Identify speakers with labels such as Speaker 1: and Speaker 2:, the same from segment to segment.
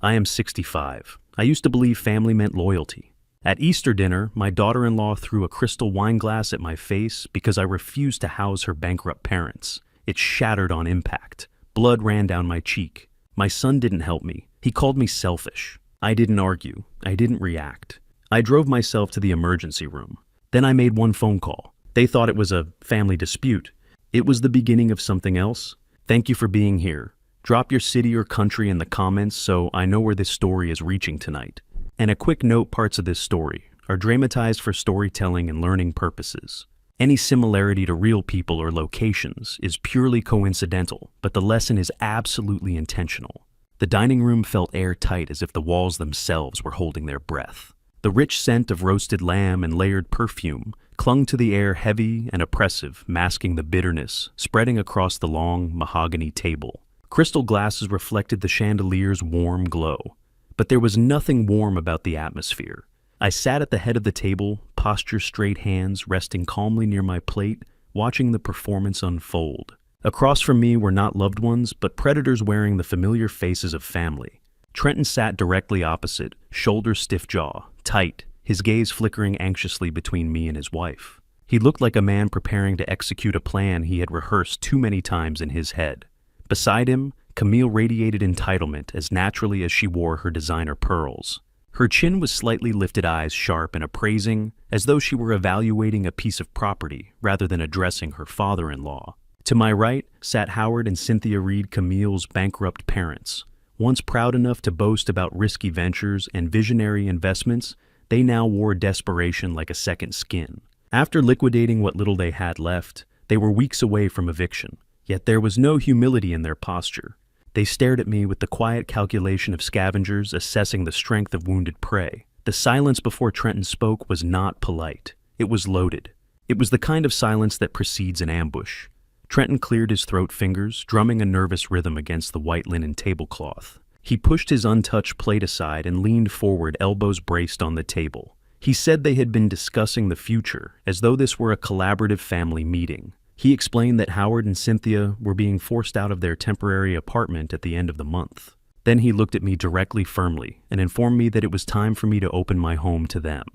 Speaker 1: I am 65. I used to believe family meant loyalty. At Easter dinner, my daughter-in-law threw a crystal wine glass at my face because I refused to house her bankrupt parents. It shattered on impact. Blood ran down my cheek. My son didn't help me. He called me selfish. I didn't argue. I didn't react. I drove myself to the emergency room. Then I made one phone call. They thought it was a family dispute. It was the beginning of something else. Thank you for being here. Drop your city or country in the comments so I know where this story is reaching tonight. And a quick note, parts of this story are dramatized for storytelling and learning purposes. Any similarity to real people or locations is purely coincidental, but the lesson is absolutely intentional. The dining room felt airtight, as if the walls themselves were holding their breath. The rich scent of roasted lamb and layered perfume clung to the air, heavy and oppressive, masking the bitterness spreading across the long mahogany table. Crystal glasses reflected the chandelier's warm glow, but there was nothing warm about the atmosphere. I sat at the head of the table, posture straight, hands resting calmly near my plate, watching the performance unfold. Across from me were not loved ones, but predators wearing the familiar faces of family. Trenton sat directly opposite, shoulders stiff, jaw tight, his gaze flickering anxiously between me and his wife. He looked like a man preparing to execute a plan he had rehearsed too many times in his head. Beside him, Camille radiated entitlement as naturally as she wore her designer pearls. Her chin was slightly lifted, eyes sharp and appraising, as though she were evaluating a piece of property rather than addressing her father-in-law. To my right sat Howard and Cynthia Reed, Camille's bankrupt parents. Once proud enough to boast about risky ventures and visionary investments, they now wore desperation like a second skin. After liquidating what little they had left, they were weeks away from eviction, yet there was no humility in their posture. They stared at me with the quiet calculation of scavengers assessing the strength of wounded prey. The silence before Trenton spoke was not polite. It was loaded. It was the kind of silence that precedes an ambush. Trenton cleared his throat fingers, drumming a nervous rhythm against the white linen tablecloth. He pushed his untouched plate aside and leaned forward, elbows braced on the table. He said they had been discussing the future, as though this were a collaborative family meeting. He explained that Howard and Cynthia were being forced out of their temporary apartment at the end of the month. Then he looked at me directly, firmly, and informed me that it was time for me to open my home to them.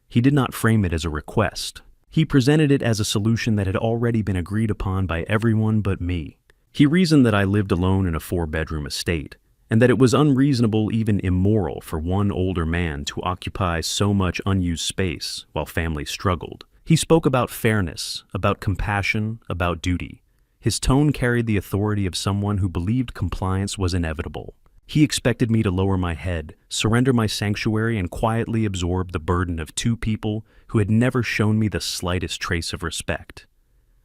Speaker 1: He did not frame it as a request. He presented it as a solution that had already been agreed upon by everyone but me. He reasoned that I lived alone in a 4-bedroom estate, and that it was unreasonable, even immoral, for one older man to occupy so much unused space while families struggled. He spoke about fairness, about compassion, about duty. His tone carried the authority of someone who believed compliance was inevitable. He expected me to lower my head, surrender my sanctuary, and quietly absorb the burden of two people who had never shown me the slightest trace of respect.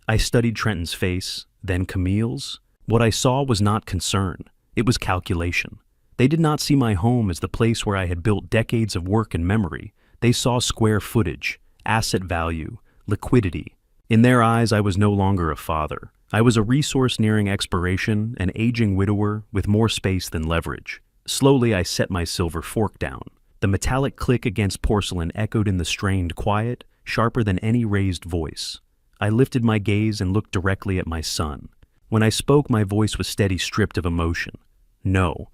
Speaker 1: I studied Trenton's face, then Camille's. What I saw was not concern. It was calculation. They did not see my home as the place where I had built decades of work and memory. They saw square footage, asset value, liquidity. In their eyes, I was no longer a father. I was a resource nearing expiration, an aging widower with more space than leverage. Slowly, I set my silver fork down. The metallic click against porcelain echoed in the strained quiet, sharper than any raised voice. I lifted my gaze and looked directly at my son. When I spoke, my voice was steady, stripped of emotion. No.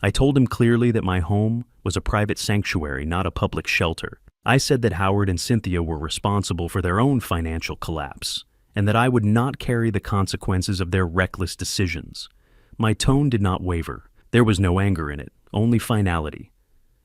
Speaker 1: I told him clearly that my home was a private sanctuary, not a public shelter. I said that Howard and Cynthia were responsible for their own financial collapse, and that I would not carry the consequences of their reckless decisions. My tone did not waver. There was no anger in it, only finality.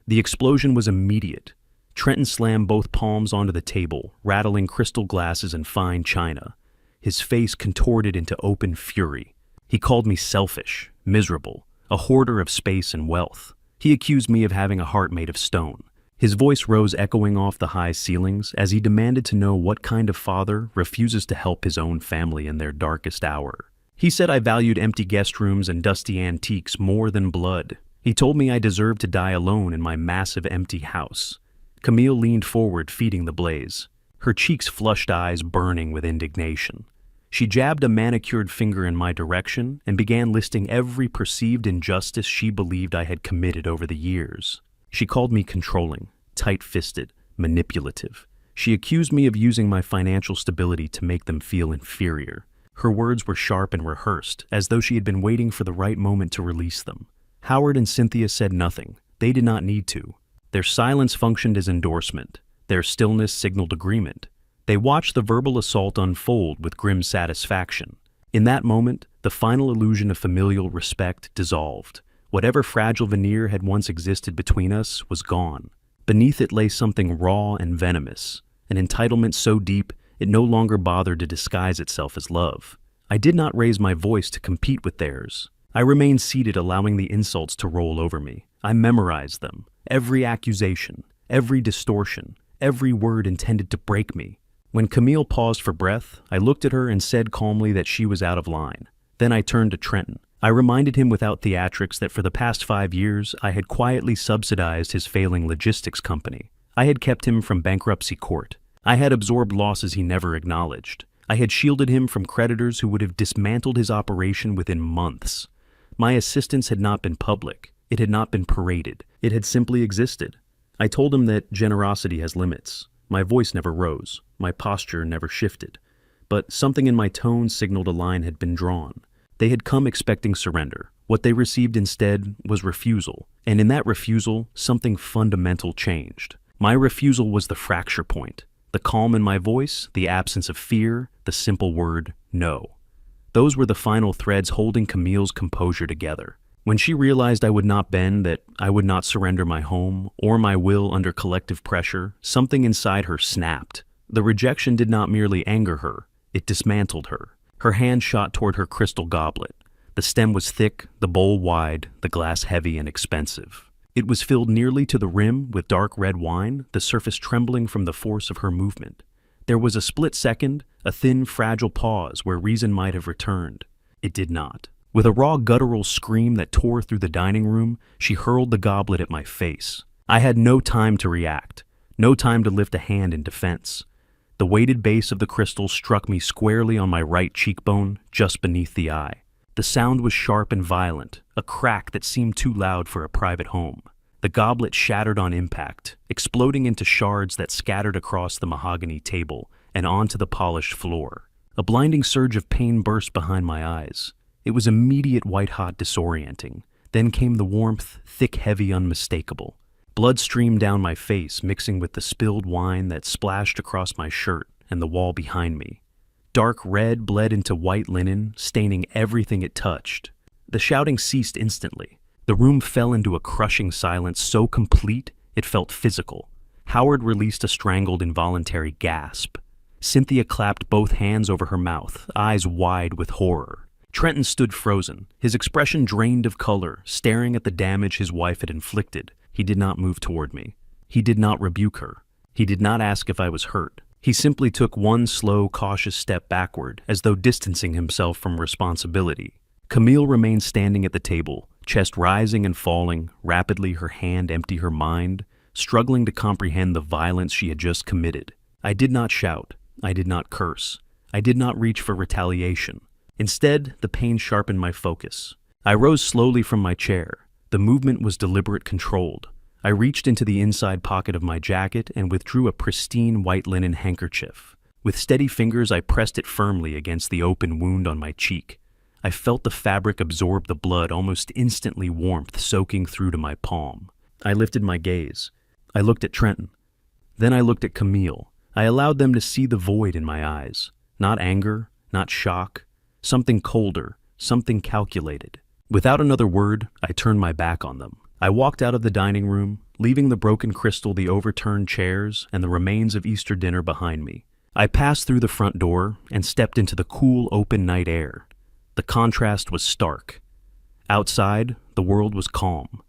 Speaker 1: The explosion was immediate. Trenton slammed both palms onto the table, rattling crystal glasses and fine china. His face contorted into open fury. He called me selfish, miserable, a hoarder of space and wealth. He accused me of having a heart made of stone. His voice rose, echoing off the high ceilings, as he demanded to know what kind of father refuses to help his own family in their darkest hour. He said I valued empty guest rooms and dusty antiques more than blood. He told me I deserved to die alone in my massive empty house. Camille leaned forward, feeding the blaze, her cheeks flushed, eyes burning with indignation. She jabbed a manicured finger in my direction and began listing every perceived injustice she believed I had committed over the years. She called me controlling, tight-fisted, manipulative. She accused me of using my financial stability to make them feel inferior. Her words were sharp and rehearsed, as though she had been waiting for the right moment to release them. Howard and Cynthia said nothing. They did not need to. Their silence functioned as endorsement. Their stillness signaled agreement. They watched the verbal assault unfold with grim satisfaction. In that moment, the final illusion of familial respect dissolved. Whatever fragile veneer had once existed between us was gone. Beneath it lay something raw and venomous, an entitlement so deep it no longer bothered to disguise itself as love. I did not raise my voice to compete with theirs. I remained seated, allowing the insults to roll over me. I memorized them, every accusation, every distortion, every word intended to break me. When Camille paused for breath, I looked at her and said calmly that she was out of line. Then I turned to Trenton. I reminded him without theatrics that for the past 5 years, I had quietly subsidized his failing logistics company. I had kept him from bankruptcy court. I had absorbed losses he never acknowledged. I had shielded him from creditors who would have dismantled his operation within months. My assistance had not been public. It had not been paraded. It had simply existed. I told him that generosity has limits. My voice never rose. My posture never shifted. But something in my tone signaled a line had been drawn. They had come expecting surrender. What they received instead was refusal. And in that refusal, something fundamental changed. My refusal was the fracture point. The calm in my voice, the absence of fear, the simple word, no. Those were the final threads holding Camille's composure together. When she realized I would not bend, that I would not surrender my home or my will under collective pressure, something inside her snapped. The rejection did not merely anger her, it dismantled her. Her hand shot toward her crystal goblet. The stem was thick, the bowl wide, the glass heavy and expensive. It was filled nearly to the rim with dark red wine, the surface trembling from the force of her movement. There was a split second, a thin, fragile pause where reason might have returned. It did not. With a raw guttural scream that tore through the dining room, she hurled the goblet at my face. I had no time to react, no time to lift a hand in defense. The weighted base of the crystal struck me squarely on my right cheekbone, just beneath the eye. The sound was sharp and violent, a crack that seemed too loud for a private home. The goblet shattered on impact, exploding into shards that scattered across the mahogany table and onto the polished floor. A blinding surge of pain burst behind my eyes. It was immediate, white-hot, disorienting. Then came the warmth, thick, heavy, unmistakable. Blood streamed down my face, mixing with the spilled wine that splashed across my shirt and the wall behind me. Dark red bled into white linen, staining everything it touched. The shouting ceased instantly. The room fell into a crushing silence so complete it felt physical. Howard released a strangled, involuntary gasp. Cynthia clapped both hands over her mouth, eyes wide with horror. Trenton stood frozen, his expression drained of color, staring at the damage his wife had inflicted. He did not move toward me. He did not rebuke her. He did not ask if I was hurt. He simply took one slow, cautious step backward, as though distancing himself from responsibility. Camille remained standing at the table, chest rising and falling, rapidly, her hand empty her mind, struggling to comprehend the violence she had just committed. I did not shout. I did not curse. I did not reach for retaliation. Instead, the pain sharpened my focus. I rose slowly from my chair. The movement was deliberate, controlled. I reached into the inside pocket of my jacket and withdrew a pristine white linen handkerchief. With steady fingers, I pressed it firmly against the open wound on my cheek. I felt the fabric absorb the blood, almost instantly, warmth soaking through to my palm. I lifted my gaze. I looked at Trenton. Then I looked at Camille. I allowed them to see the void in my eyes. Not anger, not shock. Something colder, something calculated. Without another word, I turned my back on them. I walked out of the dining room, leaving the broken crystal, the overturned chairs, and the remains of Easter dinner behind me. I passed through the front door and stepped into the cool, open night air. The contrast was stark. Outside, the world was calm.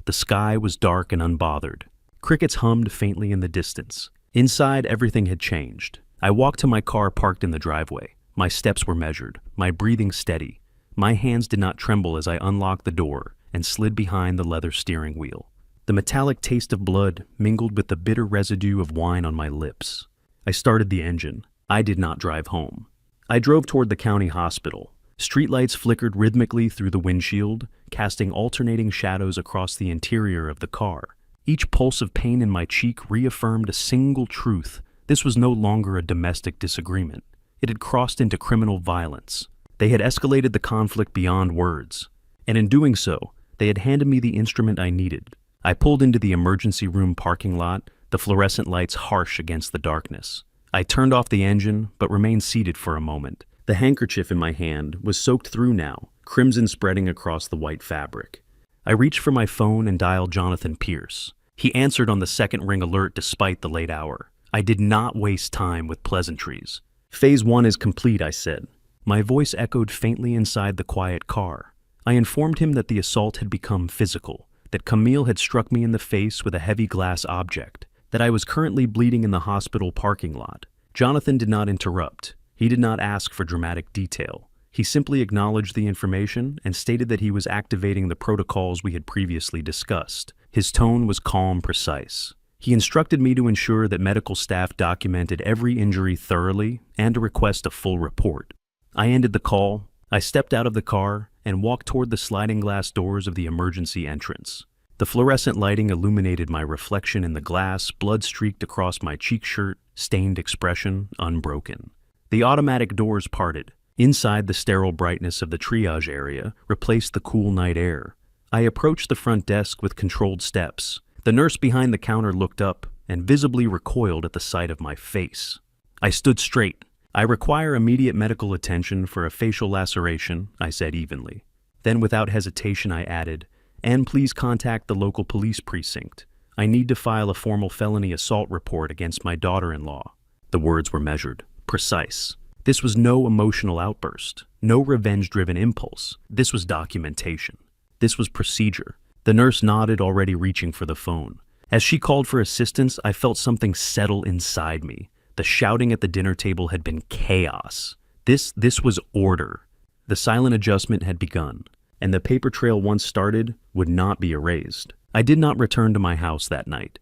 Speaker 1: The sky was dark and unbothered. Crickets hummed faintly in the distance. Inside, everything had changed. I walked to my car parked in the driveway. My steps were measured, my breathing steady. My hands did not tremble as I unlocked the door and slid behind the leather steering wheel. The metallic taste of blood mingled with the bitter residue of wine on my lips. I started the engine. I did not drive home. I drove toward the county hospital. Streetlights flickered rhythmically through the windshield, casting alternating shadows across the interior of the car. Each pulse of pain in my cheek reaffirmed a single truth. This was no longer a domestic disagreement. It had crossed into criminal violence. They had escalated the conflict beyond words. And in doing so, They had handed me the instrument I needed. I pulled into the emergency room parking lot, the fluorescent lights harsh against the darkness. I turned off the engine, but remained seated for a moment. The handkerchief in my hand was soaked through now, crimson spreading across the white fabric. I reached for my phone and dialed Jonathan Pierce. He answered on the second ring alert despite the late hour. I did not waste time with pleasantries. "Phase 1 is complete," I said. My voice echoed faintly inside the quiet car. I informed him that the assault had become physical, that Camille had struck me in the face with a heavy glass object, that I was currently bleeding in the hospital parking lot. Jonathan did not interrupt. He did not ask for dramatic detail. He simply acknowledged the information and stated that he was activating the protocols we had previously discussed. His tone was calm, precise. He instructed me to ensure that medical staff documented every injury thoroughly and to request a full report. I ended the call. I stepped out of the car and walked toward the sliding glass doors of the emergency entrance. The fluorescent lighting illuminated my reflection in the glass, blood streaked across my cheek shirt, stained expression unbroken. The automatic doors parted. Inside, the sterile brightness of the triage area replaced the cool night air. I approached the front desk with controlled steps. The nurse behind the counter looked up and visibly recoiled at the sight of my face. I stood straight. "I require immediate medical attention for a facial laceration," I said evenly. Then without hesitation I added, "And please contact the local police precinct. I need to file a formal felony assault report against my daughter-in-law." The words were measured, precise. This was no emotional outburst, no revenge-driven impulse. This was documentation. This was procedure. The nurse nodded, already reaching for the phone. As she called for assistance, I felt something settle inside me. The shouting at the dinner table had been chaos. This was order. The silent adjustment had begun, and the paper trail once started would not be erased. I did not return to my house that night.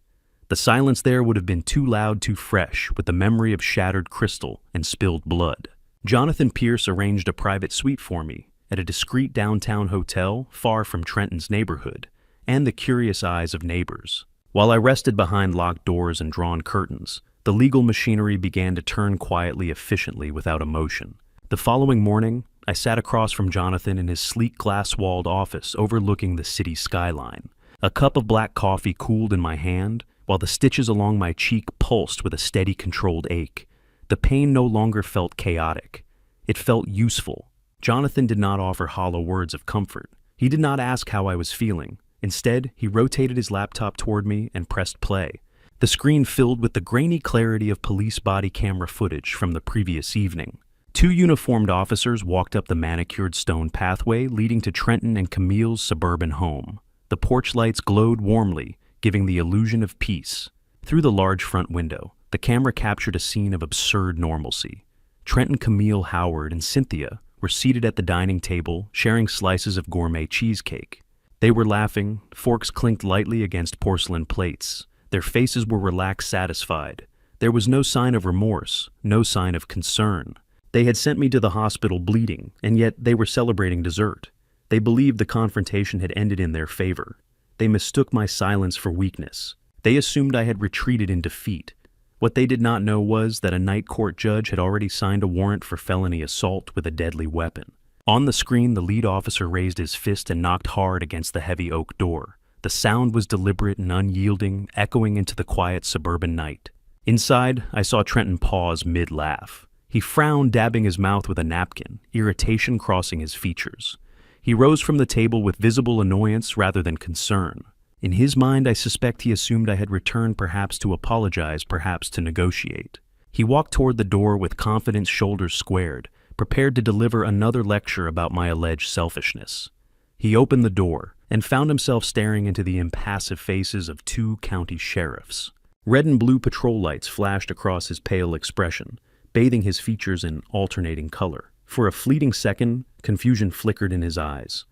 Speaker 1: The silence there would have been too loud, too fresh, with the memory of shattered crystal and spilled blood. Jonathan Pierce arranged a private suite for me at a discreet downtown hotel far from Trenton's neighborhood and the curious eyes of neighbors. While I rested behind locked doors and drawn curtains, the legal machinery began to turn quietly, efficiently, without emotion. The following morning, I sat across from Jonathan in his sleek glass-walled office overlooking the city skyline. A cup of black coffee cooled in my hand, while the stitches along my cheek pulsed with a steady, controlled ache. The pain no longer felt chaotic. It felt useful. Jonathan did not offer hollow words of comfort. He did not ask how I was feeling. Instead, he rotated his laptop toward me and pressed play. The screen filled with the grainy clarity of police body camera footage from the previous evening. Two uniformed officers walked up the manicured stone pathway leading to Trenton and Camille's suburban home. The porch lights glowed warmly, giving the illusion of peace. Through the large front window, the camera captured a scene of absurd normalcy. Trenton, Camille, Howard, and Cynthia were seated at the dining table, sharing slices of gourmet cheesecake. They were laughing, forks clinked lightly against porcelain plates. Their faces were relaxed, satisfied. There was no sign of remorse, no sign of concern. They had sent me to the hospital bleeding, and yet they were celebrating dessert. They believed the confrontation had ended in their favor. They mistook my silence for weakness. They assumed I had retreated in defeat. What they did not know was that a night court judge had already signed a warrant for felony assault with a deadly weapon. On the screen, the lead officer raised his fist and knocked hard against the heavy oak door. The sound was deliberate and unyielding, echoing into the quiet suburban night. Inside, I saw Trenton pause mid-laugh. He frowned, dabbing his mouth with a napkin, irritation crossing his features. He rose from the table with visible annoyance rather than concern. In his mind, I suspect he assumed I had returned, perhaps to apologize, perhaps to negotiate. He walked toward the door with confidence, shoulders squared, prepared to deliver another lecture about my alleged selfishness. He opened the door and found himself staring into the impassive faces of two county sheriffs. Red and blue patrol lights flashed across his pale expression, bathing his features in alternating color. For a fleeting second, confusion flickered in his eyes.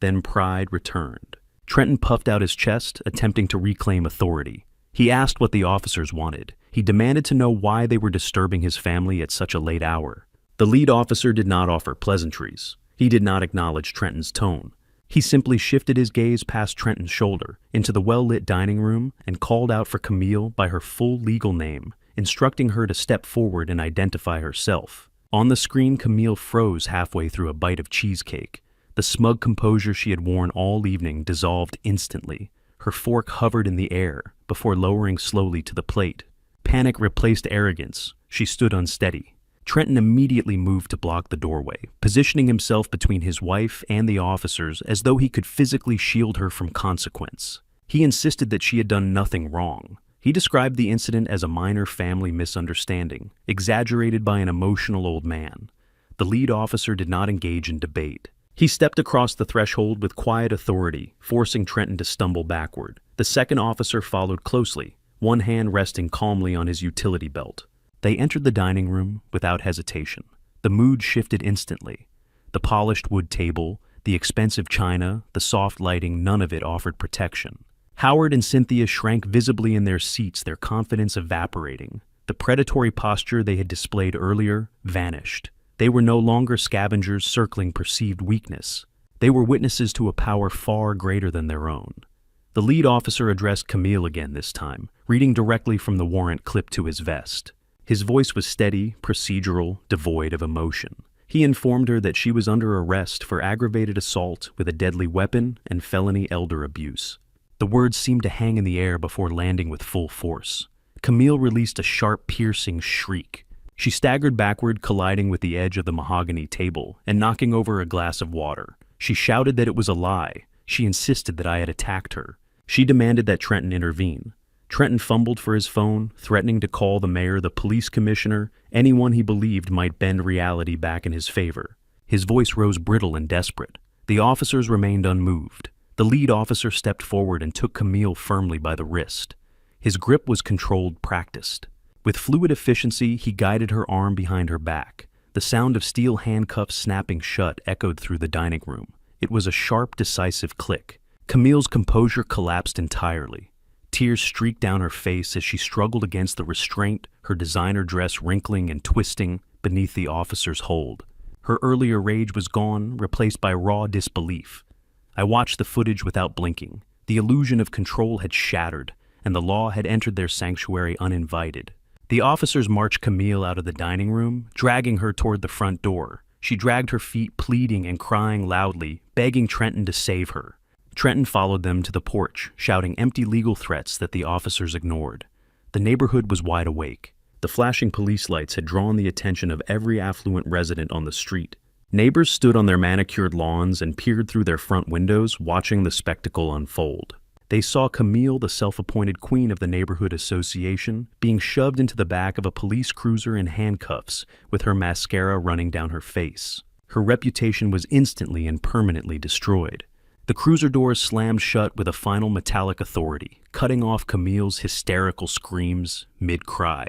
Speaker 1: Then pride returned. Trenton puffed out his chest, attempting to reclaim authority. He asked what the officers wanted. He demanded to know why they were disturbing his family at such a late hour. The lead officer did not offer pleasantries. He did not acknowledge Trenton's tone. He simply shifted his gaze past Trenton's shoulder into the well-lit dining room and called out for Camille by her full legal name, instructing her to step forward and identify herself. On the screen, Camille froze halfway through a bite of cheesecake. The smug composure she had worn all evening dissolved instantly. Her fork hovered in the air before lowering slowly to the plate. Panic replaced arrogance. She stood unsteady. Trenton immediately moved to block the doorway, positioning himself between his wife and the officers as though he could physically shield her from consequence. He insisted that she had done nothing wrong. He described the incident as a minor family misunderstanding, exaggerated by an emotional old man. The lead officer did not engage in debate. He stepped across the threshold with quiet authority, forcing Trenton to stumble backward. The second officer followed closely, one hand resting calmly on his utility belt. They entered the dining room without hesitation. The mood shifted instantly. The polished wood table, the expensive china, the soft lighting, none of it offered protection. Howard and Cynthia shrank visibly in their seats, their confidence evaporating. The predatory posture they had displayed earlier vanished. They were no longer scavengers circling perceived weakness. They were witnesses to a power far greater than their own. The lead officer addressed Camille again this time, reading directly from the warrant clipped to his vest. His voice was steady, procedural, devoid of emotion. He informed her that she was under arrest for aggravated assault with a deadly weapon and felony elder abuse. The words seemed to hang in the air before landing with full force. Camille released a sharp, piercing shriek. She staggered backward, colliding with the edge of the mahogany table and knocking over a glass of water. She shouted that it was a lie. She insisted that I had attacked her. She demanded that Trenton intervene. Trenton fumbled for his phone, threatening to call the mayor, the police commissioner, anyone he believed might bend reality back in his favor. His voice rose brittle and desperate. The officers remained unmoved. The lead officer stepped forward and took Camille firmly by the wrist. His grip was controlled, practiced. With fluid efficiency, he guided her arm behind her back. The sound of steel handcuffs snapping shut echoed through the dining room. It was a sharp, decisive click. Camille's composure collapsed entirely. Tears streaked down her face as she struggled against the restraint, her designer dress wrinkling and twisting beneath the officer's hold. Her earlier rage was gone, replaced by raw disbelief. I watched the footage without blinking. The illusion of control had shattered, and the law had entered their sanctuary uninvited. The officers marched Camille out of the dining room, dragging her toward the front door. She dragged her feet, pleading and crying loudly, begging Trenton to save her. Trenton followed them to the porch, shouting empty legal threats that the officers ignored. The neighborhood was wide awake. The flashing police lights had drawn the attention of every affluent resident on the street. Neighbors stood on their manicured lawns and peered through their front windows, watching the spectacle unfold. They saw Camille, the self-appointed queen of the neighborhood association, being shoved into the back of a police cruiser in handcuffs, with her mascara running down her face. Her reputation was instantly and permanently destroyed. The cruiser doors slammed shut with a final metallic authority, cutting off Camille's hysterical screams mid-cry.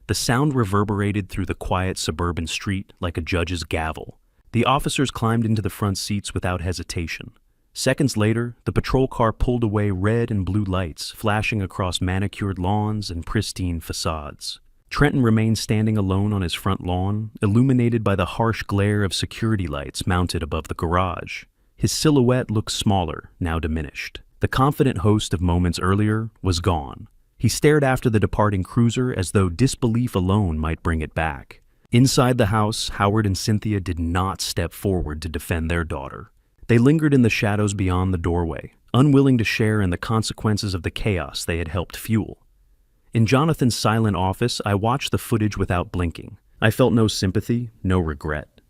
Speaker 1: The sound reverberated through the quiet suburban street like a judge's gavel. The officers climbed into the front seats without hesitation. Seconds later, the patrol car pulled away, red and blue lights flashing across manicured lawns and pristine facades. Trenton remained standing alone on his front lawn, illuminated by the harsh glare of security lights mounted above the garage. His silhouette looked smaller, now diminished. The confident host of moments earlier was gone. He stared after the departing cruiser as though disbelief alone might bring it back. Inside the house, Howard and Cynthia did not step forward to defend their daughter. They lingered in the shadows beyond the doorway, unwilling to share in the consequences of the chaos they had helped fuel. In Jonathan's silent office, I watched the footage without blinking. I felt no sympathy, no regret.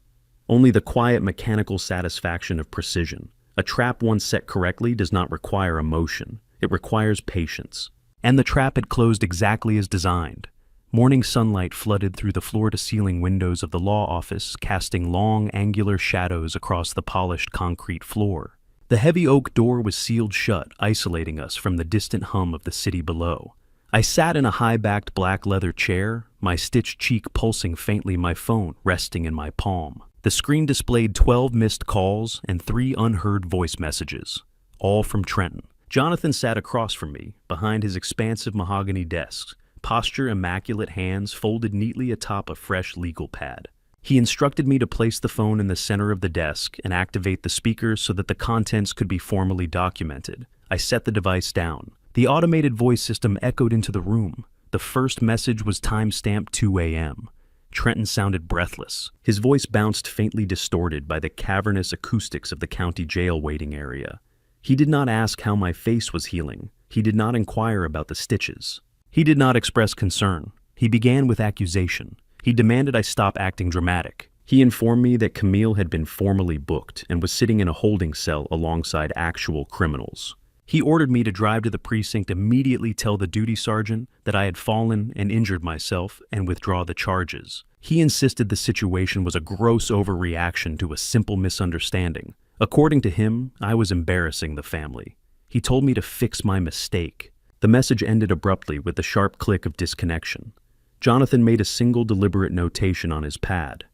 Speaker 1: Only the quiet mechanical satisfaction of precision. A trap once set correctly does not require emotion. It requires patience. And the trap had closed exactly as designed. Morning sunlight flooded through the floor-to-ceiling windows of the law office, casting long, angular shadows across the polished concrete floor. The heavy oak door was sealed shut, isolating us from the distant hum of the city below. I sat in a high-backed black leather chair, my stitched cheek pulsing faintly, my phone resting in my palm. The screen displayed 12 missed calls and 3 unheard voice messages, all from Trenton. Jonathan sat across from me, behind his expansive mahogany desk, posture immaculate, hands folded neatly atop a fresh legal pad. He instructed me to place the phone in the center of the desk and activate the speakers so that the contents could be formally documented. I set the device down. The automated voice system echoed into the room. The first message was time-stamped 2 a.m. Trenton sounded breathless. His voice bounced faintly distorted by the cavernous acoustics of the county jail waiting area. He did not ask how my face was healing. He did not inquire about the stitches. He did not express concern. He began with accusation. He demanded I stop acting dramatic. He informed me that Camille had been formally booked and was sitting in a holding cell alongside actual criminals. He ordered me to drive to the precinct, immediately tell the duty sergeant that I had fallen and injured myself, and withdraw the charges. He insisted the situation was a gross overreaction to a simple misunderstanding. According to him, I was embarrassing the family. He told me to fix my mistake. The message ended abruptly with the sharp click of disconnection. Jonathan made a single deliberate notation on his pad.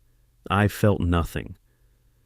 Speaker 1: I felt nothing.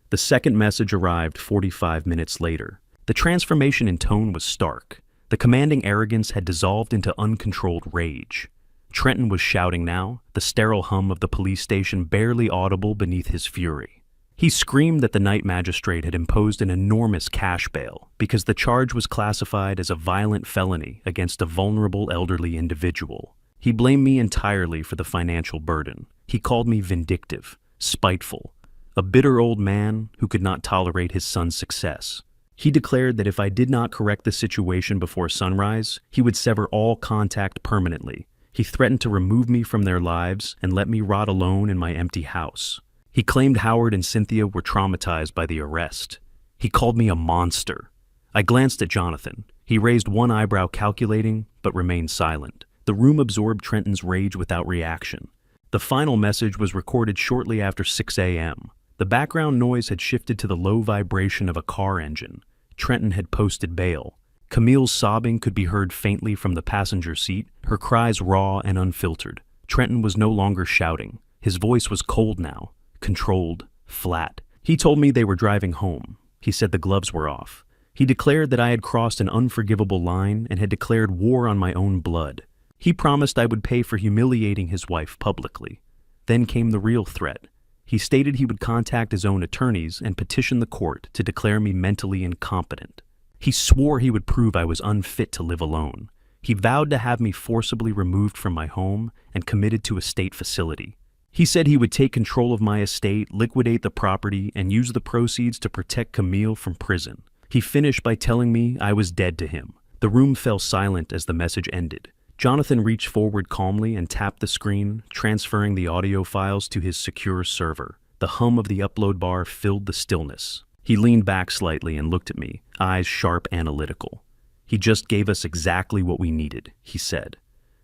Speaker 1: The second message arrived 45 minutes later. The transformation in tone was stark. The commanding arrogance had dissolved into uncontrolled rage. Trenton was shouting now, the sterile hum of the police station barely audible beneath his fury. He screamed that the night magistrate had imposed an enormous cash bail because the charge was classified as a violent felony against a vulnerable elderly individual. He blamed me entirely for the financial burden. He called me vindictive, spiteful, a bitter old man who could not tolerate his son's success. He declared that if I did not correct the situation before sunrise, he would sever all contact permanently. He threatened to remove me from their lives and let me rot alone in my empty house. He claimed Howard and Cynthia were traumatized by the arrest. He called me a monster. I glanced at Jonathan. He raised one eyebrow calculating, but remained silent. The room absorbed Trenton's rage without reaction. The final message was recorded shortly after 6 a.m. The background noise had shifted to the low vibration of a car engine. Trenton had posted bail. Camille's sobbing could be heard faintly from the passenger seat, her cries raw and unfiltered. Trenton was no longer shouting. His voice was cold now, controlled, flat. He told me they were driving home. He said the gloves were off. He declared that I had crossed an unforgivable line and had declared war on my own blood. He promised I would pay for humiliating his wife publicly. Then came the real threat. He stated he would contact his own attorneys and petition the court to declare me mentally incompetent. He swore he would prove I was unfit to live alone. He vowed to have me forcibly removed from my home and committed to a state facility. He said he would take control of my estate, liquidate the property, and use the proceeds to protect Camille from prison. He finished by telling me I was dead to him. The room fell silent as the message ended. Jonathan reached forward calmly and tapped the screen, transferring the audio files to his secure server. The hum of the upload bar filled the stillness. He leaned back slightly and looked at me, eyes sharp, analytical. He just gave us exactly what we needed, he said.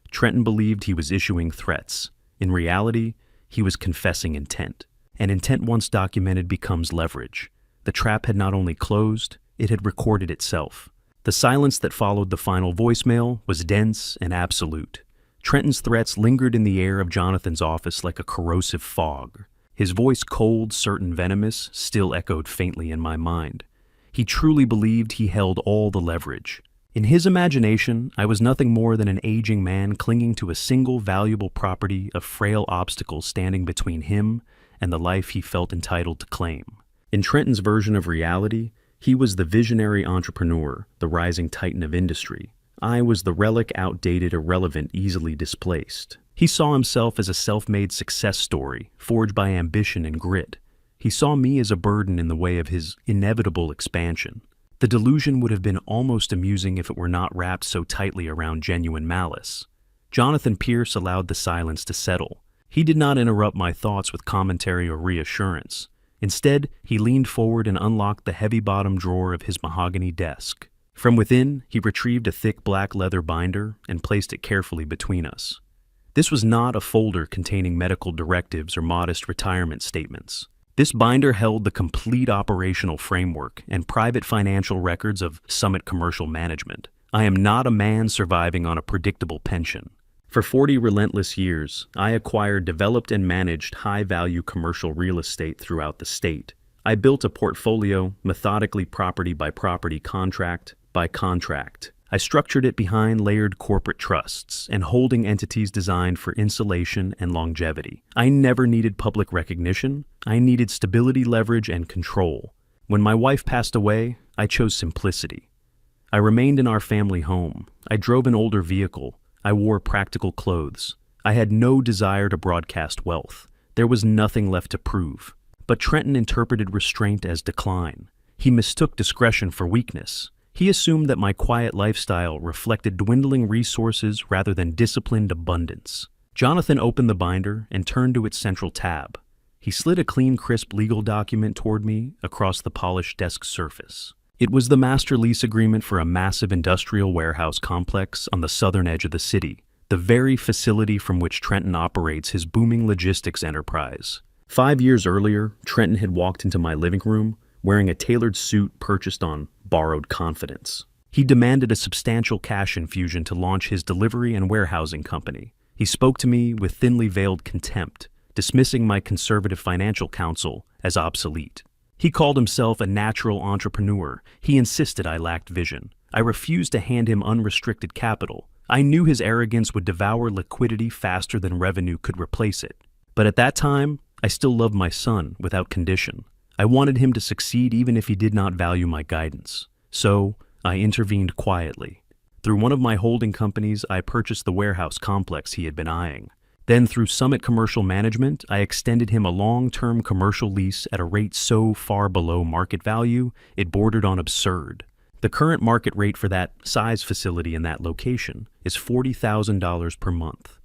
Speaker 1: Trenton believed he was issuing threats. In reality, he was confessing intent. And intent once documented becomes leverage. The trap had not only closed, it had recorded itself. The silence that followed the final voicemail was dense and absolute. Trenton's threats lingered in the air of Jonathan's office like a corrosive fog. His voice, cold, certain, venomous, still echoed faintly in my mind. He truly believed he held all the leverage. In his imagination, I was nothing more than an aging man clinging to a single valuable property, a frail obstacle standing between him and the life he felt entitled to claim. In Trenton's version of reality, he was the visionary entrepreneur, the rising titan of industry. I was the relic, outdated, irrelevant, easily displaced. He saw himself as a self-made success story, forged by ambition and grit. He saw me as a burden in the way of his inevitable expansion. The delusion would have been almost amusing if it were not wrapped so tightly around genuine malice. Jonathan Pierce allowed the silence to settle. He did not interrupt my thoughts with commentary or reassurance. Instead, he leaned forward and unlocked the heavy-bottom drawer of his mahogany desk. From within, he retrieved a thick black leather binder and placed it carefully between us. This was not a folder containing medical directives or modest retirement statements. This binder held the complete operational framework and private financial records of Summit Commercial Management. I am not a man surviving on a predictable pension. For 40 relentless years, I acquired, developed, and managed high-value commercial real estate throughout the state. I built a portfolio, methodically property by property, contract by contract. I structured it behind layered corporate trusts and holding entities designed for insulation and longevity. I never needed public recognition. I needed stability, leverage, and control. When my wife passed away, I chose simplicity. I remained in our family home. I drove an older vehicle. I wore practical clothes. I had no desire to broadcast wealth. There was nothing left to prove. But Trenton interpreted restraint as decline. He mistook discretion for weakness. He assumed that my quiet lifestyle reflected dwindling resources rather than disciplined abundance. Jonathan opened the binder and turned to its central tab. He slid a clean, crisp legal document toward me across the polished desk surface. It was the master lease agreement for a massive industrial warehouse complex on the southern edge of the city, the very facility from which Trenton operates his booming logistics enterprise. 5 years earlier, Trenton had walked into my living room wearing a tailored suit purchased on borrowed confidence. He demanded a substantial cash infusion to launch his delivery and warehousing company. He spoke to me with thinly veiled contempt, dismissing my conservative financial counsel as obsolete. He called himself a natural entrepreneur. He insisted I lacked vision. I refused to hand him unrestricted capital. I knew his arrogance would devour liquidity faster than revenue could replace it. But at that time, I still loved my son without condition. I wanted him to succeed even if he did not value my guidance. So, I intervened quietly. Through one of my holding companies, I purchased the warehouse complex he had been eyeing. Then, through Summit Commercial Management, I extended him a long-term commercial lease at a rate so far below market value, it bordered on absurd. The current market rate for that size facility in that location is $40,000 per month.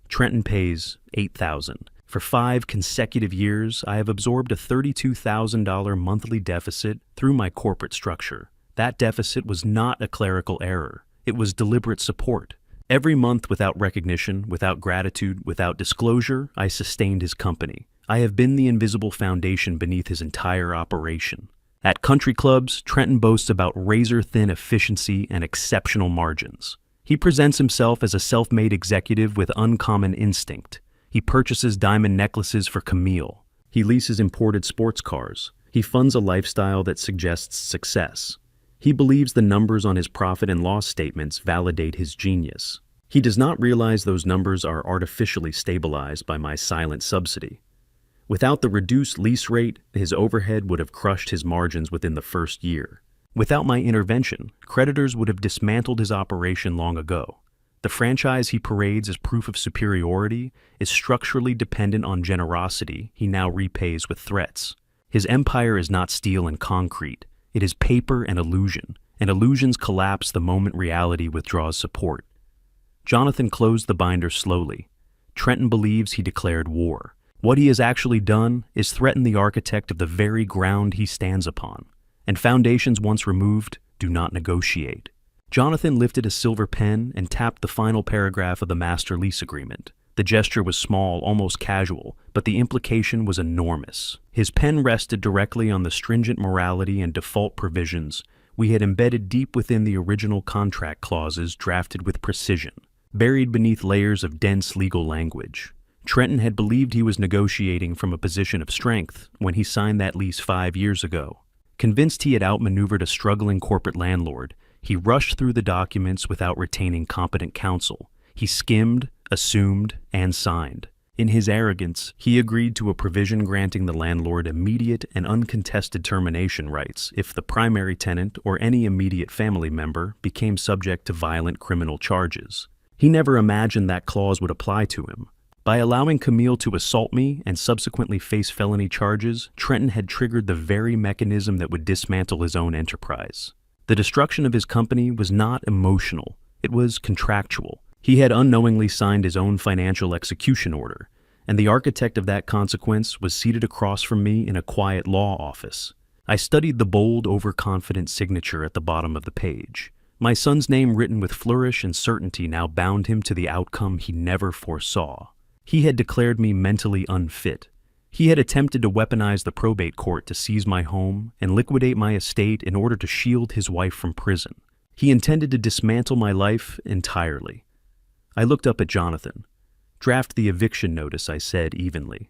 Speaker 1: Trenton pays $8,000. For 5 consecutive years, I have absorbed a $32,000 monthly deficit through my corporate structure. That deficit was not a clerical error. It was deliberate support. Every month, without recognition, without gratitude, without disclosure, I sustained his company. I have been the invisible foundation beneath his entire operation. At country clubs, Trenton boasts about razor-thin efficiency and exceptional margins. He presents himself as a self-made executive with uncommon instinct. He purchases diamond necklaces for Camille. He leases imported sports cars. He funds a lifestyle that suggests success. He believes the numbers on his profit and loss statements validate his genius. He does not realize those numbers are artificially stabilized by my silent subsidy. Without the reduced lease rate, his overhead would have crushed his margins within the first year. Without my intervention, creditors would have dismantled his operation long ago. The franchise he parades as proof of superiority is structurally dependent on generosity he now repays with threats. His empire is not steel and concrete. It is paper and illusion, and illusions collapse the moment reality withdraws support. Jonathan closed the binder slowly. Trenton believes he declared war. What he has actually done is threaten the architect of the very ground he stands upon, and foundations once removed do not negotiate. Jonathan lifted a silver pen and tapped the final paragraph of the master lease agreement. The gesture was small, almost casual, but the implication was enormous. His pen rested directly on the stringent morality and default provisions we had embedded deep within the original contract clauses drafted with precision, buried beneath layers of dense legal language. Trenton had believed he was negotiating from a position of strength when he signed that lease 5 years ago. Convinced he had outmaneuvered a struggling corporate landlord, he rushed through the documents without retaining competent counsel. He skimmed, assumed, and signed. In his arrogance, he agreed to a provision granting the landlord immediate and uncontested termination rights if the primary tenant or any immediate family member became subject to violent criminal charges. He never imagined that clause would apply to him. By allowing Camille to assault me and subsequently face felony charges, Trenton had triggered the very mechanism that would dismantle his own enterprise. The destruction of his company was not emotional, it was contractual. He had unknowingly signed his own financial execution order, and the architect of that consequence was seated across from me in a quiet law office. I studied the bold, overconfident signature at the bottom of the page. My son's name written with flourish and certainty now bound him to the outcome he never foresaw. He had declared me mentally unfit. He had attempted to weaponize the probate court to seize my home and liquidate my estate in order to shield his wife from prison. He intended to dismantle my life entirely. I looked up at Jonathan. "Draft the eviction notice," I said evenly,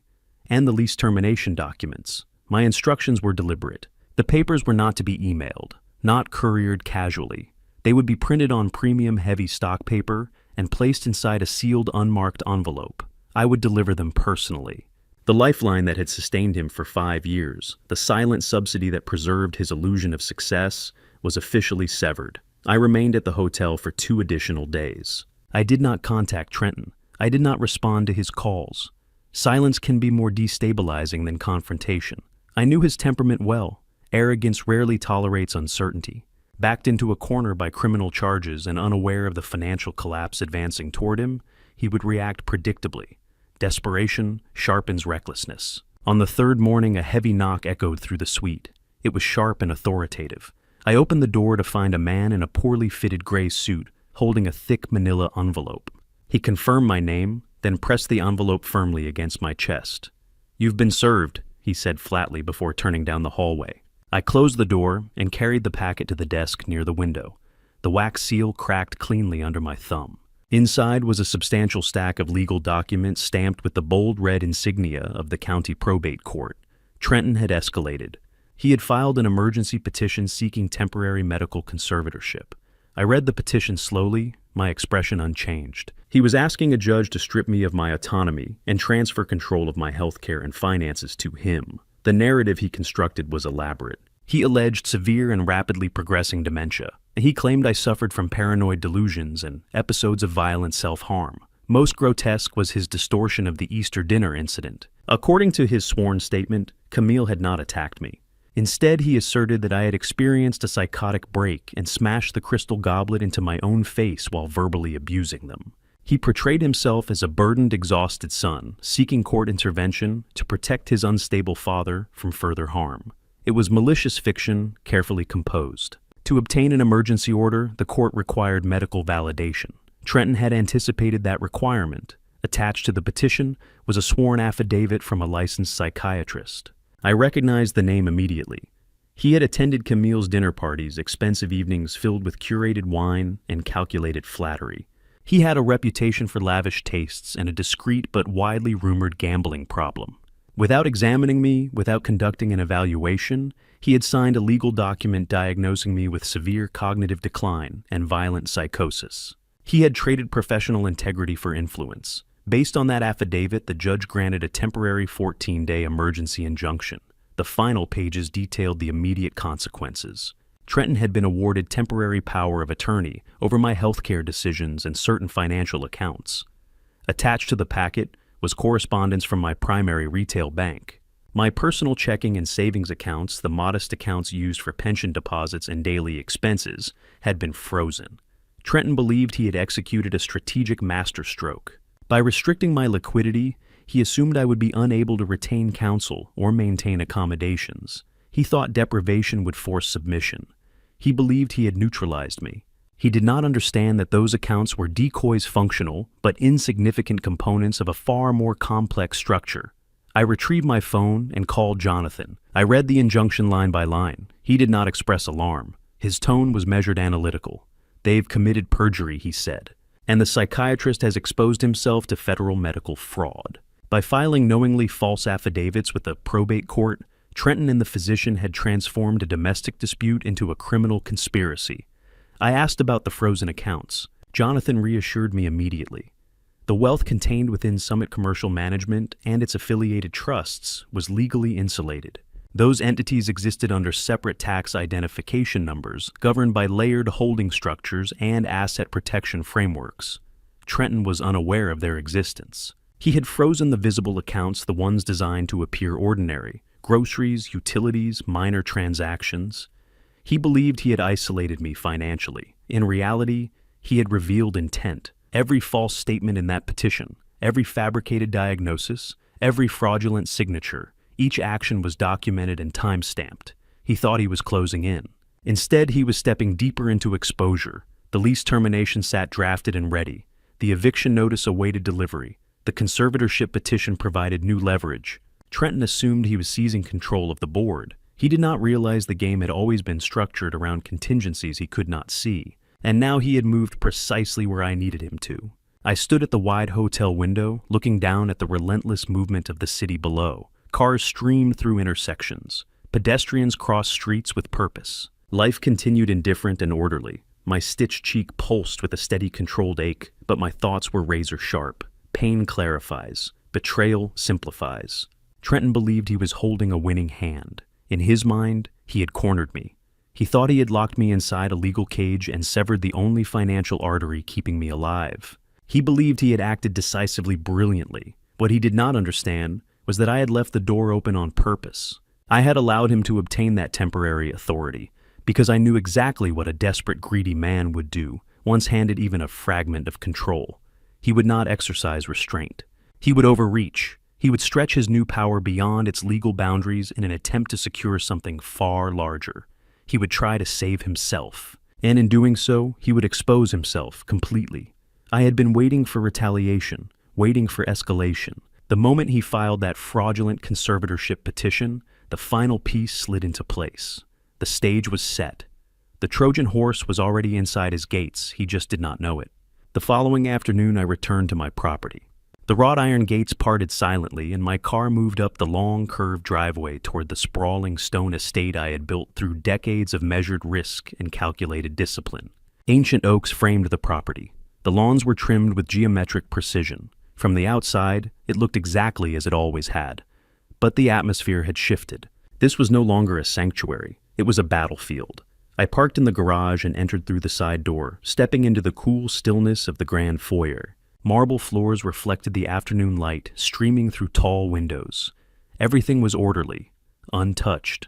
Speaker 1: "and the lease termination documents." My instructions were deliberate. The papers were not to be emailed, not couriered casually. They would be printed on premium heavy stock paper and placed inside a sealed unmarked envelope. I would deliver them personally. The lifeline that had sustained him for 5 years, the silent subsidy that preserved his illusion of success, was officially severed. I remained at the hotel for 2 additional days. I did not contact Trenton. I did not respond to his calls. Silence can be more destabilizing than confrontation. I knew his temperament well. Arrogance rarely tolerates uncertainty. Backed into a corner by criminal charges and unaware of the financial collapse advancing toward him, he would react predictably. Desperation sharpens recklessness. On the third morning, a heavy knock echoed through the suite. It was sharp and authoritative. I opened the door to find a man in a poorly fitted gray suit, holding a thick manila envelope. He confirmed my name, then pressed the envelope firmly against my chest. "You've been served," he said flatly before turning down the hallway. I closed the door and carried the packet to the desk near the window. The wax seal cracked cleanly under my thumb. Inside was a substantial stack of legal documents stamped with the bold red insignia of the county probate court. Trenton had escalated. He had filed an emergency petition seeking temporary medical conservatorship. I read the petition slowly, my expression unchanged. He was asking a judge to strip me of my autonomy and transfer control of my health care and finances to him. The narrative he constructed was elaborate. He alleged severe and rapidly progressing dementia. He claimed I suffered from paranoid delusions and episodes of violent self-harm. Most grotesque was his distortion of the Easter dinner incident. According to his sworn statement, Camille had not attacked me. Instead, he asserted that I had experienced a psychotic break and smashed the crystal goblet into my own face while verbally abusing them. He portrayed himself as a burdened, exhausted son, seeking court intervention to protect his unstable father from further harm. It was malicious fiction, carefully composed. To obtain an emergency order, the court required medical validation. Trenton had anticipated that requirement. Attached to the petition was a sworn affidavit from a licensed psychiatrist. I recognized the name immediately. He had attended Camille's dinner parties, expensive evenings filled with curated wine and calculated flattery. He had a reputation for lavish tastes and a discreet but widely rumored gambling problem. Without examining me, without conducting an evaluation, he had signed a legal document diagnosing me with severe cognitive decline and violent psychosis. He had traded professional integrity for influence. Based on that affidavit, the judge granted a temporary 14-day emergency injunction. The final pages detailed the immediate consequences. Trenton had been awarded temporary power of attorney over my healthcare decisions and certain financial accounts. Attached to the packet was correspondence from my primary retail bank. My personal checking and savings accounts, the modest accounts used for pension deposits and daily expenses, had been frozen. Trenton believed he had executed a strategic masterstroke. By restricting my liquidity, he assumed I would be unable to retain counsel or maintain accommodations. He thought deprivation would force submission. He believed he had neutralized me. He did not understand that those accounts were decoys, functional but insignificant components of a far more complex structure. I retrieved my phone and called Jonathan. I read the injunction line by line. He did not express alarm. His tone was measured analytical. "They've committed perjury," he said, "and the psychiatrist has exposed himself to federal medical fraud." By filing knowingly false affidavits with the probate court, Trenton and the physician had transformed a domestic dispute into a criminal conspiracy. I asked about the frozen accounts. Jonathan reassured me immediately. The wealth contained within Summit Commercial Management and its affiliated trusts was legally insulated. Those entities existed under separate tax identification numbers, governed by layered holding structures and asset protection frameworks. Trenton was unaware of their existence. He had frozen the visible accounts, the ones designed to appear ordinary: groceries, utilities, minor transactions. He believed he had isolated me financially. In reality, he had revealed intent. Every false statement in that petition, every fabricated diagnosis, every fraudulent signature, each action was documented and time-stamped. He thought he was closing in. Instead, he was stepping deeper into exposure. The lease termination sat drafted and ready. The eviction notice awaited delivery. The conservatorship petition provided new leverage. Trenton assumed he was seizing control of the board. He did not realize the game had always been structured around contingencies he could not see, and now he had moved precisely where I needed him to. I stood at the wide hotel window, looking down at the relentless movement of the city below. Cars streamed through intersections. Pedestrians crossed streets with purpose. Life continued indifferent and orderly. My stitched cheek pulsed with a steady, controlled ache, but my thoughts were razor sharp. Pain clarifies. Betrayal simplifies. Trenton believed he was holding a winning hand. In his mind, he had cornered me. He thought he had locked me inside a legal cage and severed the only financial artery keeping me alive. He believed he had acted decisively, brilliantly. What he did not understand was that I had left the door open on purpose. I had allowed him to obtain that temporary authority, because I knew exactly what a desperate, greedy man would do once handed even a fragment of control. He would not exercise restraint. He would overreach. He would stretch his new power beyond its legal boundaries in an attempt to secure something far larger. He would try to save himself, and in doing so, he would expose himself completely. I had been waiting for retaliation, waiting for escalation. The moment he filed that fraudulent conservatorship petition, the final piece slid into place. The stage was set. The Trojan horse was already inside his gates, he just did not know it. The following afternoon I returned to my property. The wrought iron gates parted silently, and my car moved up the long, curved driveway toward the sprawling stone estate I had built through decades of measured risk and calculated discipline. Ancient oaks framed the property. The lawns were trimmed with geometric precision. From the outside, it looked exactly as it always had. But the atmosphere had shifted. This was no longer a sanctuary. It was a battlefield. I parked in the garage and entered through the side door, stepping into the cool stillness of the grand foyer. Marble floors reflected the afternoon light streaming through tall windows. Everything was orderly, untouched.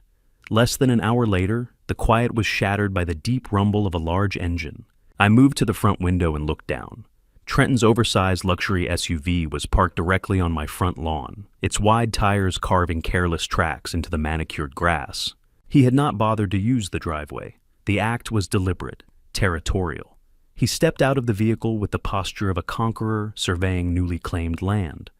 Speaker 1: Less than an hour later, the quiet was shattered by the deep rumble of a large engine. I moved to the front window and looked down. Trenton's oversized luxury SUV was parked directly on my front lawn, its wide tires carving careless tracks into the manicured grass. He had not bothered to use the driveway. The act was deliberate, territorial. He stepped out of the vehicle with the posture of a conqueror surveying newly claimed land.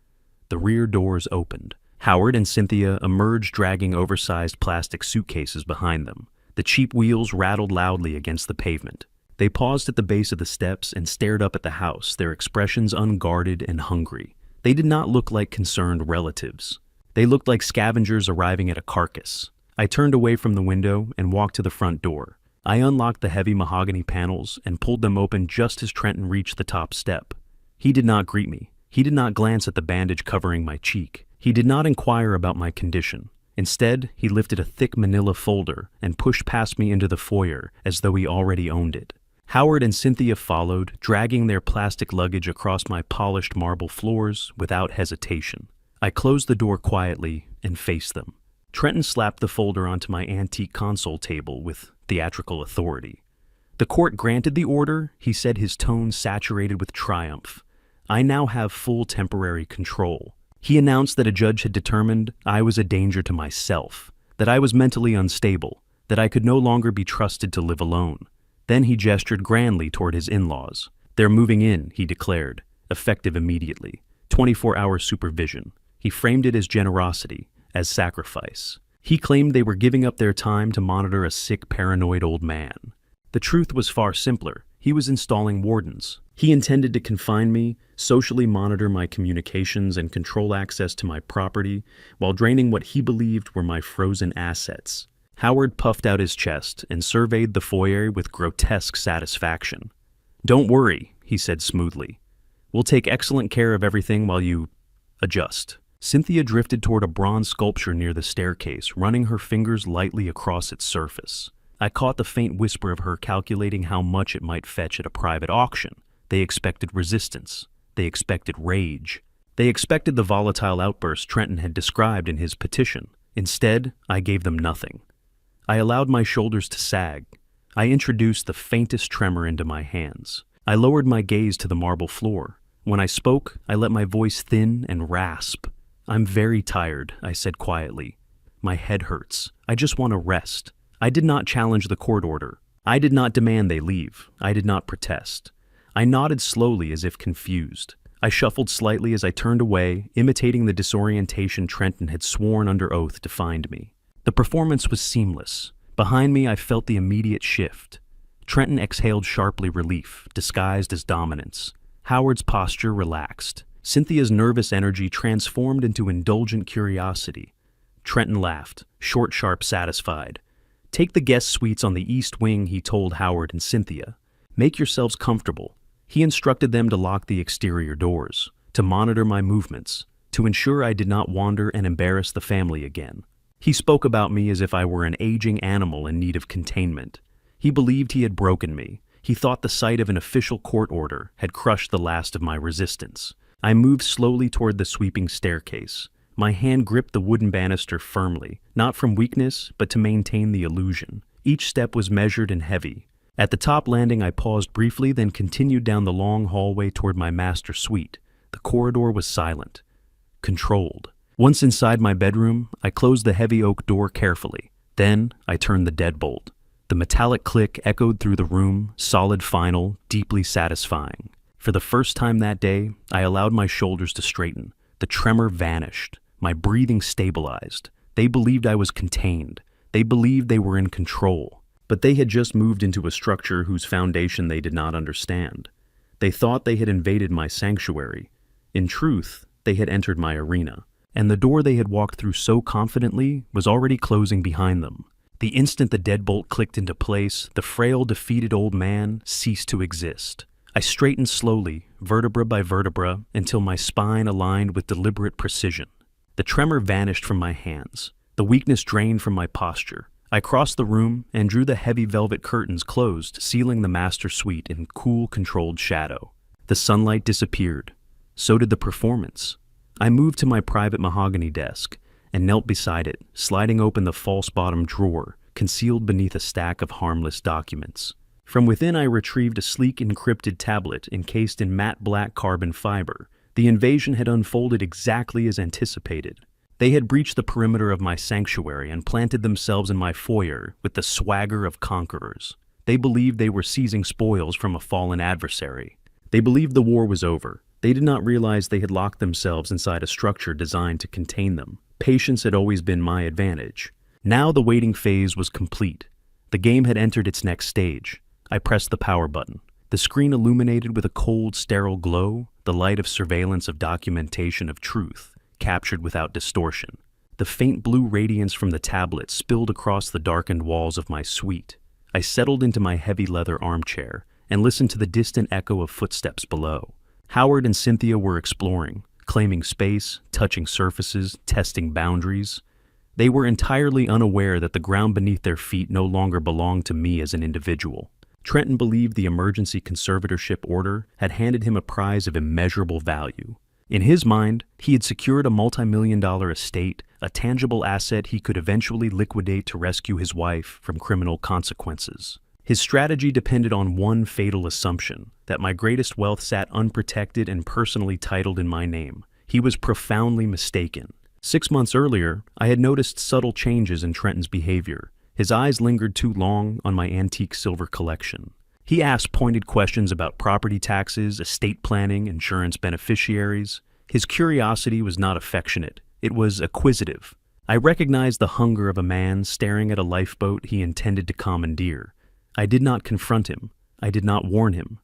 Speaker 1: The rear doors opened. Howard and Cynthia emerged dragging oversized plastic suitcases behind them. The cheap wheels rattled loudly against the pavement. They paused at the base of the steps and stared up at the house, their expressions unguarded and hungry. They did not look like concerned relatives. They looked like scavengers arriving at a carcass. I turned away from the window and walked to the front door. I unlocked the heavy mahogany panels and pulled them open just as Trenton reached the top step. He did not greet me. He did not glance at the bandage covering my cheek. He did not inquire about my condition. Instead, he lifted a thick manila folder and pushed past me into the foyer as though he already owned it. Howard and Cynthia followed, dragging their plastic luggage across my polished marble floors without hesitation. I closed the door quietly and faced them. Trenton slapped the folder onto my antique console table with theatrical authority. "The court granted the order," he said, his tone saturated with triumph. "I now have full temporary control." He announced that a judge had determined I was a danger to myself, that I was mentally unstable, that I could no longer be trusted to live alone. Then he gestured grandly toward his in-laws. "They're moving in," he declared, effective immediately. 24-hour supervision. He framed it as generosity, as sacrifice. He claimed they were giving up their time to monitor a sick, paranoid old man. The truth was far simpler. He was installing wardens. He intended to confine me, socially monitor my communications, and control access to my property, while draining what he believed were my frozen assets. Howard puffed out his chest and surveyed the foyer with grotesque satisfaction. "Don't worry," he said smoothly. "We'll take excellent care of everything while you adjust." Cynthia drifted toward a bronze sculpture near the staircase, running her fingers lightly across its surface. I caught the faint whisper of her calculating how much it might fetch at a private auction. They expected resistance. They expected rage. They expected the volatile outburst Trenton had described in his petition. Instead, I gave them nothing. I allowed my shoulders to sag. I introduced the faintest tremor into my hands. I lowered my gaze to the marble floor. When I spoke, I let my voice thin and rasp. "I'm very tired," I said quietly. "My head hurts. I just want to rest." I did not challenge the court order. I did not demand they leave. I did not protest. I nodded slowly as if confused. I shuffled slightly as I turned away, imitating the disorientation Trenton had sworn under oath defined me. The performance was seamless. Behind me, I felt the immediate shift. Trenton exhaled sharply relief, disguised as dominance. Howard's posture relaxed. Cynthia's nervous energy transformed into indulgent curiosity. Trenton laughed, short, sharp, satisfied. "Take the guest suites on the east wing," he told Howard and Cynthia. "Make yourselves comfortable." He instructed them to lock the exterior doors, to monitor my movements, to ensure I did not wander and embarrass the family again. He spoke about me as if I were an aging animal in need of containment. He believed he had broken me. He thought the sight of an official court order had crushed the last of my resistance. I moved slowly toward the sweeping staircase. My hand gripped the wooden banister firmly, not from weakness, but to maintain the illusion. Each step was measured and heavy. At the top landing, I paused briefly, then continued down the long hallway toward my master suite. The corridor was silent, controlled. Once inside my bedroom, I closed the heavy oak door carefully. Then, I turned the deadbolt. The metallic click echoed through the room, solid, final, deeply satisfying. For the first time that day, I allowed my shoulders to straighten. The tremor vanished. My breathing stabilized. They believed I was contained. They believed they were in control. But they had just moved into a structure whose foundation they did not understand. They thought they had invaded my sanctuary. In truth, they had entered my arena. And the door they had walked through so confidently was already closing behind them. The instant the deadbolt clicked into place, the frail, defeated old man ceased to exist. I straightened slowly, vertebra by vertebra, until my spine aligned with deliberate precision. The tremor vanished from my hands. The weakness drained from my posture. I crossed the room and drew the heavy velvet curtains closed, sealing the master suite in cool, controlled shadow. The sunlight disappeared. So did the performance. I moved to my private mahogany desk and knelt beside it, sliding open the false-bottom drawer, concealed beneath a stack of harmless documents. From within I retrieved a sleek encrypted tablet encased in matte black carbon fiber. The invasion had unfolded exactly as anticipated. They had breached the perimeter of my sanctuary and planted themselves in my foyer with the swagger of conquerors. They believed they were seizing spoils from a fallen adversary. They believed the war was over. They did not realize they had locked themselves inside a structure designed to contain them. Patience had always been my advantage. Now the waiting phase was complete. The game had entered its next stage. I pressed the power button. The screen illuminated with a cold, sterile glow, the light of surveillance of documentation of truth, captured without distortion. The faint blue radiance from the tablet spilled across the darkened walls of my suite. I settled into my heavy leather armchair and listened to the distant echo of footsteps below. Howard and Cynthia were exploring, claiming space, touching surfaces, testing boundaries. They were entirely unaware that the ground beneath their feet no longer belonged to me as an individual. Trenton believed the emergency conservatorship order had handed him a prize of immeasurable value. In his mind, he had secured a multi-million-dollar estate, a tangible asset he could eventually liquidate to rescue his wife from criminal consequences. His strategy depended on one fatal assumption, that my greatest wealth sat unprotected and personally titled in my name. He was profoundly mistaken. 6 months earlier, I had noticed subtle changes in Trenton's behavior. His eyes lingered too long on my antique silver collection. He asked pointed questions about property taxes, estate planning, insurance beneficiaries. His curiosity was not affectionate. It was acquisitive. I recognized the hunger of a man staring at a lifeboat he intended to commandeer. I did not confront him. I did not warn him.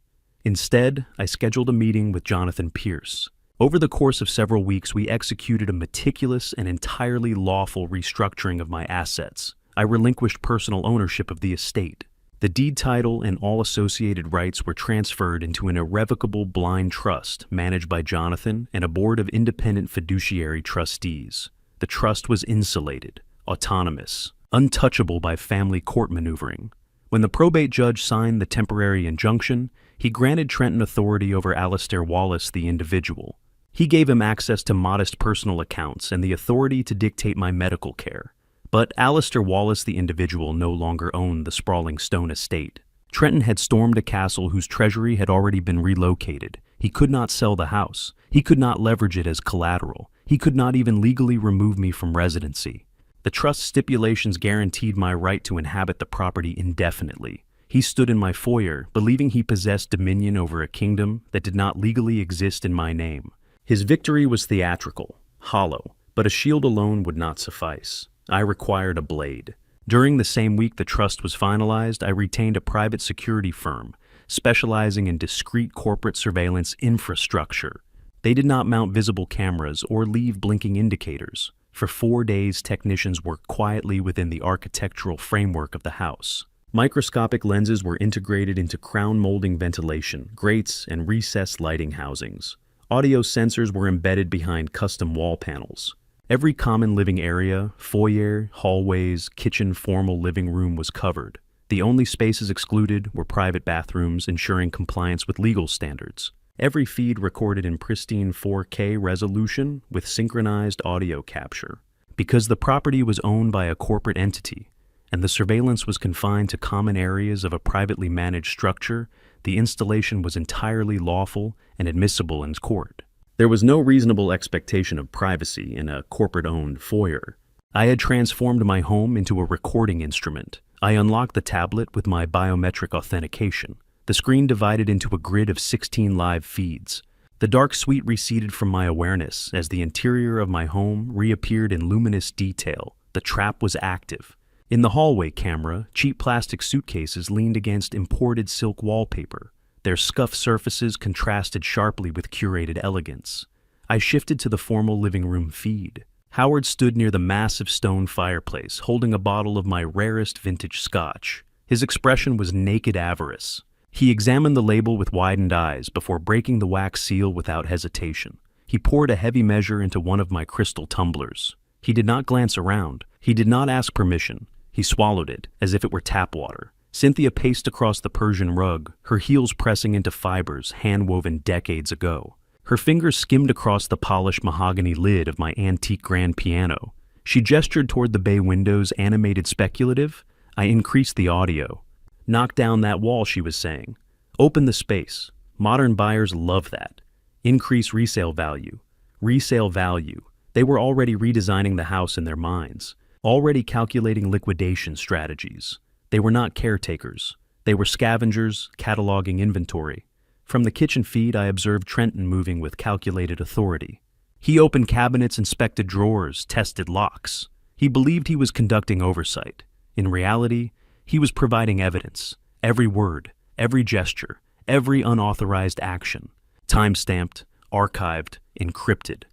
Speaker 1: Instead, I scheduled a meeting with Jonathan Pierce. Over the course of several weeks, we executed a meticulous and entirely lawful restructuring of my assets. I relinquished personal ownership of the estate. The deed title and all associated rights were transferred into an irrevocable blind trust managed by Jonathan and a board of independent fiduciary trustees. The trust was insulated, autonomous, untouchable by family court maneuvering. When the probate judge signed the temporary injunction, he granted Trenton authority over Alistair Wallace, the individual. He gave him access to modest personal accounts and the authority to dictate my medical care. But Alistair Wallace, the individual, no longer owned the sprawling stone estate. Trenton had stormed a castle whose treasury had already been relocated. He could not sell the house. He could not leverage it as collateral. He could not even legally remove me from residency. The trust stipulations guaranteed my right to inhabit the property indefinitely. He stood in my foyer, believing he possessed dominion over a kingdom that did not legally exist in my name. His victory was theatrical, hollow, but a shield alone would not suffice. I required a blade. During the same week the trust was finalized, I retained a private security firm, specializing in discreet corporate surveillance infrastructure. They did not mount visible cameras or leave blinking indicators. For 4 days, technicians worked quietly within the architectural framework of the house. Microscopic lenses were integrated into crown-molding ventilation, grates, and recessed lighting housings. Audio sensors were embedded behind custom wall panels. Every common living area, foyer, hallways, kitchen, formal living room was covered. The only spaces excluded were private bathrooms, ensuring compliance with legal standards. Every feed recorded in pristine 4K resolution with synchronized audio capture. Because the property was owned by a corporate entity, and the surveillance was confined to common areas of a privately managed structure, the installation was entirely lawful and admissible in court. There was no reasonable expectation of privacy in a corporate-owned foyer. I had transformed my home into a recording instrument. I unlocked the tablet with my biometric authentication. The screen divided into a grid of 16 live feeds. The dark suite receded from my awareness as the interior of my home reappeared in luminous detail. The trap was active. In the hallway camera, cheap plastic suitcases leaned against imported silk wallpaper. Their scuffed surfaces contrasted sharply with curated elegance. I shifted to the formal living room feed. Howard stood near the massive stone fireplace, holding a bottle of my rarest vintage scotch. His expression was naked avarice. He examined the label with widened eyes before breaking the wax seal without hesitation. He poured a heavy measure into one of my crystal tumblers. He did not glance around. He did not ask permission. He swallowed it, as if it were tap water. Cynthia paced across the Persian rug, her heels pressing into fibers hand-woven decades ago. Her fingers skimmed across the polished mahogany lid of my antique grand piano. She gestured toward the bay window's animated speculative. I increased the audio. Knock down that wall, she was saying. Open the space. Modern buyers love that. Increase resale value. Resale value. They were already redesigning the house in their minds, already calculating liquidation strategies. They were not caretakers. They were scavengers, cataloging inventory. From the kitchen feed, I observed Trenton moving with calculated authority. He opened cabinets, inspected drawers, tested locks. He believed he was conducting oversight. In reality, he was providing evidence. Every word, every gesture, every unauthorized action. Time-stamped, archived, encrypted.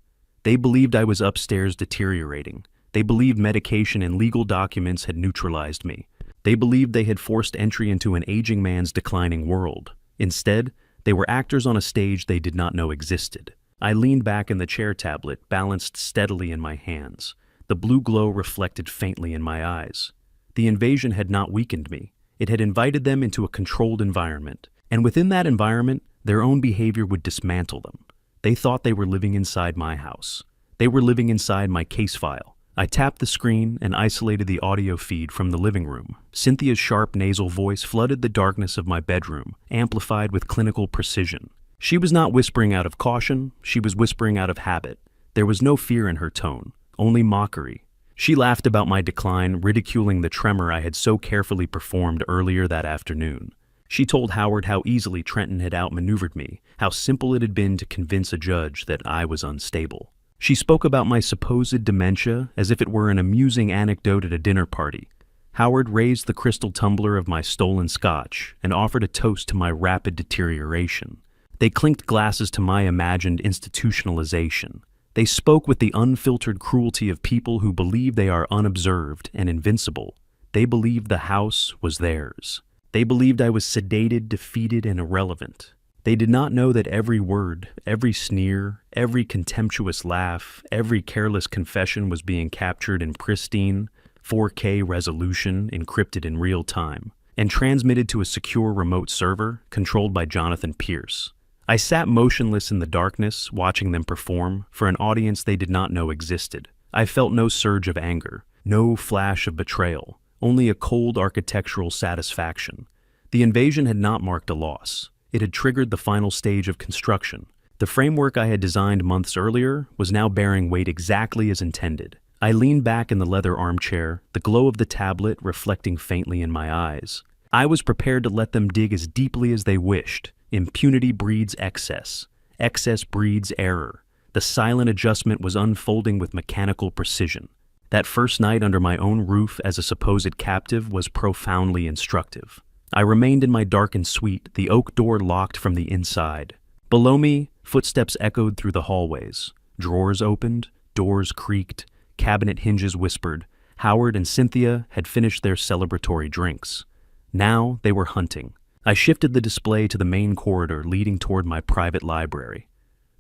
Speaker 1: They believed I was upstairs deteriorating. They believed medication and legal documents had neutralized me. They believed they had forced entry into an aging man's declining world. Instead, they were actors on a stage they did not know existed. I leaned back in the chair tablet, balanced steadily in my hands. The blue glow reflected faintly in my eyes. The invasion had not weakened me. It had invited them into a controlled environment, and within that environment, their own behavior would dismantle them. They thought they were living inside my house. They were living inside my case file. I tapped the screen and isolated the audio feed from the living room. Cynthia's sharp nasal voice flooded the darkness of my bedroom, amplified with clinical precision. She was not whispering out of caution, she was whispering out of habit. There was no fear in her tone, only mockery. She laughed about my decline, ridiculing the tremor I had so carefully performed earlier that afternoon. She told Howard how easily Trenton had outmaneuvered me, how simple it had been to convince a judge that I was unstable. She spoke about my supposed dementia as if it were an amusing anecdote at a dinner party. Howard raised the crystal tumbler of my stolen scotch and offered a toast to my rapid deterioration. They clinked glasses to my imagined institutionalization. They spoke with the unfiltered cruelty of people who believe they are unobserved and invincible. They believed the house was theirs. They believed I was sedated, defeated, and irrelevant. They did not know that every word, every sneer, every contemptuous laugh, every careless confession was being captured in pristine, 4K resolution, encrypted in real time, and transmitted to a secure remote server controlled by Jonathan Pierce. I sat motionless in the darkness, watching them perform, for an audience they did not know existed. I felt no surge of anger, no flash of betrayal, only a cold architectural satisfaction. The invasion had not marked a loss. It had triggered the final stage of construction. The framework I had designed months earlier was now bearing weight exactly as intended. I leaned back in the leather armchair, the glow of the tablet reflecting faintly in my eyes. I was prepared to let them dig as deeply as they wished. Impunity breeds excess. Excess breeds error. The silent adjustment was unfolding with mechanical precision. That first night under my own roof as a supposed captive was profoundly instructive. I remained in my darkened suite, the oak door locked from the inside. Below me, footsteps echoed through the hallways. Drawers opened, doors creaked, cabinet hinges whispered. Howard and Cynthia had finished their celebratory drinks. Now they were hunting. I shifted the display to the main corridor leading toward my private library.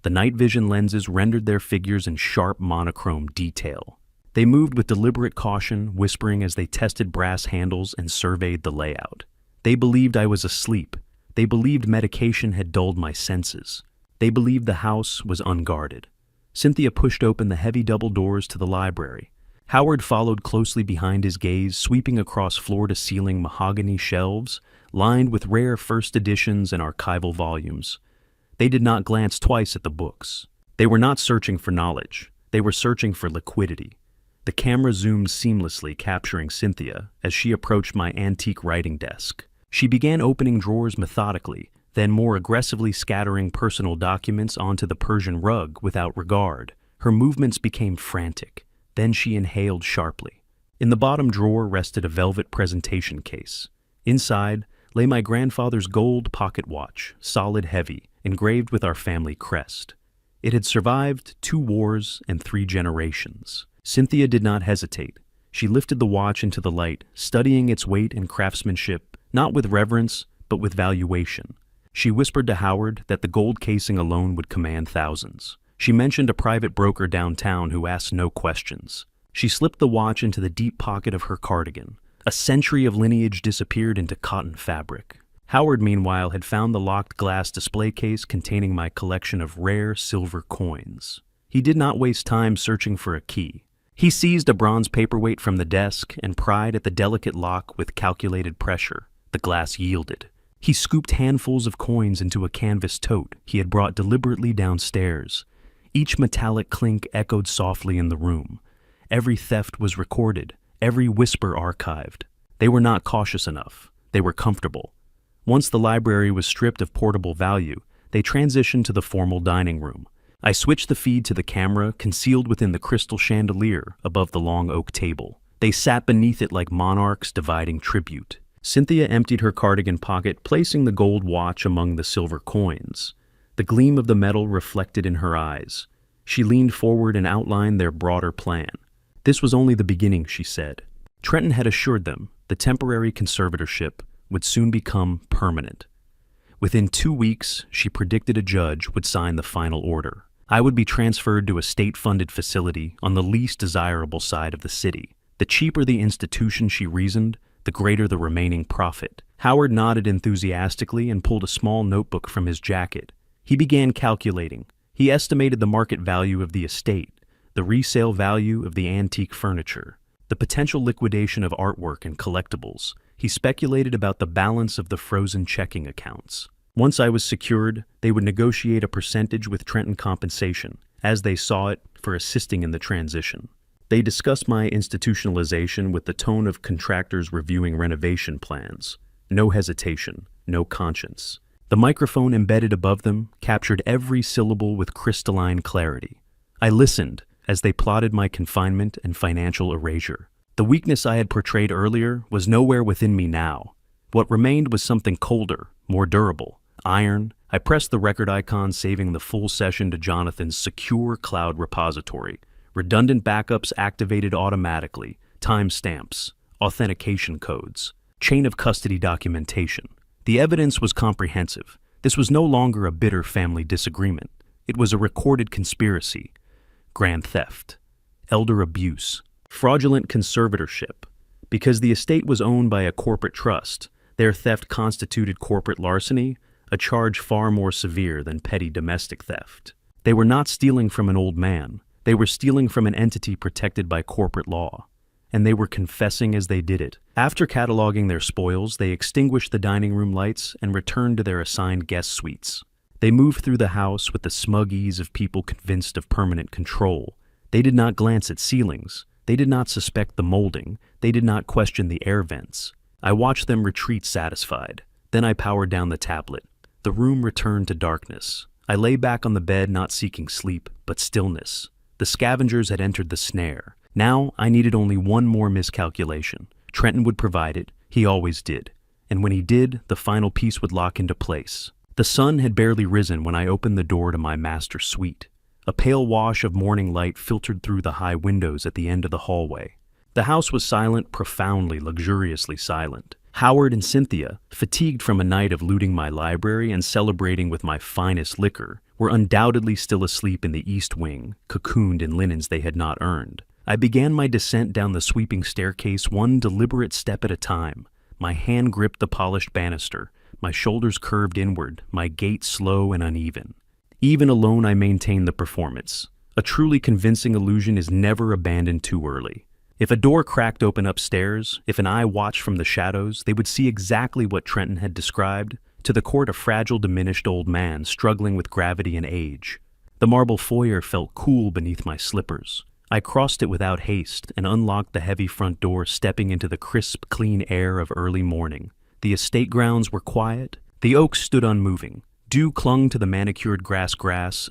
Speaker 1: The night vision lenses rendered their figures in sharp monochrome detail. They moved with deliberate caution, whispering as they tested brass handles and surveyed the layout. They believed I was asleep. They believed medication had dulled my senses. They believed the house was unguarded. Cynthia pushed open the heavy double doors to the library. Howard followed closely behind his gaze, sweeping across floor-to-ceiling mahogany shelves, lined with rare first editions and archival volumes. They did not glance twice at the books. They were not searching for knowledge. They were searching for liquidity. The camera zoomed seamlessly, capturing Cynthia as she approached my antique writing desk. She began opening drawers methodically, then more aggressively scattering personal documents onto the Persian rug without regard. Her movements became frantic. Then she inhaled sharply. In the bottom drawer rested a velvet presentation case. Inside lay my grandfather's gold pocket watch, solid heavy, engraved with our family crest. It had survived 2 wars and 3 generations. Cynthia did not hesitate. She lifted the watch into the light, studying its weight and craftsmanship, not with reverence, but with valuation. She whispered to Howard that the gold casing alone would command thousands. She mentioned a private broker downtown who asked no questions. She slipped the watch into the deep pocket of her cardigan. A century of lineage disappeared into cotton fabric. Howard, meanwhile, had found the locked glass display case containing my collection of rare silver coins. He did not waste time searching for a key. He seized a bronze paperweight from the desk and pried at the delicate lock with calculated pressure. The glass yielded. He scooped handfuls of coins into a canvas tote he had brought deliberately downstairs. Each metallic clink echoed softly in the room. Every theft was recorded, every whisper archived. They were not cautious enough. They were comfortable. Once the library was stripped of portable value, they transitioned to the formal dining room. I switched the feed to the camera concealed within the crystal chandelier above the long oak table. They sat beneath it like monarchs dividing tribute. Cynthia emptied her cardigan pocket, placing the gold watch among the silver coins. The gleam of the metal reflected in her eyes. She leaned forward and outlined their broader plan. This was only the beginning, she said. Trenton had assured them the temporary conservatorship would soon become permanent. Within 2 weeks, she predicted a judge would sign the final order. I would be transferred to a state-funded facility on the least desirable side of the city. The cheaper the institution, she reasoned, the greater the remaining profit. Howard nodded enthusiastically and pulled a small notebook from his jacket. He began calculating. He estimated the market value of the estate, the resale value of the antique furniture, the potential liquidation of artwork and collectibles. He speculated about the balance of the frozen checking accounts. Once I was secured, they would negotiate a percentage with Trenton Compensation, as they saw it, for assisting in the transition. They discussed my institutionalization with the tone of contractors reviewing renovation plans. No hesitation, no conscience. The microphone embedded above them captured every syllable with crystalline clarity. I listened as they plotted my confinement and financial erasure. The weakness I had portrayed earlier was nowhere within me now. What remained was something colder, more durable. Iron. I pressed the record icon, saving the full session to Jonathan's secure cloud repository. Redundant backups activated automatically, timestamps, authentication codes, chain of custody documentation. The evidence was comprehensive. This was no longer a bitter family disagreement. It was a recorded conspiracy, grand theft, elder abuse, fraudulent conservatorship. Because the estate was owned by a corporate trust, their theft constituted corporate larceny, a charge far more severe than petty domestic theft. They were not stealing from an old man. They were stealing from an entity protected by corporate law, and they were confessing as they did it. After cataloging their spoils, they extinguished the dining room lights and returned to their assigned guest suites. They moved through the house with the smug ease of people convinced of permanent control. They did not glance at ceilings. They did not suspect the molding. They did not question the air vents. I watched them retreat satisfied. Then I powered down the tablet. The room returned to darkness. I lay back on the bed, not seeking sleep, but stillness. The scavengers had entered the snare. Now I needed only one more miscalculation. Trenton would provide it. He always did. And when he did, the final piece would lock into place. The sun had barely risen when I opened the door to my master suite. A pale wash of morning light filtered through the high windows at the end of the hallway. The house was silent, profoundly, luxuriously silent. Howard and Cynthia, fatigued from a night of looting my library and celebrating with my finest liquor, were undoubtedly still asleep in the east wing, cocooned in linens they had not earned. I began my descent down the sweeping staircase, one deliberate step at a time. My hand gripped the polished banister, my shoulders curved inward, my gait slow and uneven. Even alone, I maintained the performance. A truly convincing illusion is never abandoned too early. If a door cracked open upstairs, if an eye watched from the shadows, they would see exactly what Trenton had described, to the court a fragile, diminished old man struggling with gravity and age. The marble foyer felt cool beneath my slippers. I crossed it without haste and unlocked the heavy front door, stepping into the crisp, clean air of early morning. The estate grounds were quiet. The oaks stood unmoving. Dew clung to the manicured grass,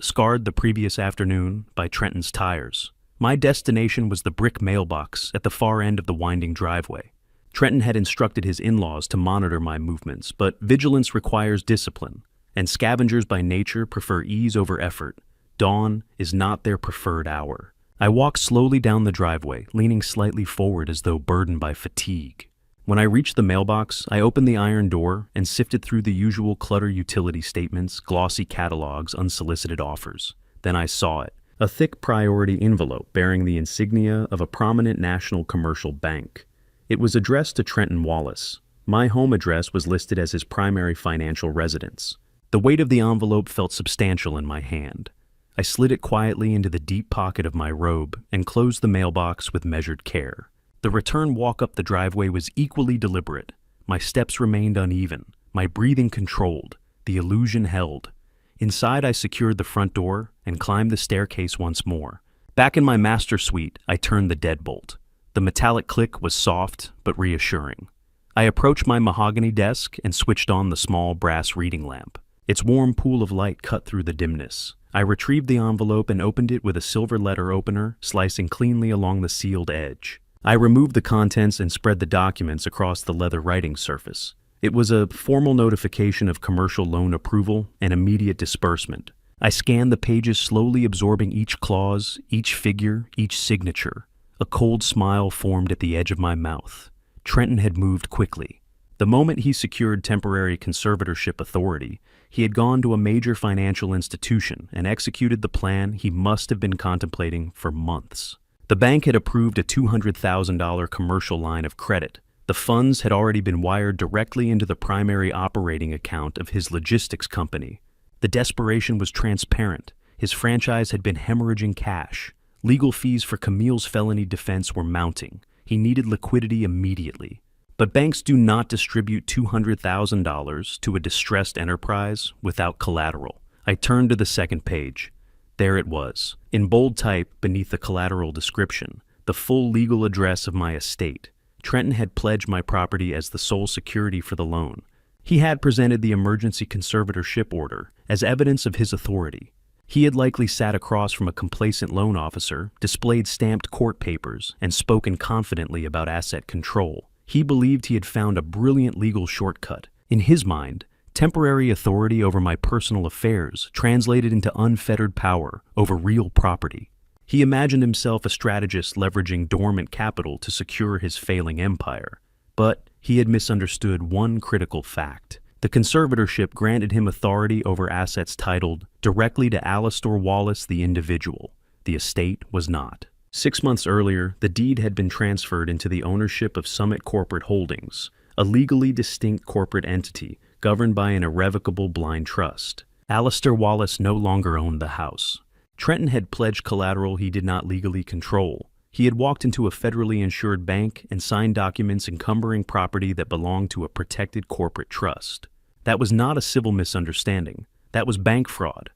Speaker 1: scarred the previous afternoon by Trenton's tires. My destination was the brick mailbox at the far end of the winding driveway. Trenton had instructed his in-laws to monitor my movements, but vigilance requires discipline, and scavengers by nature prefer ease over effort. Dawn is not their preferred hour. I walked slowly down the driveway, leaning slightly forward as though burdened by fatigue. When I reached the mailbox, I opened the iron door and sifted through the usual clutter: utility statements, glossy catalogs, unsolicited offers. Then I saw it. A thick priority envelope bearing the insignia of a prominent national commercial bank. It was addressed to Trenton Wallace. My home address was listed as his primary financial residence. The weight of the envelope felt substantial in my hand. I slid it quietly into the deep pocket of my robe and closed the mailbox with measured care. The return walk up the driveway was equally deliberate. My steps remained uneven, my breathing controlled. The illusion held. Inside, I secured the front door and climbed the staircase once more. Back in my master suite, I turned the deadbolt. The metallic click was soft but reassuring. I approached my mahogany desk and switched on the small brass reading lamp. Its warm pool of light cut through the dimness. I retrieved the envelope and opened it with a silver letter opener slicing cleanly along the sealed edge. I removed the contents and spread the documents across the leather writing surface. It was a formal notification of commercial loan approval and immediate disbursement. I scanned the pages, slowly absorbing each clause, each figure, each signature. A cold smile formed at the edge of my mouth. Trenton had moved quickly. The moment he secured temporary conservatorship authority, he had gone to a major financial institution and executed the plan he must have been contemplating for months. The bank had approved a $200,000 commercial line of credit. The funds had already been wired directly into the primary operating account of his logistics company. The desperation was transparent. His franchise had been hemorrhaging cash. Legal fees for Camille's felony defense were mounting. He needed liquidity immediately. But banks do not distribute $200,000 to a distressed enterprise without collateral. I turned to the second page. There it was, in bold type beneath the collateral description, the full legal address of my estate. Trenton had pledged my property as the sole security for the loan. He had presented the emergency conservatorship order as evidence of his authority. He had likely sat across from a complacent loan officer, displayed stamped court papers, and spoken confidently about asset control. He believed he had found a brilliant legal shortcut. In his mind, temporary authority over my personal affairs translated into unfettered power over real property. He imagined himself a strategist leveraging dormant capital to secure his failing empire. But he had misunderstood one critical fact. The conservatorship granted him authority over assets titled directly to Alistair Wallace the individual. The estate was not. 6 months earlier, the deed had been transferred into the ownership of Summit Corporate Holdings, a legally distinct corporate entity governed by an irrevocable blind trust. Alistair Wallace no longer owned the house. Trenton had pledged collateral he did not legally control. He had walked into a federally insured bank and signed documents encumbering property that belonged to a protected corporate trust. That was not a civil misunderstanding. That was bank fraud.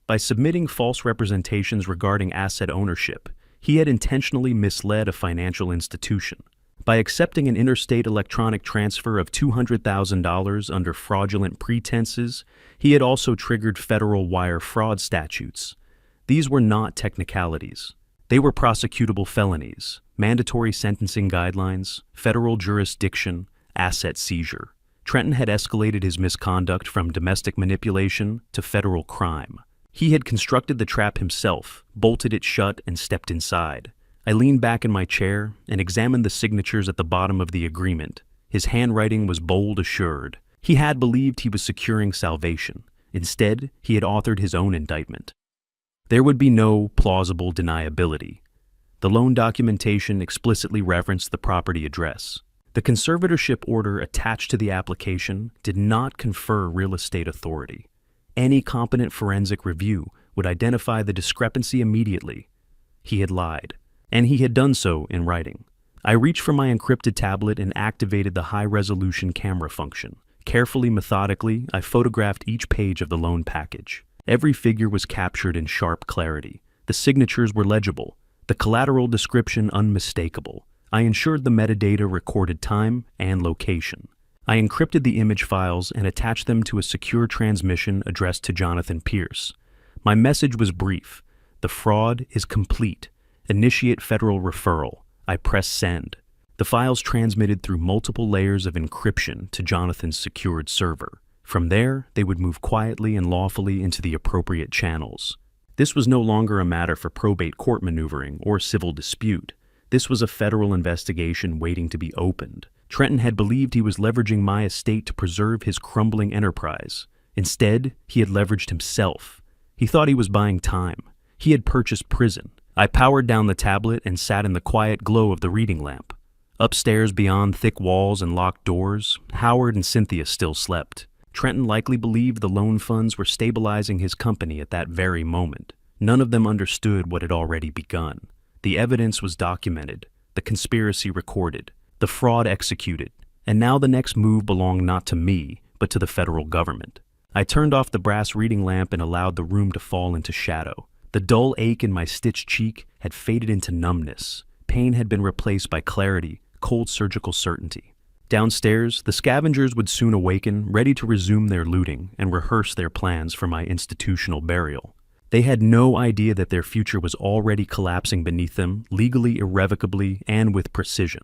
Speaker 1: By submitting false representations regarding asset ownership, he had intentionally misled a financial institution. By accepting an interstate electronic transfer of $200,000 under fraudulent pretenses, he had also triggered federal wire fraud statutes. These were not technicalities. They were prosecutable felonies, mandatory sentencing guidelines, federal jurisdiction, asset seizure. Trenton had escalated his misconduct from domestic manipulation to federal crime. He had constructed the trap himself, bolted it shut, and stepped inside. I leaned back in my chair and examined the signatures at the bottom of the agreement. His handwriting was bold, assured. He had believed he was securing salvation. Instead, he had authored his own indictment. There would be no plausible deniability. The loan documentation explicitly referenced the property address. The conservatorship order attached to the application did not confer real estate authority. Any competent forensic review would identify the discrepancy immediately. He had lied, and he had done so in writing. I reached for my encrypted tablet and activated the high-resolution camera function. Carefully, methodically, I photographed each page of the loan package. Every figure was captured in sharp clarity. The signatures were legible, the collateral description unmistakable. I ensured the metadata recorded time and location. I encrypted the image files and attached them to a secure transmission addressed to Jonathan Pierce. My message was brief. The fraud is complete. Initiate federal referral. I pressed send. The files transmitted through multiple layers of encryption to Jonathan's secured server. From there, they would move quietly and lawfully into the appropriate channels. This was no longer a matter for probate court maneuvering or civil dispute. This was a federal investigation waiting to be opened. Trenton had believed he was leveraging my estate to preserve his crumbling enterprise. Instead, he had leveraged himself. He thought he was buying time. He had purchased prison. I powered down the tablet and sat in the quiet glow of the reading lamp. Upstairs, beyond thick walls and locked doors, Howard and Cynthia still slept. Trenton likely believed the loan funds were stabilizing his company at that very moment. None of them understood what had already begun. The evidence was documented, the conspiracy recorded, the fraud executed, and now the next move belonged not to me, but to the federal government. I turned off the brass reading lamp and allowed the room to fall into shadow. The dull ache in my stitched cheek had faded into numbness. Pain had been replaced by clarity, cold surgical certainty. Downstairs, the scavengers would soon awaken, ready to resume their looting and rehearse their plans for my institutional burial. They had no idea that their future was already collapsing beneath them, legally, irrevocably, and with precision.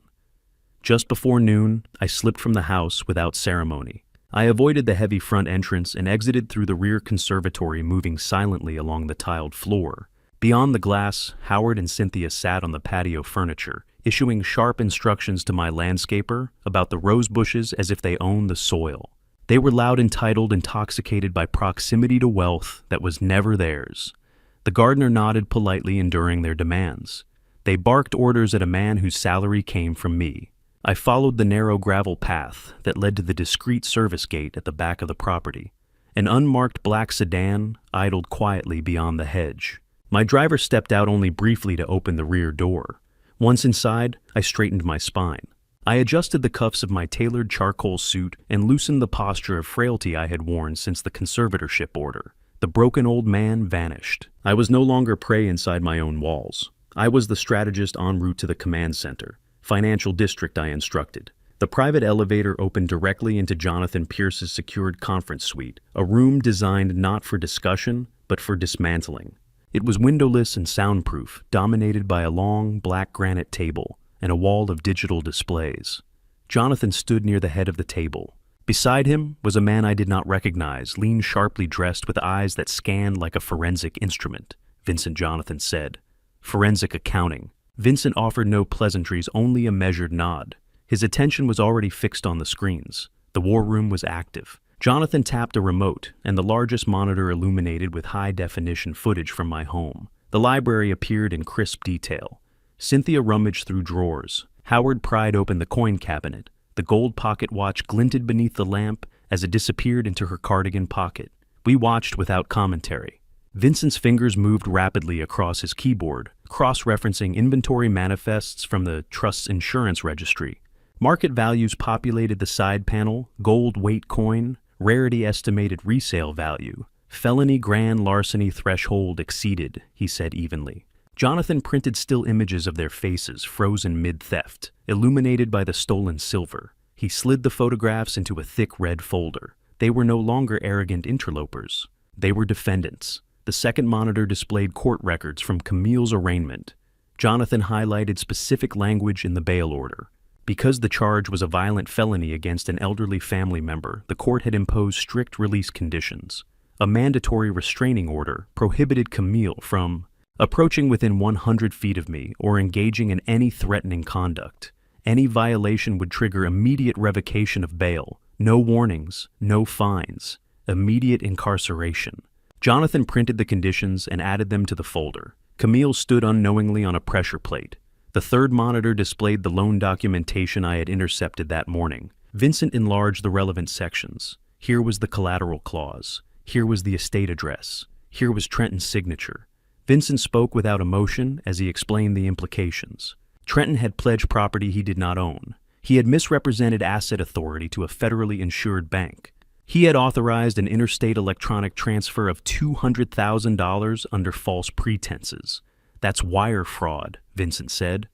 Speaker 1: Just before noon, I slipped from the house without ceremony. I avoided the heavy front entrance and exited through the rear conservatory, moving silently along the tiled floor. Beyond the glass, Howard and Cynthia sat on the patio furniture, issuing sharp instructions to my landscaper about the rose bushes as if they owned the soil. They were loud, entitled, intoxicated by proximity to wealth that was never theirs. The gardener nodded politely, enduring their demands. They barked orders at a man whose salary came from me. I followed the narrow gravel path that led to the discreet service gate at the back of the property. An unmarked black sedan idled quietly beyond the hedge. My driver stepped out only briefly to open the rear door. Once inside, I straightened my spine. I adjusted the cuffs of my tailored charcoal suit and loosened the posture of frailty I had worn since the conservatorship order. The broken old man vanished. I was no longer prey inside my own walls. I was the strategist en route to the command center. Financial district, I instructed. The private elevator opened directly into Jonathan Pierce's secured conference suite, a room designed not for discussion, but for dismantling. It was windowless and soundproof, dominated by a long, black granite table and a wall of digital displays. Jonathan stood near the head of the table. Beside him was a man I did not recognize, lean, sharply dressed with eyes that scanned like a forensic instrument. Vincent, Jonathan said. Forensic accounting. Vincent offered no pleasantries, only a measured nod. His attention was already fixed on the screens. The war room was active. Jonathan tapped a remote, and the largest monitor illuminated with high-definition footage from my home. The library appeared in crisp detail. Cynthia rummaged through drawers. Howard pried open the coin cabinet. The gold pocket watch glinted beneath the lamp as it disappeared into her cardigan pocket. We watched without commentary. Vincent's fingers moved rapidly across his keyboard, cross-referencing inventory manifests from the Trust's insurance registry. Market values populated the side panel: gold weight coin, rarity estimated resale value. Felony grand larceny threshold exceeded, he said evenly. Jonathan printed still images of their faces, frozen mid-theft, illuminated by the stolen silver. He slid the photographs into a thick red folder. They were no longer arrogant interlopers. They were defendants. The second monitor displayed court records from Camille's arraignment. Jonathan highlighted specific language in the bail order. Because the charge was a violent felony against an elderly family member, the court had imposed strict release conditions. A mandatory restraining order prohibited Camille from approaching within 100 feet of me or engaging in any threatening conduct. Any violation would trigger immediate revocation of bail. No warnings, no fines, immediate incarceration. Jonathan printed the conditions and added them to the folder. Camille stood unknowingly on a pressure plate. The third monitor displayed the loan documentation I had intercepted that morning. Vincent enlarged the relevant sections. Here was the collateral clause. Here was the estate address. Here was Trenton's signature. Vincent spoke without emotion as he explained the implications. Trenton had pledged property he did not own. He had misrepresented asset authority to a federally insured bank. He had authorized an interstate electronic transfer of $200,000 under false pretenses. That's wire fraud, Vincent said.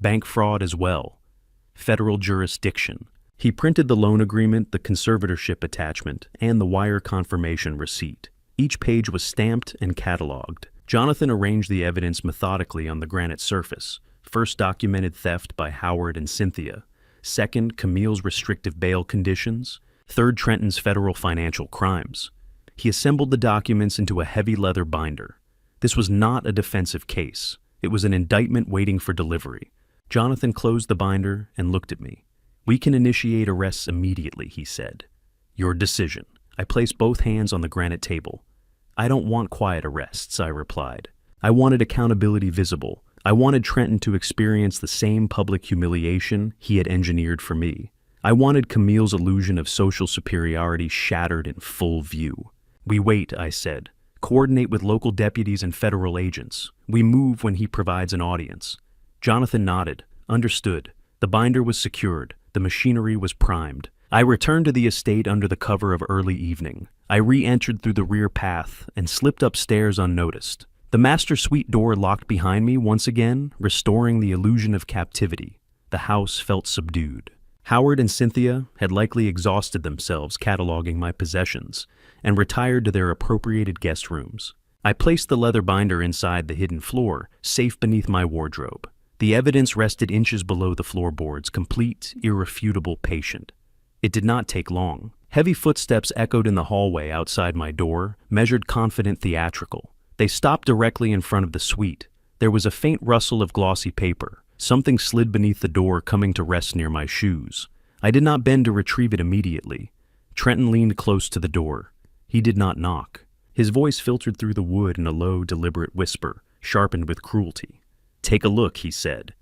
Speaker 1: Bank fraud as well. Federal jurisdiction. He printed the loan agreement, the conservatorship attachment, and the wire confirmation receipt. Each page was stamped and cataloged. Jonathan arranged the evidence methodically on the granite surface. First, documented theft by Howard and Cynthia. Second, Camille's restrictive bail conditions. Third, Trenton's federal financial crimes. He assembled the documents into a heavy leather binder. This was not a defensive case. It was an indictment waiting for delivery. Jonathan closed the binder and looked at me. "We can initiate arrests immediately," he said. "Your decision." I placed both hands on the granite table. "I don't want quiet arrests," I replied. I wanted accountability visible. I wanted Trenton to experience the same public humiliation he had engineered for me. I wanted Camille's illusion of social superiority shattered in full view. "We wait," I said. "Coordinate with local deputies and federal agents. We move when he provides an audience." Jonathan nodded. Understood. The binder was secured. The machinery was primed. I returned to the estate under the cover of early evening. I re-entered through the rear path and slipped upstairs unnoticed. The master suite door locked behind me once again, restoring the illusion of captivity. The house felt subdued. Howard and Cynthia had likely exhausted themselves cataloging my possessions and retired to their appropriated guest rooms. I placed the leather binder inside the hidden floor, safe beneath my wardrobe. The evidence rested inches below the floorboards, complete, irrefutable, patient. It did not take long. Heavy footsteps echoed in the hallway outside my door, measured, confident, theatrical. They stopped directly in front of the suite. There was a faint rustle of glossy paper. Something slid beneath the door, coming to rest near my shoes. I did not bend to retrieve it immediately. Trenton leaned close to the door. He did not knock. His voice filtered through the wood in a low, deliberate whisper, sharpened with cruelty. "Take a look," he said.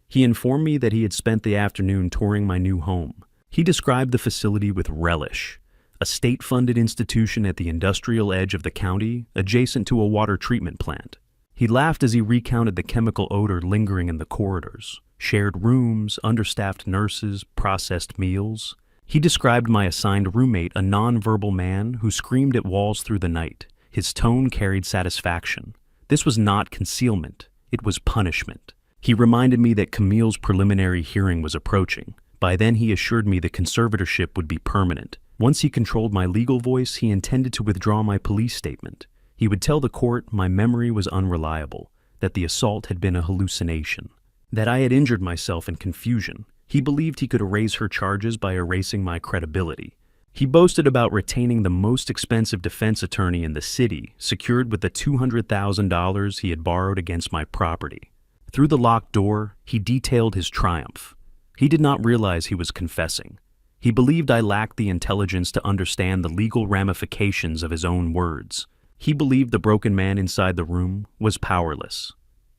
Speaker 1: He informed me that he had spent the afternoon touring my new home. He described the facility with relish. A state-funded institution at the industrial edge of the county, adjacent to a water treatment plant. He laughed as he recounted the chemical odor lingering in the corridors. Shared rooms, understaffed nurses, processed meals. He described my assigned roommate, a non-verbal man who screamed at walls through the night. His tone carried satisfaction. This was not concealment. It was punishment. He reminded me that Camille's preliminary hearing was approaching. By then he assured me the conservatorship would be permanent. Once he controlled my legal voice, he intended to withdraw my police statement. He would tell the court my memory was unreliable, that the assault had been a hallucination, that I had injured myself in confusion. He believed he could erase her charges by erasing my credibility. He boasted about retaining the most expensive defense attorney in the city, secured with the $200,000 he had borrowed against my property. Through the locked door, he detailed his triumph. He did not realize he was confessing. He believed I lacked the intelligence to understand the legal ramifications of his own words. He believed the broken man inside the room was powerless.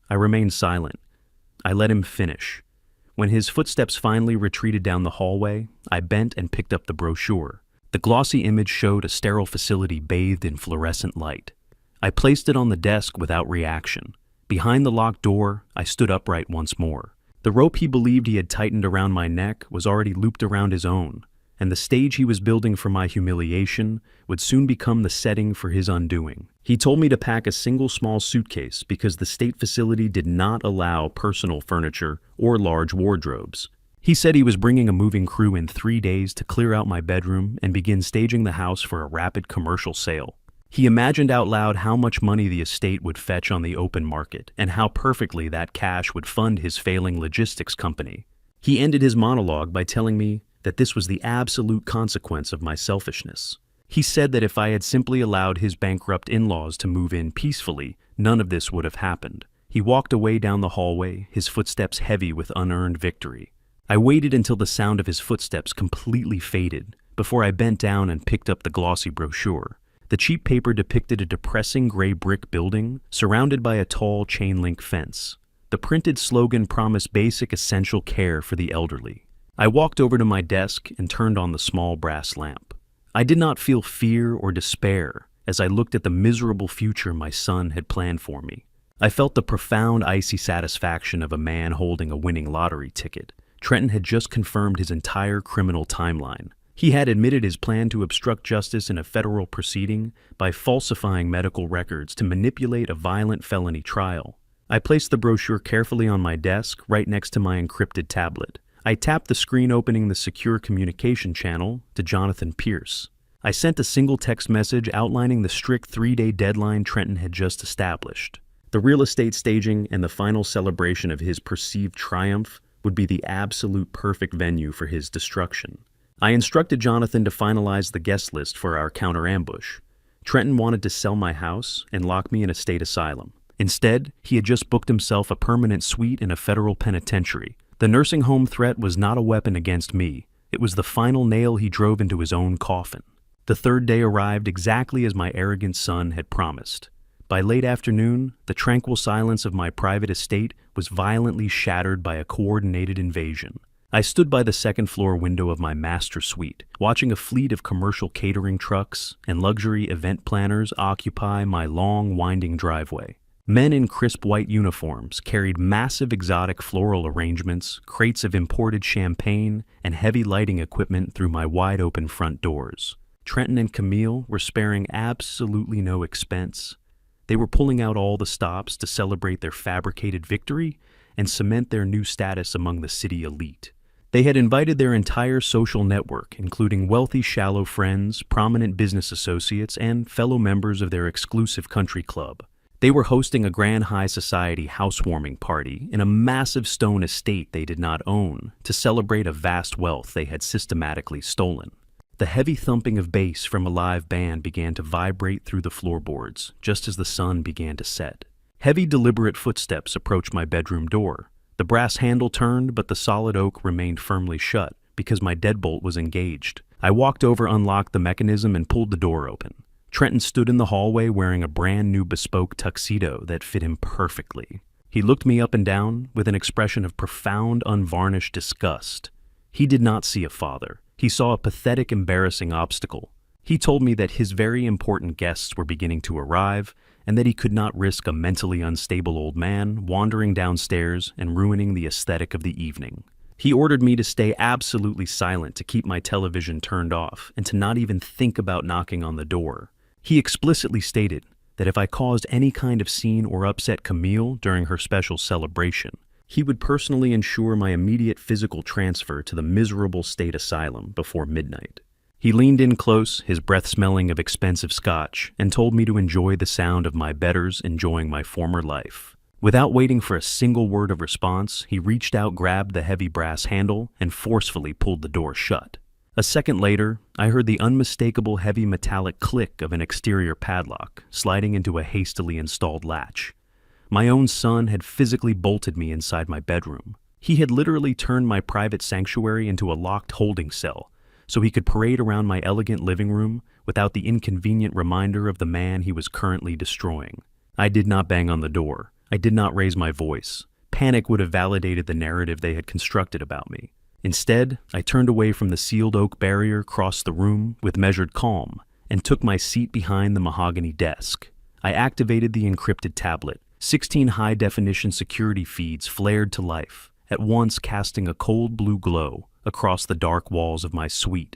Speaker 1: I remained silent. I let him finish. When his footsteps finally retreated down the hallway, I bent and picked up the brochure. The glossy image showed a sterile facility bathed in fluorescent light. I placed it on the desk without reaction. Behind the locked door, I stood upright once more. The rope he believed he had tightened around my neck was already looped around his own, and the stage he was building for my humiliation would soon become the setting for his undoing. He told me to pack a single small suitcase because the state facility did not allow personal furniture or large wardrobes. He said he was bringing a moving crew in 3 days to clear out my bedroom and begin staging the house for a rapid commercial sale. He imagined out loud how much money the estate would fetch on the open market and how perfectly that cash would fund his failing logistics company. He ended his monologue by telling me that this was the absolute consequence of my selfishness. He said that if I had simply allowed his bankrupt in-laws to move in peacefully, none of this would have happened. He walked away down the hallway, his footsteps heavy with unearned victory. I waited until the sound of his footsteps completely faded before I bent down and picked up the glossy brochure. The cheap paper depicted a depressing gray brick building surrounded by a tall chain-link fence. The printed slogan promised basic essential care for the elderly. I walked over to my desk and turned on the small brass lamp. I did not feel fear or despair, as I looked at the miserable future my son had planned for me. I felt the profound, icy satisfaction of a man holding a winning lottery ticket. Trenton had just confirmed his entire criminal timeline. He had admitted his plan to obstruct justice in a federal proceeding by falsifying medical records to manipulate a violent felony trial. I placed the brochure carefully on my desk, right next to my encrypted tablet. I tapped the screen opening the secure communication channel to Jonathan Pierce. I sent a single text message outlining the strict 3-day deadline Trenton had just established. The real estate staging and the final celebration of his perceived triumph would be the absolute perfect venue for his destruction. I instructed Jonathan to finalize the guest list for our counter-ambush. Trenton wanted to sell my house and lock me in a state asylum. Instead, he had just booked himself a permanent suite in a federal penitentiary. The nursing home threat was not a weapon against me. It was the final nail he drove into his own coffin. The third day arrived exactly as my arrogant son had promised. By late afternoon, the tranquil silence of my private estate was violently shattered by a coordinated invasion. I stood by the second-floor window of my master suite, watching a fleet of commercial catering trucks and luxury event planners occupy my long, winding driveway. Men in crisp white uniforms carried massive exotic floral arrangements, crates of imported champagne, and heavy lighting equipment through my wide-open front doors. Trenton and Camille were sparing absolutely no expense. They were pulling out all the stops to celebrate their fabricated victory and cement their new status among the city elite. They had invited their entire social network, including wealthy, shallow friends, prominent business associates, and fellow members of their exclusive country club. They were hosting a grand high society housewarming party in a massive stone estate they did not own to celebrate a vast wealth they had systematically stolen. The heavy thumping of bass from a live band began to vibrate through the floorboards just as the sun began to set. Heavy, deliberate footsteps approached my bedroom door. The brass handle turned, but the solid oak remained firmly shut because my deadbolt was engaged. I walked over, unlocked the mechanism, and pulled the door open. Trenton stood in the hallway wearing a brand new bespoke tuxedo that fit him perfectly. He looked me up and down with an expression of profound, unvarnished disgust. He did not see a father. He saw a pathetic, embarrassing obstacle. He told me that his very important guests were beginning to arrive and that he could not risk a mentally unstable old man wandering downstairs and ruining the aesthetic of the evening. He ordered me to stay absolutely silent, to keep my television turned off, and to not even think about knocking on the door. He explicitly stated that if I caused any kind of scene or upset Camille during her special celebration, he would personally ensure my immediate physical transfer to the miserable state asylum before midnight. He leaned in close, his breath smelling of expensive scotch, and told me to enjoy the sound of my betters enjoying my former life. Without waiting for a single word of response, he reached out, grabbed the heavy brass handle, and forcefully pulled the door shut. A second later, I heard the unmistakable heavy metallic click of an exterior padlock sliding into a hastily installed latch. My own son had physically bolted me inside my bedroom. He had literally turned my private sanctuary into a locked holding cell, so he could parade around my elegant living room without the inconvenient reminder of the man he was currently destroying. I did not bang on the door. I did not raise my voice. Panic would have validated the narrative they had constructed about me. Instead, I turned away from the sealed oak barrier, crossed the room with measured calm, and took my seat behind the mahogany desk. I activated the encrypted tablet. 16 high-definition security feeds flared to life, at once casting a cold blue glow across the dark walls of my suite.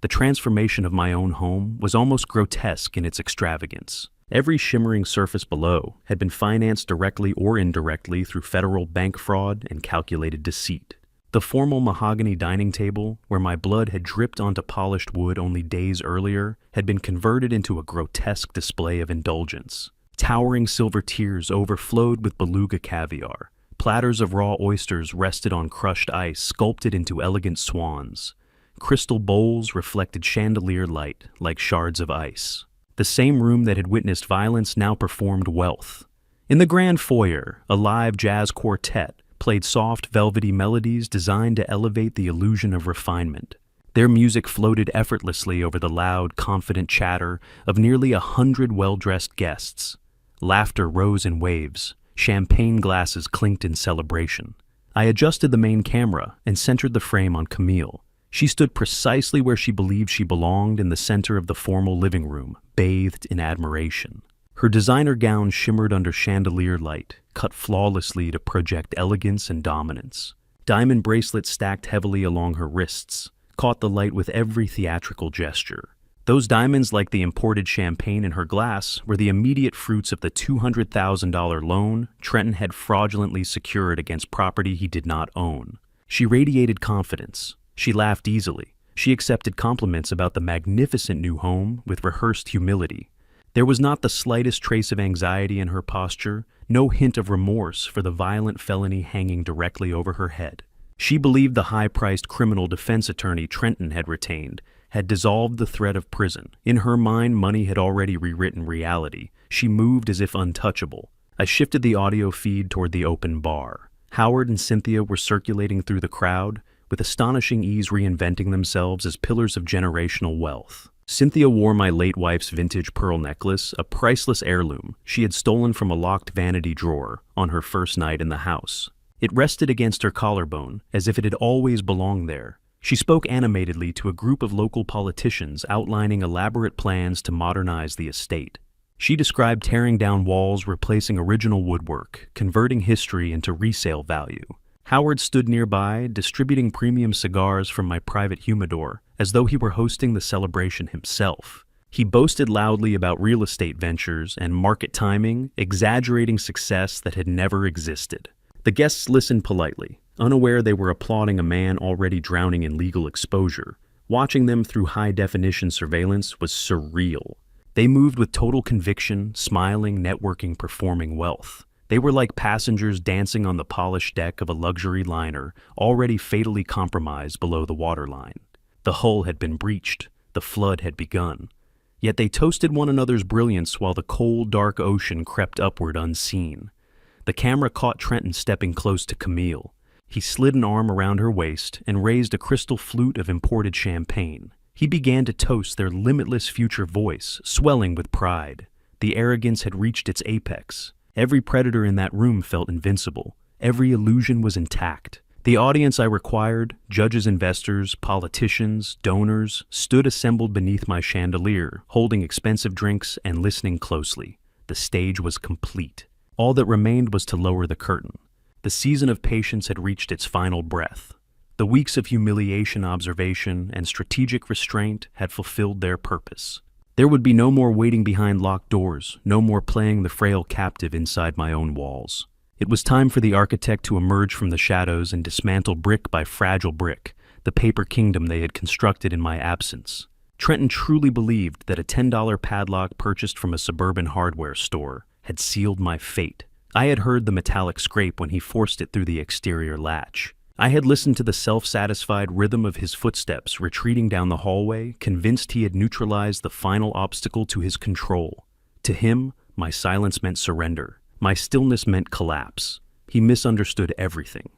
Speaker 1: The transformation of my own home was almost grotesque in its extravagance. Every shimmering surface below had been financed directly or indirectly through federal bank fraud and calculated deceit. The formal mahogany dining table, where my blood had dripped onto polished wood only days earlier, had been converted into a grotesque display of indulgence. Towering silver tiers overflowed with beluga caviar. Platters of raw oysters rested on crushed ice, sculpted into elegant swans. Crystal bowls reflected chandelier light like shards of ice. The same room that had witnessed violence now performed wealth. In the grand foyer, a live jazz quartet played soft, velvety melodies designed to elevate the illusion of refinement. Their music floated effortlessly over the loud, confident chatter of nearly 100 well-dressed guests. Laughter rose in waves. Champagne glasses clinked in celebration. I adjusted the main camera and centered the frame on Camille. She stood precisely where she believed she belonged, in the center of the formal living room, bathed in admiration. Her designer gown shimmered under chandelier light, cut flawlessly to project elegance and dominance. Diamond bracelets stacked heavily along her wrists caught the light with every theatrical gesture. Those diamonds, like the imported champagne in her glass, were the immediate fruits of the $200,000 loan Trenton had fraudulently secured against property he did not own. She radiated confidence. She laughed easily. She accepted compliments about the magnificent new home with rehearsed humility. There was not the slightest trace of anxiety in her posture, no hint of remorse for the violent felony hanging directly over her head. She believed the high-priced criminal defense attorney Trenton had retained had dissolved the threat of prison. In her mind, money had already rewritten reality. She moved as if untouchable. I shifted the audio feed toward the open bar. Howard and Cynthia were circulating through the crowd, with astonishing ease reinventing themselves as pillars of generational wealth. Cynthia wore my late wife's vintage pearl necklace, a priceless heirloom she had stolen from a locked vanity drawer on her first night in the house. It rested against her collarbone, as if it had always belonged there. She spoke animatedly to a group of local politicians outlining elaborate plans to modernize the estate. She described tearing down walls, replacing original woodwork, converting history into resale value. Howard stood nearby, distributing premium cigars from my private humidor, as though he were hosting the celebration himself. He boasted loudly about real estate ventures and market timing, exaggerating success that had never existed. The guests listened politely, unaware they were applauding a man already drowning in legal exposure. Watching them through high-definition surveillance was surreal. They moved with total conviction, smiling, networking, performing wealth. They were like passengers dancing on the polished deck of a luxury liner, already fatally compromised below the waterline. The hull had been breached. The flood had begun. Yet they toasted one another's brilliance while the cold, dark ocean crept upward unseen. The camera caught Trenton stepping close to Camille. He slid an arm around her waist and raised a crystal flute of imported champagne. He began to toast their limitless future voice, swelling with pride. The arrogance had reached its apex. Every predator in that room felt invincible. Every illusion was intact. The audience I required, judges, investors, politicians, donors, stood assembled beneath my chandelier, holding expensive drinks and listening closely. The stage was complete. All that remained was to lower the curtain. The season of patience had reached its final breath. The weeks of humiliation, observation, and strategic restraint had fulfilled their purpose. There would be no more waiting behind locked doors, no more playing the frail captive inside my own walls. It was time for the architect to emerge from the shadows and dismantle brick by fragile brick the paper kingdom they had constructed in my absence. Trenton truly believed that a $10 padlock purchased from a suburban hardware store had sealed my fate. I had heard the metallic scrape when he forced it through the exterior latch. I had listened to the self-satisfied rhythm of his footsteps retreating down the hallway, convinced he had neutralized the final obstacle to his control. To him, my silence meant surrender. My stillness meant collapse. He misunderstood everything.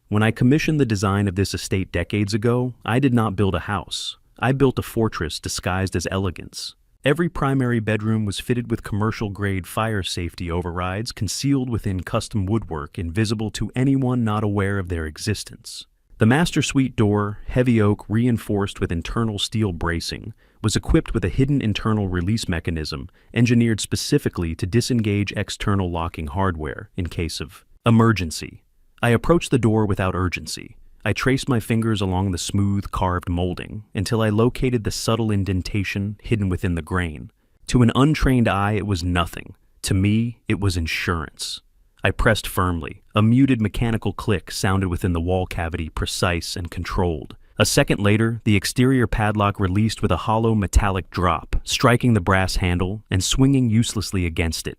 Speaker 1: When I commissioned the design of this estate decades ago, I did not build a house. I built a fortress disguised as elegance. Every primary bedroom was fitted with commercial-grade fire safety overrides concealed within custom woodwork invisible to anyone not aware of their existence. The master suite door, heavy oak reinforced with internal steel bracing, was equipped with a hidden internal release mechanism engineered specifically to disengage external locking hardware in case of emergency. I approached the door without urgency. I traced my fingers along the smooth, carved molding until I located the subtle indentation hidden within the grain. To an untrained eye, it was nothing. To me, it was insurance. I pressed firmly. A muted mechanical click sounded within the wall cavity, precise and controlled. A second later, the exterior padlock released with a hollow metallic drop, striking the brass handle and swinging uselessly against it.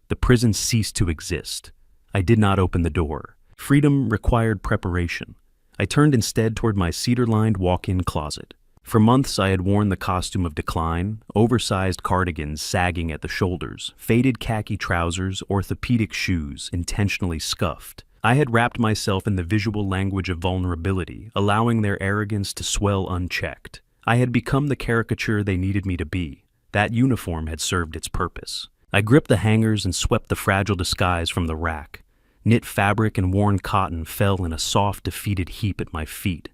Speaker 1: The prison ceased to exist. I did not open the door. Freedom required preparation. I turned instead toward my cedar-lined walk-in closet. For months I had worn the costume of decline, oversized cardigans sagging at the shoulders, faded khaki trousers, orthopedic shoes intentionally scuffed. I had wrapped myself in the visual language of vulnerability, allowing their arrogance to swell unchecked. I had become the caricature they needed me to be. That uniform had served its purpose. I gripped the hangers and swept the fragile disguise from the rack. Knit fabric and worn cotton fell in a soft, defeated heap at my feet.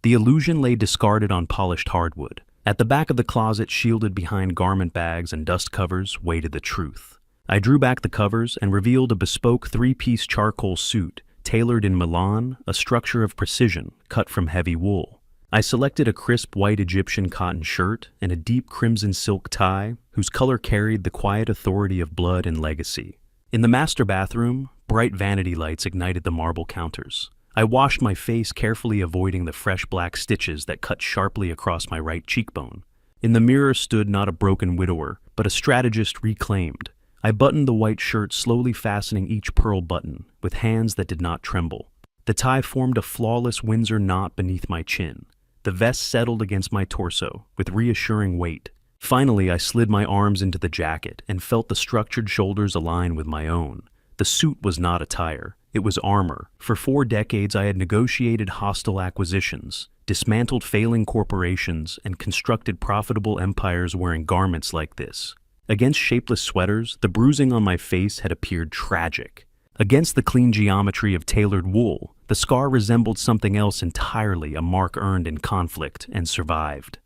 Speaker 1: The illusion lay discarded on polished hardwood. At the back of the closet, shielded behind garment bags and dust covers, waited the truth. I drew back the covers and revealed a bespoke three-piece charcoal suit, tailored in Milan, a structure of precision, cut from heavy wool. I selected a crisp white Egyptian cotton shirt and a deep crimson silk tie, whose color carried the quiet authority of blood and legacy. In the master bathroom, bright vanity lights ignited the marble counters. I washed my face, carefully avoiding the fresh black stitches that cut sharply across my right cheekbone. In the mirror stood not a broken widower, but a strategist reclaimed. I buttoned the white shirt, slowly fastening each pearl button, with hands that did not tremble. The tie formed a flawless Windsor knot beneath my chin. The vest settled against my torso, with reassuring weight. Finally, I slid my arms into the jacket and felt the structured shoulders align with my own. The suit was not attire. It was armor. For 4 decades I had negotiated hostile acquisitions, dismantled failing corporations, and constructed profitable empires wearing garments like this. Against shapeless sweaters, the bruising on my face had appeared tragic. Against the clean geometry of tailored wool, the scar resembled something else entirely, a mark earned in conflict and survived.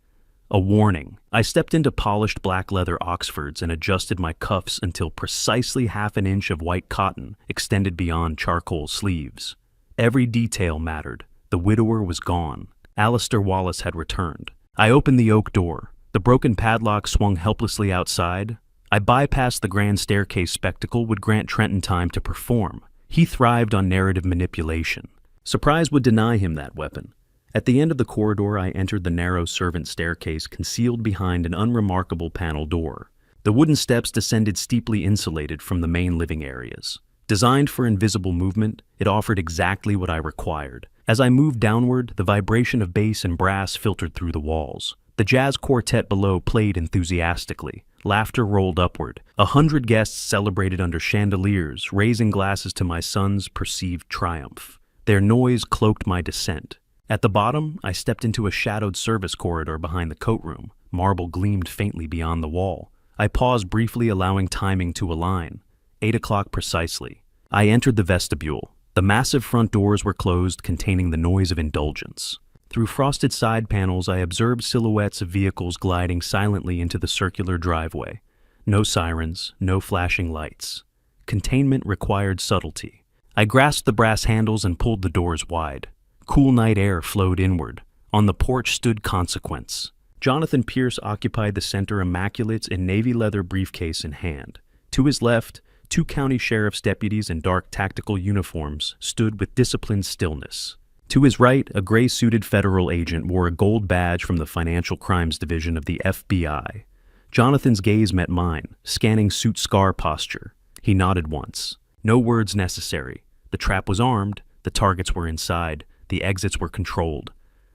Speaker 1: A warning. I stepped into polished black leather Oxfords and adjusted my cuffs until precisely half an inch of white cotton extended beyond charcoal sleeves. Every detail mattered. The widower was gone. Alistair Wallace had returned. I opened the oak door. The broken padlock swung helplessly outside. I bypassed the grand staircase spectacle would grant Trenton time to perform. He thrived on narrative manipulation. Surprise would deny him that weapon. At the end of the corridor, I entered the narrow servant staircase concealed behind an unremarkable panel door. The wooden steps descended steeply, insulated from the main living areas. Designed for invisible movement, it offered exactly what I required. As I moved downward, the vibration of bass and brass filtered through the walls. The jazz quartet below played enthusiastically. Laughter rolled upward. 100 guests celebrated under chandeliers, raising glasses to my son's perceived triumph. Their noise cloaked my descent. At the bottom, I stepped into a shadowed service corridor behind the coat room. Marble gleamed faintly beyond the wall. I paused briefly, allowing timing to align. 8 o'clock precisely. I entered the vestibule. The massive front doors were closed, containing the noise of indulgence. Through frosted side panels, I observed silhouettes of vehicles gliding silently into the circular driveway. No sirens, no flashing lights. Containment required subtlety. I grasped the brass handles and pulled the doors wide. Cool night air flowed inward. On the porch stood Consequence. Jonathan Pierce occupied the center, immaculate in navy leather briefcase in hand. To his left, 2 county sheriff's deputies in dark tactical uniforms stood with disciplined stillness. To his right, a gray-suited federal agent wore a gold badge from the Financial Crimes Division of the FBI. Jonathan's gaze met mine, scanning suit scar posture. He nodded once. No words necessary. The trap was armed, the targets were inside, the exits were controlled.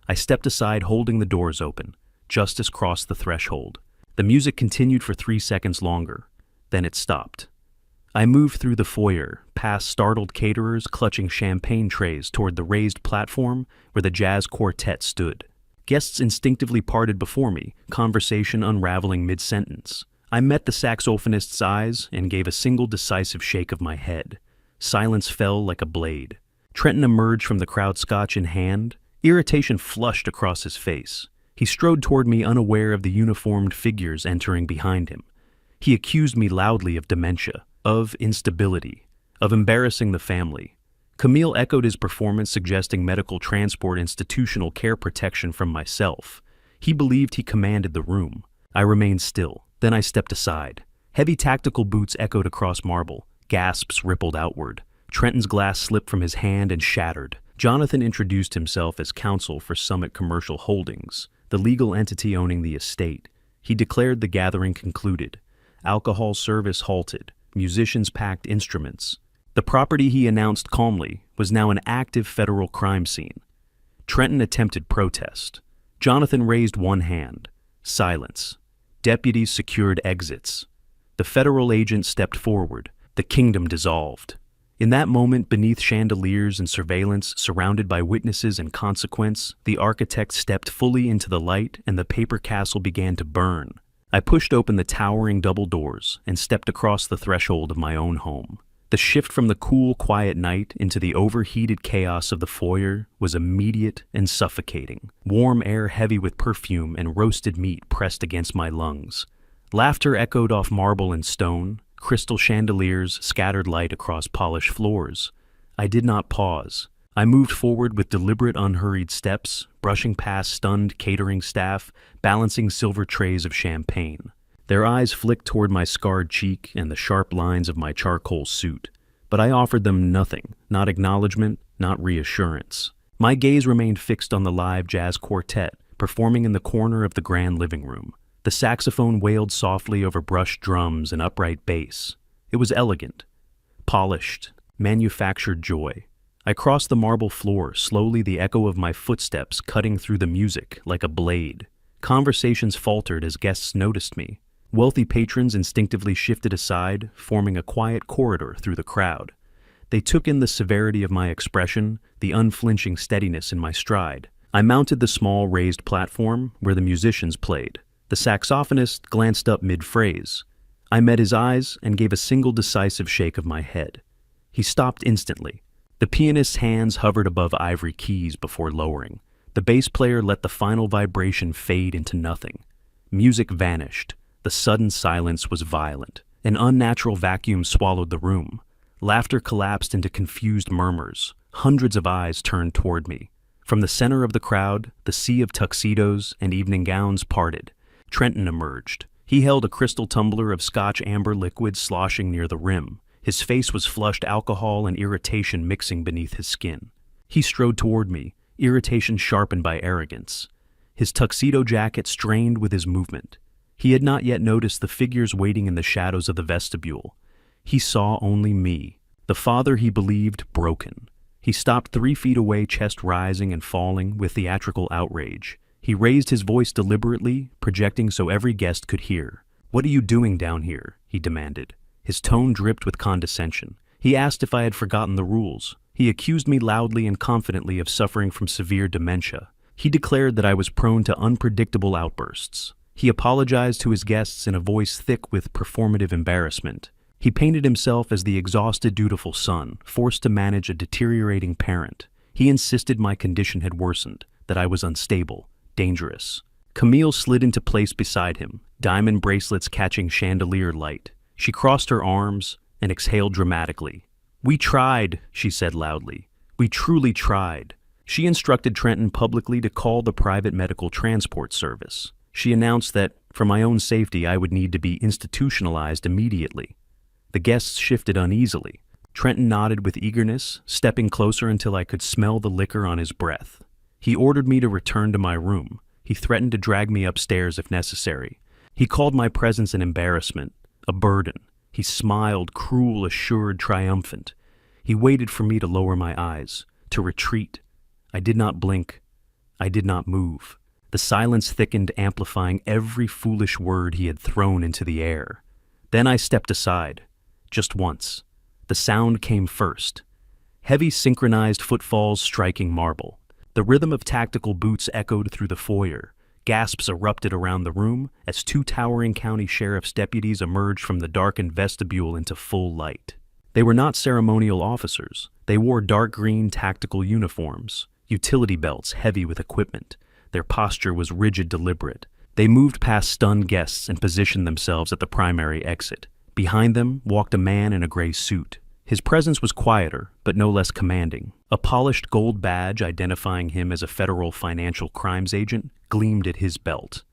Speaker 1: I stepped aside, holding the doors open. Justice crossed the threshold. The music continued for 3 seconds longer. Then it stopped. I moved through the foyer, past startled caterers clutching champagne trays toward the raised platform where the jazz quartet stood. Guests instinctively parted before me, conversation unraveling mid-sentence. I met the saxophonist's eyes and gave a single decisive shake of my head. Silence fell like a blade. Trenton emerged from the crowd, scotch in hand. Irritation flushed across his face. He strode toward me, unaware of the uniformed figures entering behind him. He accused me loudly of dementia, of instability, of embarrassing the family. Camille echoed his performance, suggesting medical transport, institutional care, protection from myself. He believed he commanded the room. I remained still. Then I stepped aside. Heavy tactical boots echoed across marble. Gasps rippled outward. Trenton's glass slipped from his hand and shattered. Jonathan introduced himself as counsel for Summit Commercial Holdings, the legal entity owning the estate. He declared the gathering concluded. Alcohol service halted. Musicians packed instruments. The property, he announced calmly, was now an active federal crime scene. Trenton attempted protest. Jonathan raised one hand. Silence. Deputies secured exits. The federal agent stepped forward. The kingdom dissolved. In that moment, beneath chandeliers and surveillance, surrounded by witnesses and consequence, the architect stepped fully into the light and the paper castle began to burn. I pushed open the towering double doors and stepped across the threshold of my own home. The shift from the cool, quiet night into the overheated chaos of the foyer was immediate and suffocating. Warm air heavy with perfume and roasted meat pressed against my lungs. Laughter echoed off marble and stone. Crystal chandeliers scattered light across polished floors. I did not pause. I moved forward with deliberate, unhurried steps, brushing past stunned catering staff, balancing silver trays of champagne. Their eyes flicked toward my scarred cheek and the sharp lines of my charcoal suit. But I offered them nothing, not acknowledgement, not reassurance. My gaze remained fixed on the live jazz quartet, performing in the corner of the grand living room. The saxophone wailed softly over brushed drums and upright bass. It was elegant, polished, manufactured joy. I crossed the marble floor, slowly, the echo of my footsteps cutting through the music like a blade. Conversations faltered as guests noticed me. Wealthy patrons instinctively shifted aside, forming a quiet corridor through the crowd. They took in the severity of my expression, the unflinching steadiness in my stride. I mounted the small raised platform where the musicians played. The saxophonist glanced up mid-phrase. I met his eyes and gave a single decisive shake of my head. He stopped instantly. The pianist's hands hovered above ivory keys before lowering. The bass player let the final vibration fade into nothing. Music vanished. The sudden silence was violent. An unnatural vacuum swallowed the room. Laughter collapsed into confused murmurs. Hundreds of eyes turned toward me. From the center of the crowd, the sea of tuxedos and evening gowns parted. Trenton emerged. He held a crystal tumbler of Scotch amber liquid sloshing near the rim. His face was flushed, alcohol and irritation mixing beneath his skin. He strode toward me, irritation sharpened by arrogance. His tuxedo jacket strained with his movement. He had not yet noticed the figures waiting in the shadows of the vestibule. He saw only me, the father he believed broken. He stopped 3 feet away, chest rising and falling with theatrical outrage. He raised his voice deliberately, projecting so every guest could hear. "What are you doing down here?" he demanded. His tone dripped with condescension. He asked if I had forgotten the rules. He accused me loudly and confidently of suffering from severe dementia. He declared that I was prone to unpredictable outbursts. He apologized to his guests in a voice thick with performative embarrassment. He painted himself as the exhausted, dutiful son, forced to manage a deteriorating parent. He insisted my condition had worsened, that I was unstable, dangerous. Camille slid into place beside him, diamond bracelets catching chandelier light. She crossed her arms and exhaled dramatically. "We tried," she said loudly. "We truly tried." She instructed Trenton publicly to call the private medical transport service. She announced that, for my own safety, I would need to be institutionalized immediately. The guests shifted uneasily. Trenton nodded with eagerness, stepping closer until I could smell the liquor on his breath. He ordered me to return to my room. He threatened to drag me upstairs if necessary. He called my presence an embarrassment, a burden. He smiled, cruel, assured, triumphant. He waited for me to lower my eyes, to retreat. I did not blink. I did not move. The silence thickened, amplifying every foolish word he had thrown into the air. Then I stepped aside, just once. The sound came first. Heavy synchronized footfalls striking marble. The rhythm of tactical boots echoed through the foyer. Gasps erupted around the room as 2 towering county sheriff's deputies emerged from the darkened vestibule into full light. They were not ceremonial officers. They wore dark green tactical uniforms, utility belts heavy with equipment. Their posture was rigid, deliberate. They moved past stunned guests and positioned themselves at the primary exit. Behind them walked a man in a gray suit. His presence was quieter, but no less commanding. A polished gold badge identifying him as a federal financial crimes agent gleamed at his belt.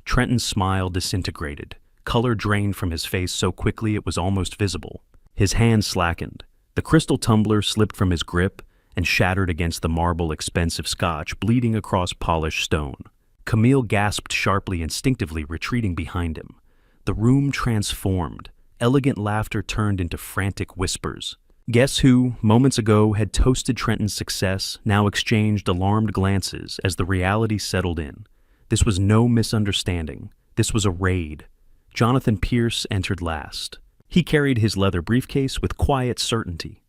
Speaker 1: Trenton's smile disintegrated. Color drained from his face so quickly it was almost visible. His hand slackened. The crystal tumbler slipped from his grip and shattered against the marble expensive Scotch, bleeding across polished stone. Camille gasped sharply, instinctively retreating behind him. The room transformed. Elegant laughter turned into frantic whispers. Guests who, moments ago, had toasted Trenton's success now exchanged alarmed glances as the reality settled in. This was no misunderstanding. This was a raid. Jonathan Pierce entered last. He carried his leather briefcase with quiet certainty.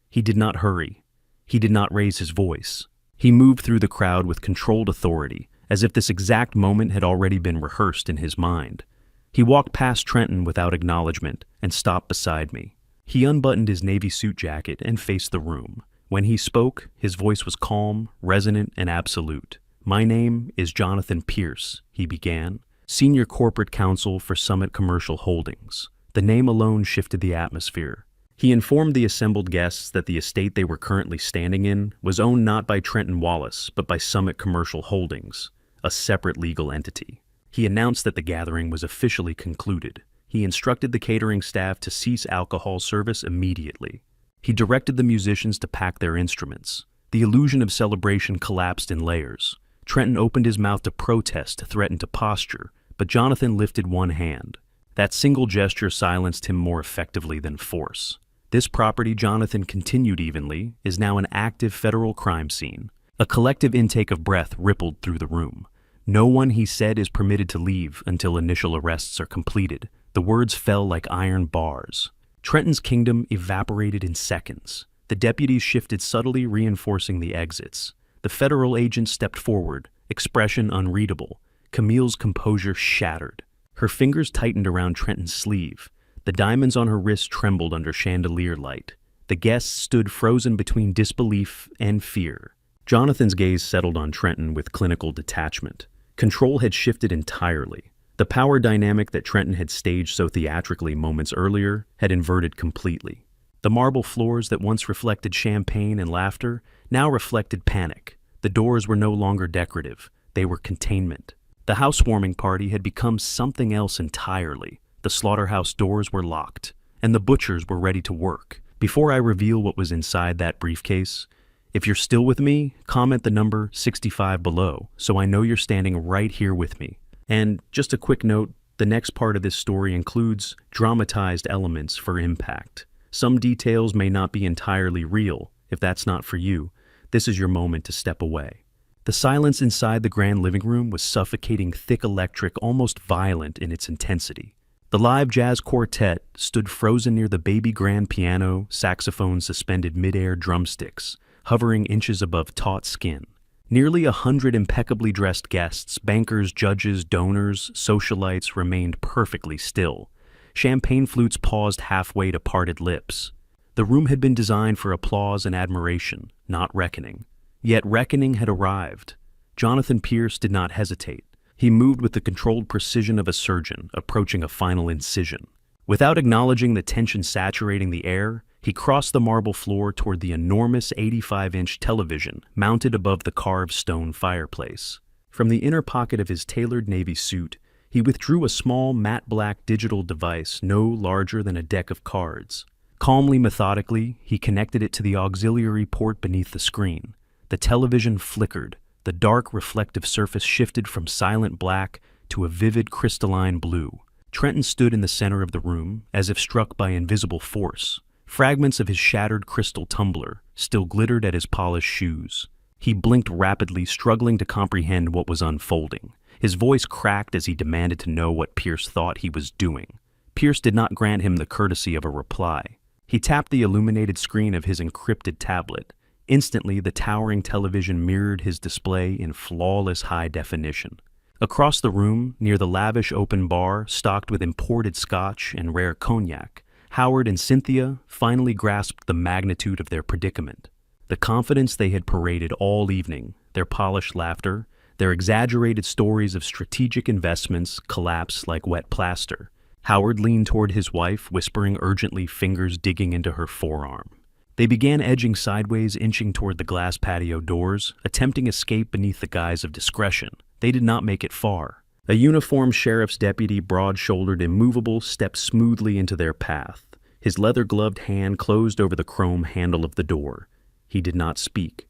Speaker 1: He did not hurry. He did not raise his voice. He moved through the crowd with controlled authority, as if this exact moment had already been rehearsed in his mind. He walked past Trenton without acknowledgement and stopped beside me. He unbuttoned his navy suit jacket and faced the room. When he spoke, his voice was calm, resonant, and absolute. "My name is Jonathan Pierce," he began, "Senior Corporate Counsel for Summit Commercial Holdings." The name alone shifted the atmosphere. He informed the assembled guests that the estate they were currently standing in was owned not by Trenton Wallace, but by Summit Commercial Holdings, a separate legal entity. He announced that the gathering was officially concluded. He instructed the catering staff to cease alcohol service immediately. He directed the musicians to pack their instruments. The illusion of celebration collapsed in layers. Trenton opened his mouth to protest, to threaten to posture, but Jonathan lifted one hand. That single gesture silenced him more effectively than force. This property, Jonathan continued evenly, is now an active federal crime scene. A collective intake of breath rippled through the room. "No one," he said, "is permitted to leave until initial arrests are completed." The words fell like iron bars. Trenton's kingdom evaporated in seconds. The deputies shifted subtly, reinforcing the exits. The federal agent stepped forward, expression unreadable. Camille's composure shattered. Her fingers tightened around Trenton's sleeve. The diamonds on her wrist trembled under chandelier light. The guests stood frozen between disbelief and fear. Jonathan's gaze settled on Trenton with clinical detachment. Control had shifted entirely. The power dynamic that Trenton had staged so theatrically moments earlier had inverted completely. The marble floors that once reflected champagne and laughter now reflected panic. The doors were no longer decorative. They were containment. The housewarming party had become something else entirely. The slaughterhouse doors were locked, and the butchers were ready to work. Before I reveal what was inside that briefcase, if you're still with me, comment the number 65 below so I know you're standing right here with me. And just a quick note, the next part of this story includes dramatized elements for impact. Some details may not be entirely real. If that's not for you, this is your moment to step away. The silence inside the grand living room was suffocating, thick, electric, almost violent in its intensity. The live jazz quartet stood frozen near the baby grand piano, saxophone suspended mid-air drumsticks, hovering inches above taut skin. Nearly 100 impeccably dressed guests, bankers, judges, donors, socialites remained perfectly still. Champagne flutes paused halfway to parted lips. The room had been designed for applause and admiration, not reckoning. Yet reckoning had arrived. Jonathan Pierce did not hesitate. He moved with the controlled precision of a surgeon approaching a final incision. Without acknowledging the tension saturating the air, he crossed the marble floor toward the enormous 85-inch television mounted above the carved stone fireplace. From the inner pocket of his tailored navy suit, he withdrew a small matte black digital device no larger than a deck of cards. Calmly, methodically, he connected it to the auxiliary port beneath the screen. The television flickered. The dark, reflective surface shifted from silent black to a vivid, crystalline blue. Trenton stood in the center of the room, as if struck by invisible force. Fragments of his shattered crystal tumbler still glittered at his polished shoes. He blinked rapidly, struggling to comprehend what was unfolding. His voice cracked as he demanded to know what Pierce thought he was doing. Pierce did not grant him the courtesy of a reply. He tapped the illuminated screen of his encrypted tablet. Instantly, the towering television mirrored his display in flawless high definition. Across the room, near the lavish open bar stocked with imported scotch and rare cognac, Howard and Cynthia finally grasped the magnitude of their predicament. The confidence they had paraded all evening, their polished laughter, their exaggerated stories of strategic investments collapsed like wet plaster. Howard leaned toward his wife, whispering urgently, fingers digging into her forearm. They began edging sideways, inching toward the glass patio doors, attempting escape beneath the guise of discretion. They did not make it far. A uniformed sheriff's deputy, broad-shouldered, immovable, stepped smoothly into their path. His leather-gloved hand closed over the chrome handle of the door. He did not speak.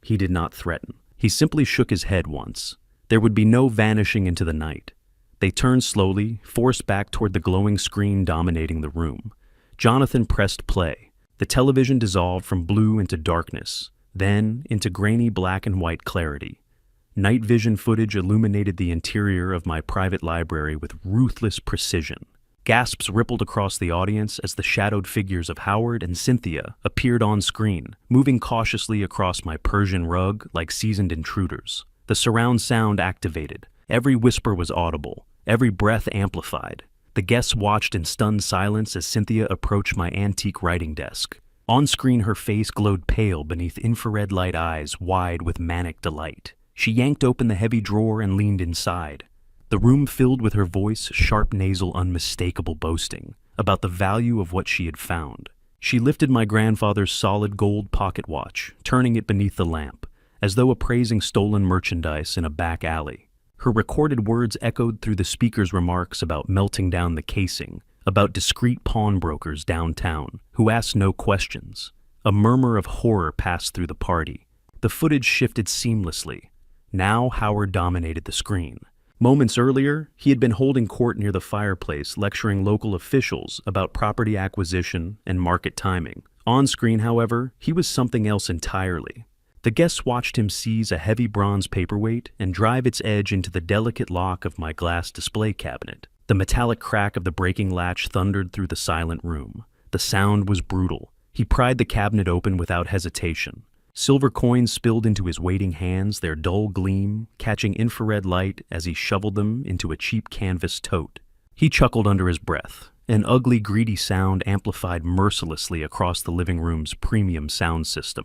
Speaker 1: He did not threaten. He simply shook his head once. There would be no vanishing into the night. They turned slowly, forced back toward the glowing screen dominating the room. Jonathan pressed play. The television dissolved from blue into darkness, then into grainy black and white clarity. Night vision footage illuminated the interior of my private library with ruthless precision. Gasps rippled across the audience as the shadowed figures of Howard and Cynthia appeared on screen, moving cautiously across my Persian rug like seasoned intruders. The surround sound activated. Every whisper was audible, every breath amplified. The guests watched in stunned silence as Cynthia approached my antique writing desk. On screen, her face glowed pale beneath infrared light eyes wide with manic delight. She yanked open the heavy drawer and leaned inside. The room filled with her voice, sharp nasal, unmistakable boasting about the value of what she had found. She lifted my grandfather's solid gold pocket watch, turning it beneath the lamp, as though appraising stolen merchandise in a back alley. Her recorded words echoed through the speaker's remarks about melting down the casing, about discreet pawnbrokers downtown who asked no questions. A murmur of horror passed through the party. The footage shifted seamlessly. Now Howard dominated the screen. Moments earlier, he had been holding court near the fireplace, lecturing local officials about property acquisition and market timing. On screen, however, he was something else entirely. The guests watched him seize a heavy bronze paperweight and drive its edge into the delicate lock of my glass display cabinet. The metallic crack of the breaking latch thundered through the silent room. The sound was brutal. He pried the cabinet open without hesitation. Silver coins spilled into his waiting hands, their dull gleam catching infrared light as he shoveled them into a cheap canvas tote. He chuckled under his breath, an ugly, greedy sound amplified mercilessly across the living room's premium sound system.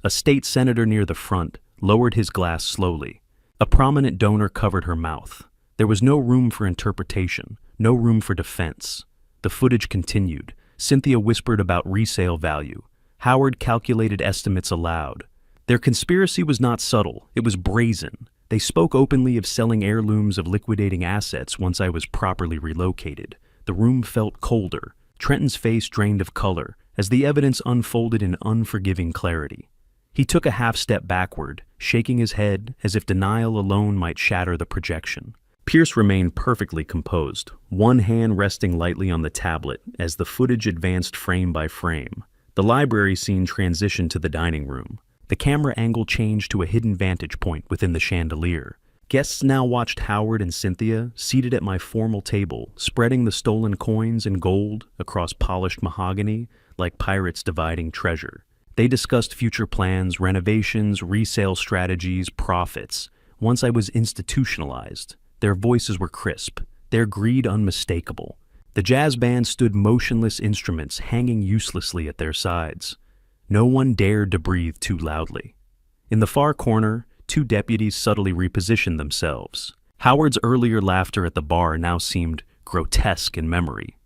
Speaker 1: A state senator near the front lowered his glass slowly. A prominent donor covered her mouth. There was no room for interpretation, no room for defense. The footage continued. Cynthia whispered about resale value. Howard calculated estimates aloud. Their conspiracy was not subtle, it was brazen. They spoke openly of selling heirlooms, of liquidating assets once I was properly relocated. The room felt colder. Trenton's face drained of color as the evidence unfolded in unforgiving clarity. He took a half-step backward, shaking his head as if denial alone might shatter the projection. Pierce remained perfectly composed, one hand resting lightly on the tablet as the footage advanced frame by frame. The library scene transitioned to the dining room. The camera angle changed to a hidden vantage point within the chandelier. Guests now watched Howard and Cynthia, seated at my formal table, spreading the stolen coins and gold across polished mahogany like pirates dividing treasure. They discussed future plans, renovations, resale strategies, profits. Once I was institutionalized, their voices were crisp, their greed unmistakable. The jazz band stood motionless instruments hanging uselessly at their sides. No one dared to breathe too loudly. In the far corner, two deputies subtly repositioned themselves. Howard's earlier laughter at the bar now seemed grotesque in memory.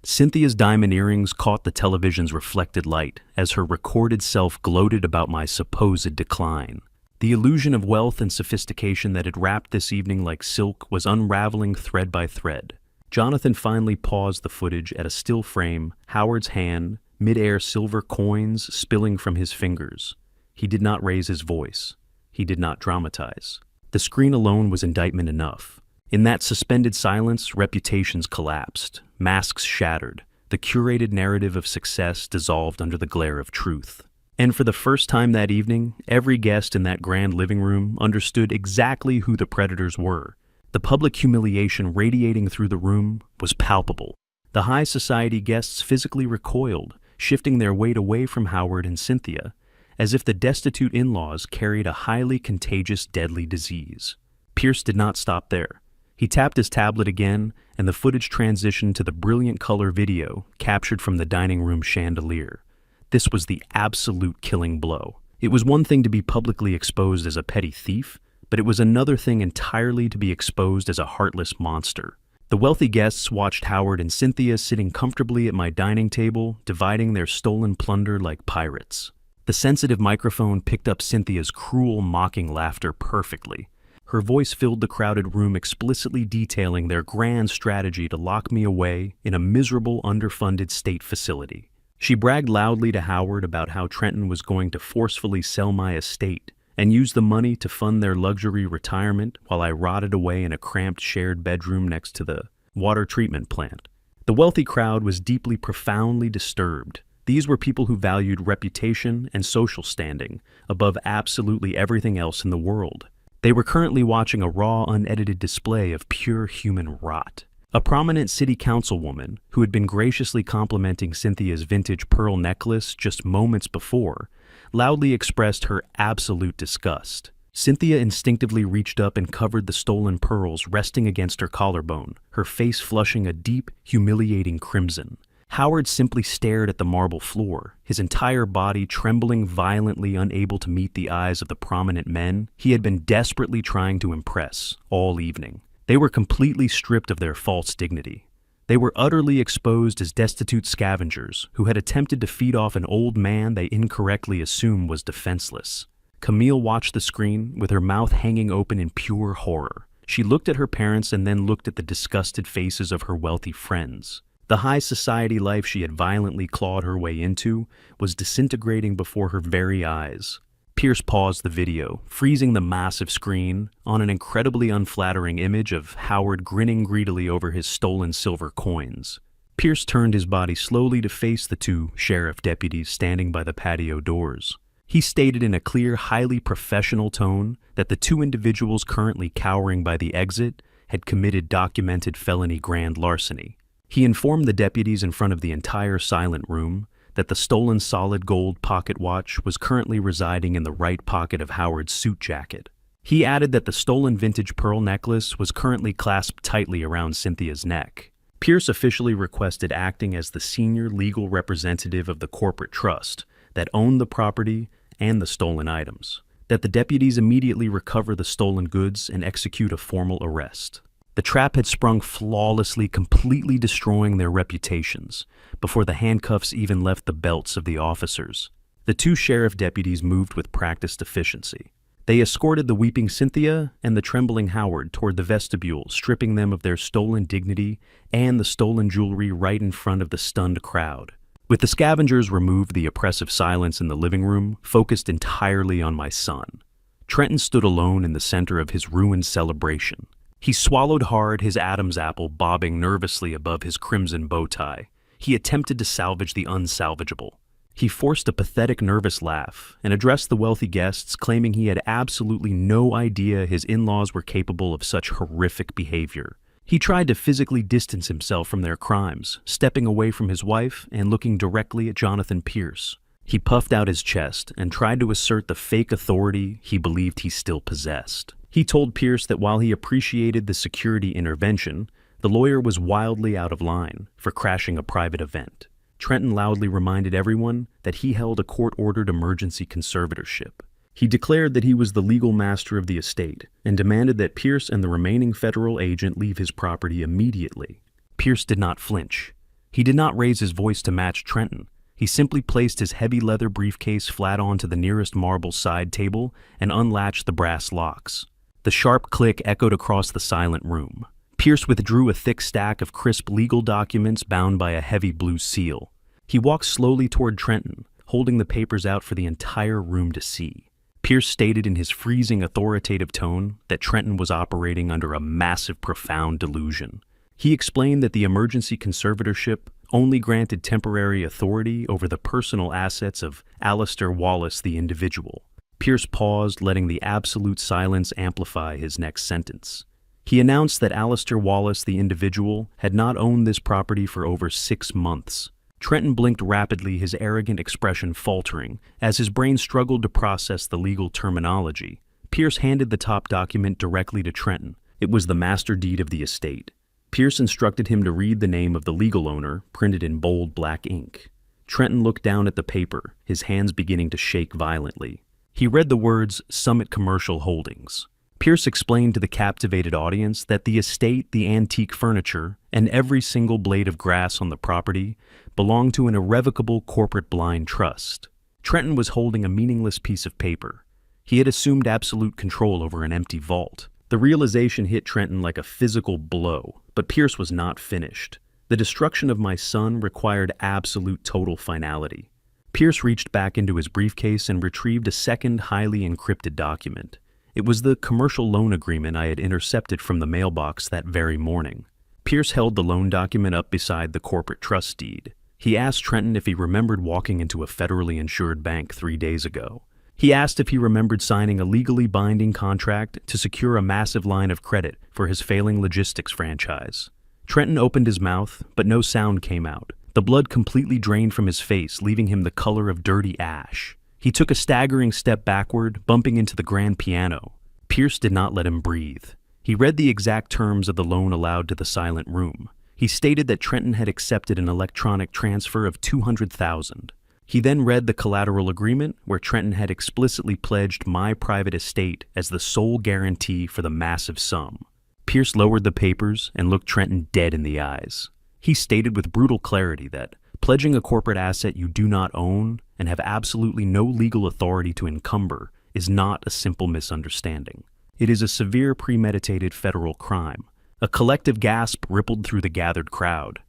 Speaker 1: Cynthia's diamond earrings caught the television's reflected light as her recorded self gloated about my supposed decline. The illusion of wealth and sophistication that had wrapped this evening like silk was unraveling thread by thread. Jonathan finally paused the footage at a still frame, Howard's hand, mid-air silver coins spilling from his fingers. He did not raise his voice. He did not dramatize. The screen alone was indictment enough. In that suspended silence, reputations collapsed, masks shattered, the curated narrative of success dissolved under the glare of truth. And for the first time that evening, every guest in that grand living room understood exactly who the predators were. The public humiliation radiating through the room was palpable. The high society guests physically recoiled, shifting their weight away from Howard and Cynthia, as if the destitute in-laws carried a highly contagious, deadly disease. Pierce did not stop there. He tapped his tablet again, and the footage transitioned to the brilliant color video captured from the dining room chandelier. This was the absolute killing blow. It was one thing to be publicly exposed as a petty thief, but it was another thing entirely to be exposed as a heartless monster. The wealthy guests watched Howard and Cynthia sitting comfortably at my dining table, dividing their stolen plunder like pirates. The sensitive microphone picked up Cynthia's cruel, mocking laughter perfectly. Her voice filled the crowded room, explicitly detailing their grand strategy to lock me away in a miserable, underfunded state facility. She bragged loudly to Howard about how Trenton was going to forcefully sell my estate and use the money to fund their luxury retirement while I rotted away in a cramped shared bedroom next to the water treatment plant. The wealthy crowd was deeply, profoundly disturbed. These were people who valued reputation and social standing above absolutely everything else in the world. They were currently watching a raw, unedited display of pure human rot. A prominent city councilwoman, who had been graciously complimenting Cynthia's vintage pearl necklace just moments before, loudly expressed her absolute disgust. Cynthia instinctively reached up and covered the stolen pearls resting against her collarbone, her face flushing a deep, humiliating crimson. Howard simply stared at the marble floor, his entire body trembling violently, unable to meet the eyes of the prominent men he had been desperately trying to impress all evening. They were completely stripped of their false dignity. They were utterly exposed as destitute scavengers who had attempted to feed off an old man they incorrectly assumed was defenseless. Camille watched the screen with her mouth hanging open in pure horror. She looked at her parents and then looked at the disgusted faces of her wealthy friends. The high society life she had violently clawed her way into was disintegrating before her very eyes. Pierce paused the video, freezing the massive screen on an incredibly unflattering image of Howard grinning greedily over his stolen silver coins. Pierce turned his body slowly to face the two sheriff deputies standing by the patio doors. He stated in a clear, highly professional tone that the two individuals currently cowering by the exit had committed documented felony grand larceny. He informed the deputies in front of the entire silent room that the stolen solid gold pocket watch was currently residing in the right pocket of Howard's suit jacket. He added that the stolen vintage pearl necklace was currently clasped tightly around Cynthia's neck. Pierce officially requested acting as the senior legal representative of the corporate trust that owned the property and the stolen items, that the deputies immediately recover the stolen goods and execute a formal arrest. The trap had sprung flawlessly, completely destroying their reputations before the handcuffs even left the belts of the officers. The two sheriff deputies moved with practiced efficiency. They escorted the weeping Cynthia and the trembling Howard toward the vestibule, stripping them of their stolen dignity and the stolen jewelry right in front of the stunned crowd. With the scavengers removed, the oppressive silence in the living room focused entirely on my son. Trenton stood alone in the center of his ruined celebration. He swallowed hard, his Adam's apple bobbing nervously above his crimson bow tie. He attempted to salvage the unsalvageable. He forced a pathetic, nervous laugh and addressed the wealthy guests, claiming he had absolutely no idea his in-laws were capable of such horrific behavior. He tried to physically distance himself from their crimes, stepping away from his wife and looking directly at Jonathan Pierce. He puffed out his chest and tried to assert the fake authority he believed he still possessed. He told Pierce that while he appreciated the security intervention, the lawyer was wildly out of line for crashing a private event. Trenton loudly reminded everyone that he held a court-ordered emergency conservatorship. He declared that he was the legal master of the estate and demanded that Pierce and the remaining federal agent leave his property immediately. Pierce did not flinch. He did not raise his voice to match Trenton. He simply placed his heavy leather briefcase flat onto the nearest marble side table and unlatched the brass locks. The sharp click echoed across the silent room. Pierce withdrew a thick stack of crisp legal documents bound by a heavy blue seal. He walked slowly toward Trenton, holding the papers out for the entire room to see. Pierce stated in his freezing, authoritative tone that Trenton was operating under a massive, profound delusion. He explained that the emergency conservatorship only granted temporary authority over the personal assets of Alistair Wallace, the individual. Pierce paused, letting the absolute silence amplify his next sentence. He announced that Alistair Wallace, the individual, had not owned this property for over 6 months. Trenton blinked rapidly, his arrogant expression faltering, as his brain struggled to process the legal terminology. Pierce handed the top document directly to Trenton. It was the master deed of the estate. Pierce instructed him to read the name of the legal owner, printed in bold black ink. Trenton looked down at the paper, his hands beginning to shake violently. He read the words, Summit Commercial Holdings. Pierce explained to the captivated audience that the estate, the antique furniture, and every single blade of grass on the property belonged to an irrevocable corporate blind trust. Trenton was holding a meaningless piece of paper. He had assumed absolute control over an empty vault. The realization hit Trenton like a physical blow, but Pierce was not finished. The destruction of my son required absolute total finality. Pierce reached back into his briefcase and retrieved a second highly encrypted document. It was the commercial loan agreement I had intercepted from the mailbox that very morning. Pierce held the loan document up beside the corporate trust deed. He asked Trenton if he remembered walking into a federally insured bank 3 days ago. He asked if he remembered signing a legally binding contract to secure a massive line of credit for his failing logistics franchise. Trenton opened his mouth, but no sound came out. The blood completely drained from his face, leaving him the color of dirty ash. He took a staggering step backward, bumping into the grand piano. Pierce did not let him breathe. He read the exact terms of the loan allowed to the silent room. He stated that Trenton had accepted an electronic transfer of $200,000. He then read the collateral agreement where Trenton had explicitly pledged my private estate as the sole guarantee for the massive sum. Pierce lowered the papers and looked Trenton dead in the eyes. He stated with brutal clarity that pledging a corporate asset you do not own and have absolutely no legal authority to encumber is not a simple misunderstanding. It is a severe premeditated federal crime. A collective gasp rippled through the gathered crowd.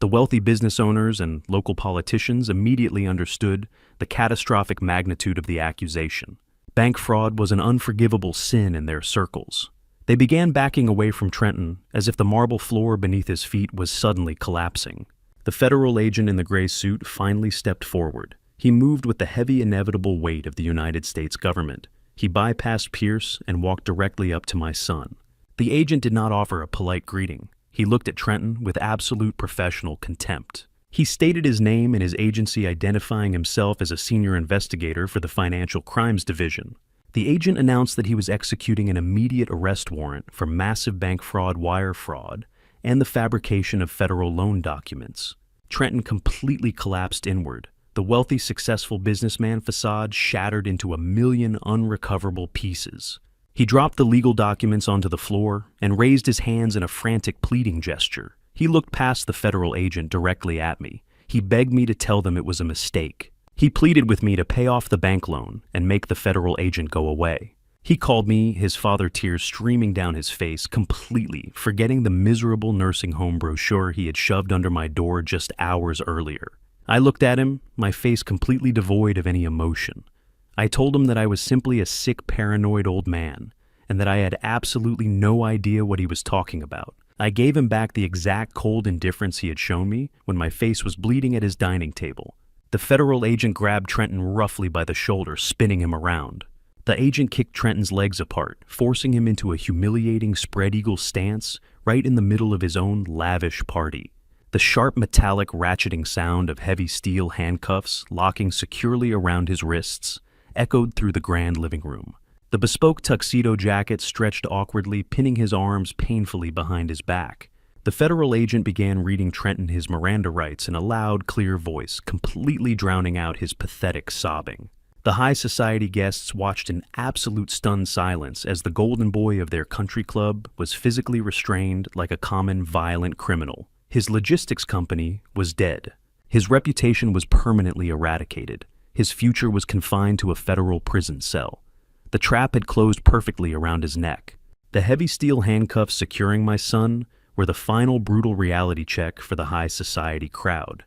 Speaker 1: The wealthy business owners and local politicians immediately understood the catastrophic magnitude of the accusation. Bank fraud was an unforgivable sin in their circles. They began backing away from Trenton as if the marble floor beneath his feet was suddenly collapsing. The federal agent in the gray suit finally stepped forward. He moved with the heavy, inevitable weight of the United States government. He bypassed Pierce and walked directly up to my son. The agent did not offer a polite greeting. He looked at Trenton with absolute professional contempt. He stated his name and his agency, identifying himself as a senior investigator for the Financial Crimes Division. The agent announced that he was executing an immediate arrest warrant for massive bank fraud, wire fraud, and the fabrication of federal loan documents. Trenton completely collapsed inward. The wealthy, successful businessman facade shattered into a million unrecoverable pieces. He dropped the legal documents onto the floor and raised his hands in a frantic pleading gesture. He looked past the federal agent directly at me. He begged me to tell them it was a mistake. He pleaded with me to pay off the bank loan and make the federal agent go away. He called me, his father tears streaming down his face, completely forgetting the miserable nursing home brochure he had shoved under my door just hours earlier. I looked at him, my face completely devoid of any emotion. I told him that I was simply a sick, paranoid old man, and that I had absolutely no idea what he was talking about. I gave him back the exact cold indifference he had shown me when my face was bleeding at his dining table. The federal agent grabbed Trenton roughly by the shoulder, spinning him around. The agent kicked Trenton's legs apart, forcing him into a humiliating spread-eagle stance right in the middle of his own lavish party. The sharp metallic ratcheting sound of heavy steel handcuffs locking securely around his wrists echoed through the grand living room. The bespoke tuxedo jacket stretched awkwardly, pinning his arms painfully behind his back. The federal agent began reading Trenton his Miranda rights in a loud, clear voice, completely drowning out his pathetic sobbing. The high society guests watched in absolute stunned silence as the golden boy of their country club was physically restrained like a common violent criminal. His logistics company was dead. His reputation was permanently eradicated. His future was confined to a federal prison cell. The trap had closed perfectly around his neck. The heavy steel handcuffs securing my son were the final brutal reality check for the high society crowd.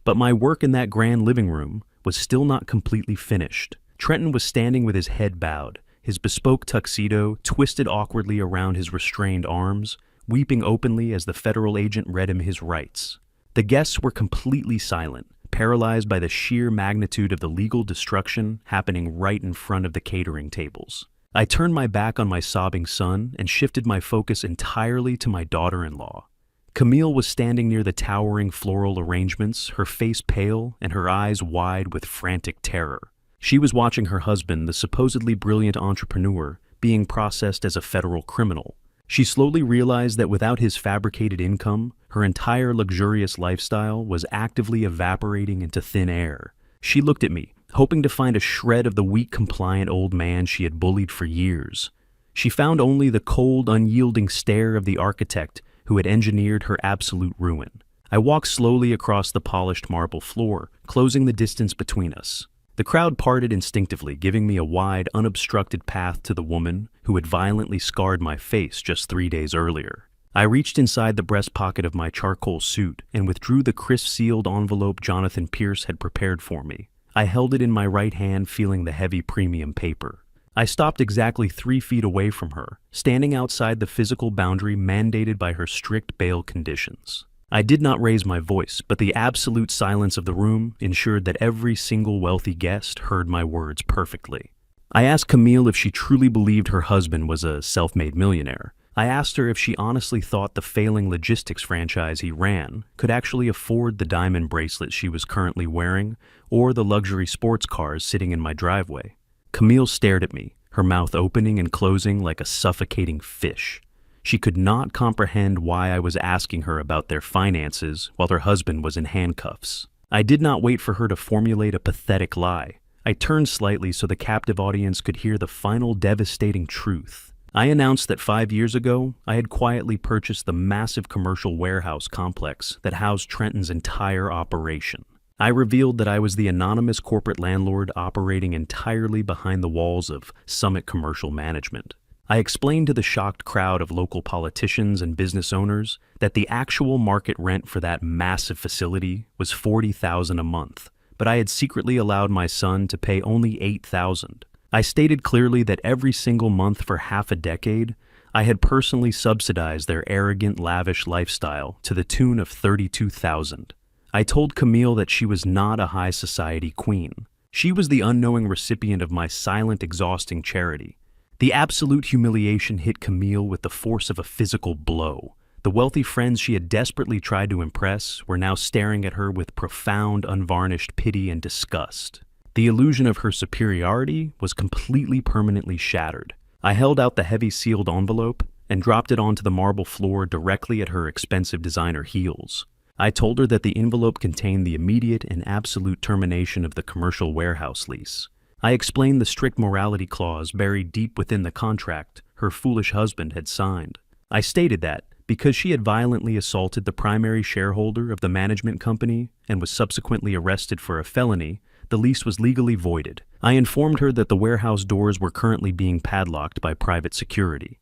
Speaker 1: But my work in that grand living room was still not completely finished. Trenton was standing with his head bowed, his bespoke tuxedo twisted awkwardly around his restrained arms, weeping openly as the federal agent read him his rights. The guests were completely silent, paralyzed by the sheer magnitude of the legal destruction happening right in front of the catering tables. I turned my back on my sobbing son and shifted my focus entirely to my daughter-in-law. Camille was standing near the towering floral arrangements, her face pale and her eyes wide with frantic terror. She was watching her husband, the supposedly brilliant entrepreneur, being processed as a federal criminal. She slowly realized that without his fabricated income, her entire luxurious lifestyle was actively evaporating into thin air. She looked at me, hoping to find a shred of the weak, compliant old man she had bullied for years. She found only the cold, unyielding stare of the architect who had engineered her absolute ruin. I walked slowly across the polished marble floor, closing the distance between us. The crowd parted instinctively, giving me a wide, unobstructed path to the woman who had violently scarred my face just 3 days earlier. I reached inside the breast pocket of my charcoal suit and withdrew the crisp-sealed envelope Jonathan Pierce had prepared for me. I held it in my right hand, feeling the heavy premium paper. I stopped exactly 3 feet away from her, standing outside the physical boundary mandated by her strict bail conditions. I did not raise my voice, but the absolute silence of the room ensured that every single wealthy guest heard my words perfectly. I asked Camille if she truly believed her husband was a self-made millionaire. I asked her if she honestly thought the failing logistics franchise he ran could actually afford the diamond bracelet she was currently wearing, or the luxury sports cars sitting in my driveway. Camille stared at me, her mouth opening and closing like a suffocating fish. She could not comprehend why I was asking her about their finances while her husband was in handcuffs. I did not wait for her to formulate a pathetic lie. I turned slightly so the captive audience could hear the final devastating truth. I announced that 5 years ago, I had quietly purchased the massive commercial warehouse complex that housed Trenton's entire operation. I revealed that I was the anonymous corporate landlord operating entirely behind the walls of Summit Commercial Management. I explained to the shocked crowd of local politicians and business owners that the actual market rent for that massive facility was $40,000 a month, but I had secretly allowed my son to pay only $8,000. I stated clearly that every single month for half a decade, I had personally subsidized their arrogant, lavish lifestyle to the tune of $32,000. I told Camille that she was not a high society queen. She was the unknowing recipient of my silent, exhausting charity. The absolute humiliation hit Camille with the force of a physical blow. The wealthy friends she had desperately tried to impress were now staring at her with profound, unvarnished pity and disgust. The illusion of her superiority was completely permanently shattered. I held out the heavy sealed envelope and dropped it onto the marble floor directly at her expensive designer heels. I told her that the envelope contained the immediate and absolute termination of the commercial warehouse lease. I explained the strict morality clause buried deep within the contract her foolish husband had signed. I stated that, because she had violently assaulted the primary shareholder of the management company and was subsequently arrested for a felony, the lease was legally voided. I informed her that the warehouse doors were currently being padlocked by private security.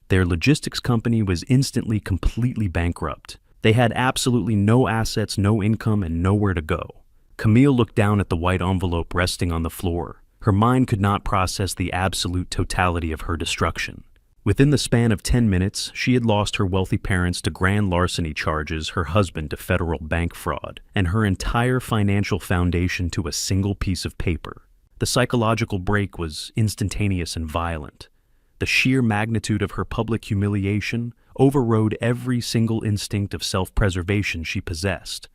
Speaker 1: Their logistics company was instantly completely bankrupt. They had absolutely no assets, no income, and nowhere to go. Camille looked down at the white envelope resting on the floor. Her mind could not process the absolute totality of her destruction. Within the span of 10 minutes, she had lost her wealthy parents to grand larceny charges, her husband to federal bank fraud, and her entire financial foundation to a single piece of paper. The psychological break was instantaneous and violent. The sheer magnitude of her public humiliation overrode every single instinct of self-preservation she possessed.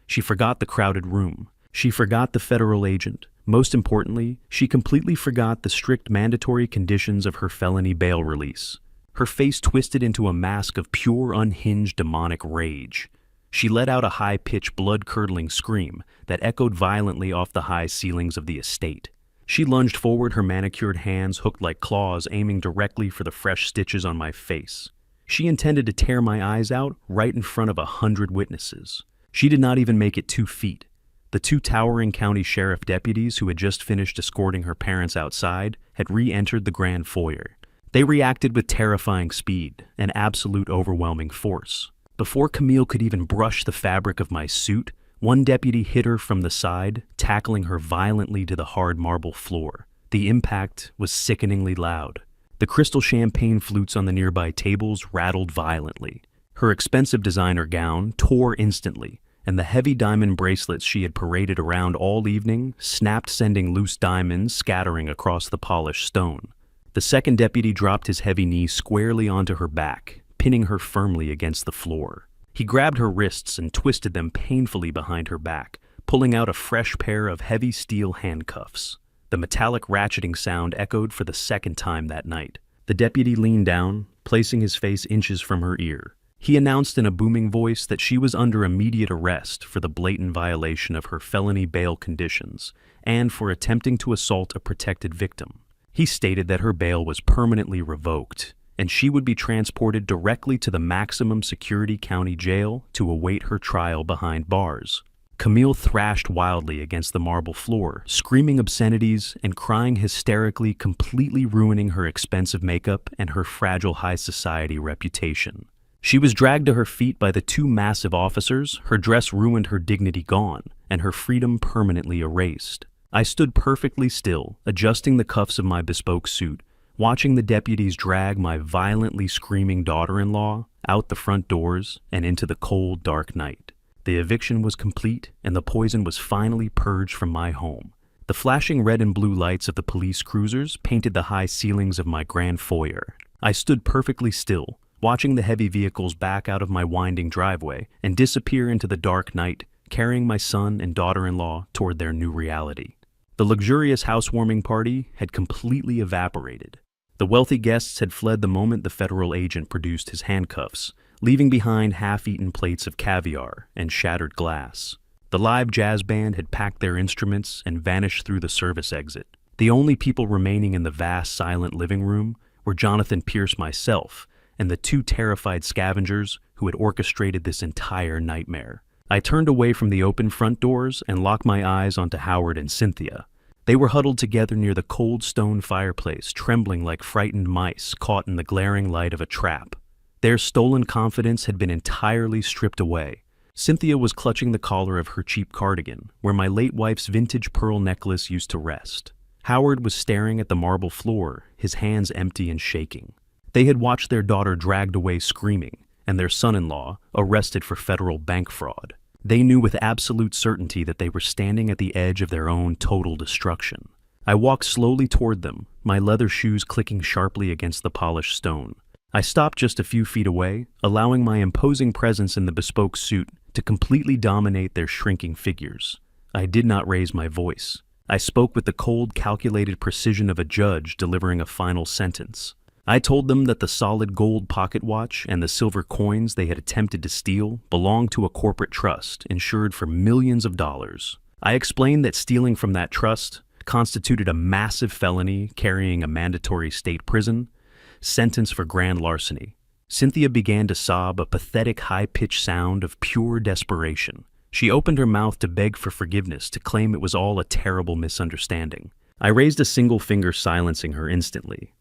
Speaker 1: She forgot the crowded room. She forgot the federal agent. Most importantly, she completely forgot the strict mandatory conditions of her felony bail release. Her face twisted into a mask of pure, unhinged, demonic rage. She let out a high-pitched, blood-curdling scream that echoed violently off the high ceilings of the estate. She lunged forward, her manicured hands hooked like claws, aiming directly for the fresh stitches on my face. She intended to tear my eyes out right in front of 100 witnesses. She did not even make it 2 feet. The 2 towering county sheriff deputies who had just finished escorting her parents outside had re-entered the grand foyer. They reacted with terrifying speed and absolute overwhelming force. Before Camille could even brush the fabric of my suit, one deputy hit her from the side, tackling her violently to the hard marble floor. The impact was sickeningly loud. The crystal champagne flutes on the nearby tables rattled violently. Her expensive designer gown tore instantly, and the heavy diamond bracelets she had paraded around all evening snapped, sending loose diamonds scattering across the polished stone. The second deputy dropped his heavy knee squarely onto her back, pinning her firmly against the floor. He grabbed her wrists and twisted them painfully behind her back, pulling out a fresh pair of heavy steel handcuffs. The metallic ratcheting sound echoed for the second time that night. The deputy leaned down, placing his face inches from her ear. He announced in a booming voice that she was under immediate arrest for the blatant violation of her felony bail conditions and for attempting to assault a protected victim. He stated that her bail was permanently revoked, and she would be transported directly to the maximum security county jail to await her trial behind bars. Camille thrashed wildly against the marble floor, screaming obscenities and crying hysterically, completely ruining her expensive makeup and her fragile high society reputation. She was dragged to her feet by the 2 massive officers, her dress ruined, her dignity gone, and her freedom permanently erased. I stood perfectly still, adjusting the cuffs of my bespoke suit, watching the deputies drag my violently screaming daughter-in-law out the front doors and into the cold, dark night. The eviction was complete, and the poison was finally purged from my home. The flashing red and blue lights of the police cruisers painted the high ceilings of my grand foyer. I stood perfectly still, watching the heavy vehicles back out of my winding driveway and disappear into the dark night, carrying my son and daughter-in-law toward their new reality. The luxurious housewarming party had completely evaporated. The wealthy guests had fled the moment the federal agent produced his handcuffs, leaving behind half-eaten plates of caviar and shattered glass. The live jazz band had packed their instruments and vanished through the service exit. The only people remaining in the vast, silent living room were Jonathan Pierce, myself, and the two terrified scavengers who had orchestrated this entire nightmare. I turned away from the open front doors and locked my eyes onto Howard and Cynthia. They were huddled together near the cold stone fireplace, trembling like frightened mice caught in the glaring light of a trap. Their stolen confidence had been entirely stripped away. Cynthia was clutching the collar of her cheap cardigan, where my late wife's vintage pearl necklace used to rest. Howard was staring at the marble floor, his hands empty and shaking. They had watched their daughter dragged away screaming, and their son-in-law arrested for federal bank fraud. They knew with absolute certainty that they were standing at the edge of their own total destruction. I walked slowly toward them, my leather shoes clicking sharply against the polished stone. I stopped just a few feet away, allowing my imposing presence in the bespoke suit to completely dominate their shrinking figures. I did not raise my voice. I spoke with the cold, calculated precision of a judge delivering a final sentence. I told them that the solid gold pocket watch and the silver coins they had attempted to steal belonged to a corporate trust insured for millions of dollars. I explained that stealing from that trust constituted a massive felony carrying a mandatory state prison sentence for grand larceny. Cynthia began to sob, a pathetic high-pitched sound of pure desperation. She opened her mouth to beg for forgiveness, to claim it was all a terrible misunderstanding. I raised a single finger, silencing her instantly.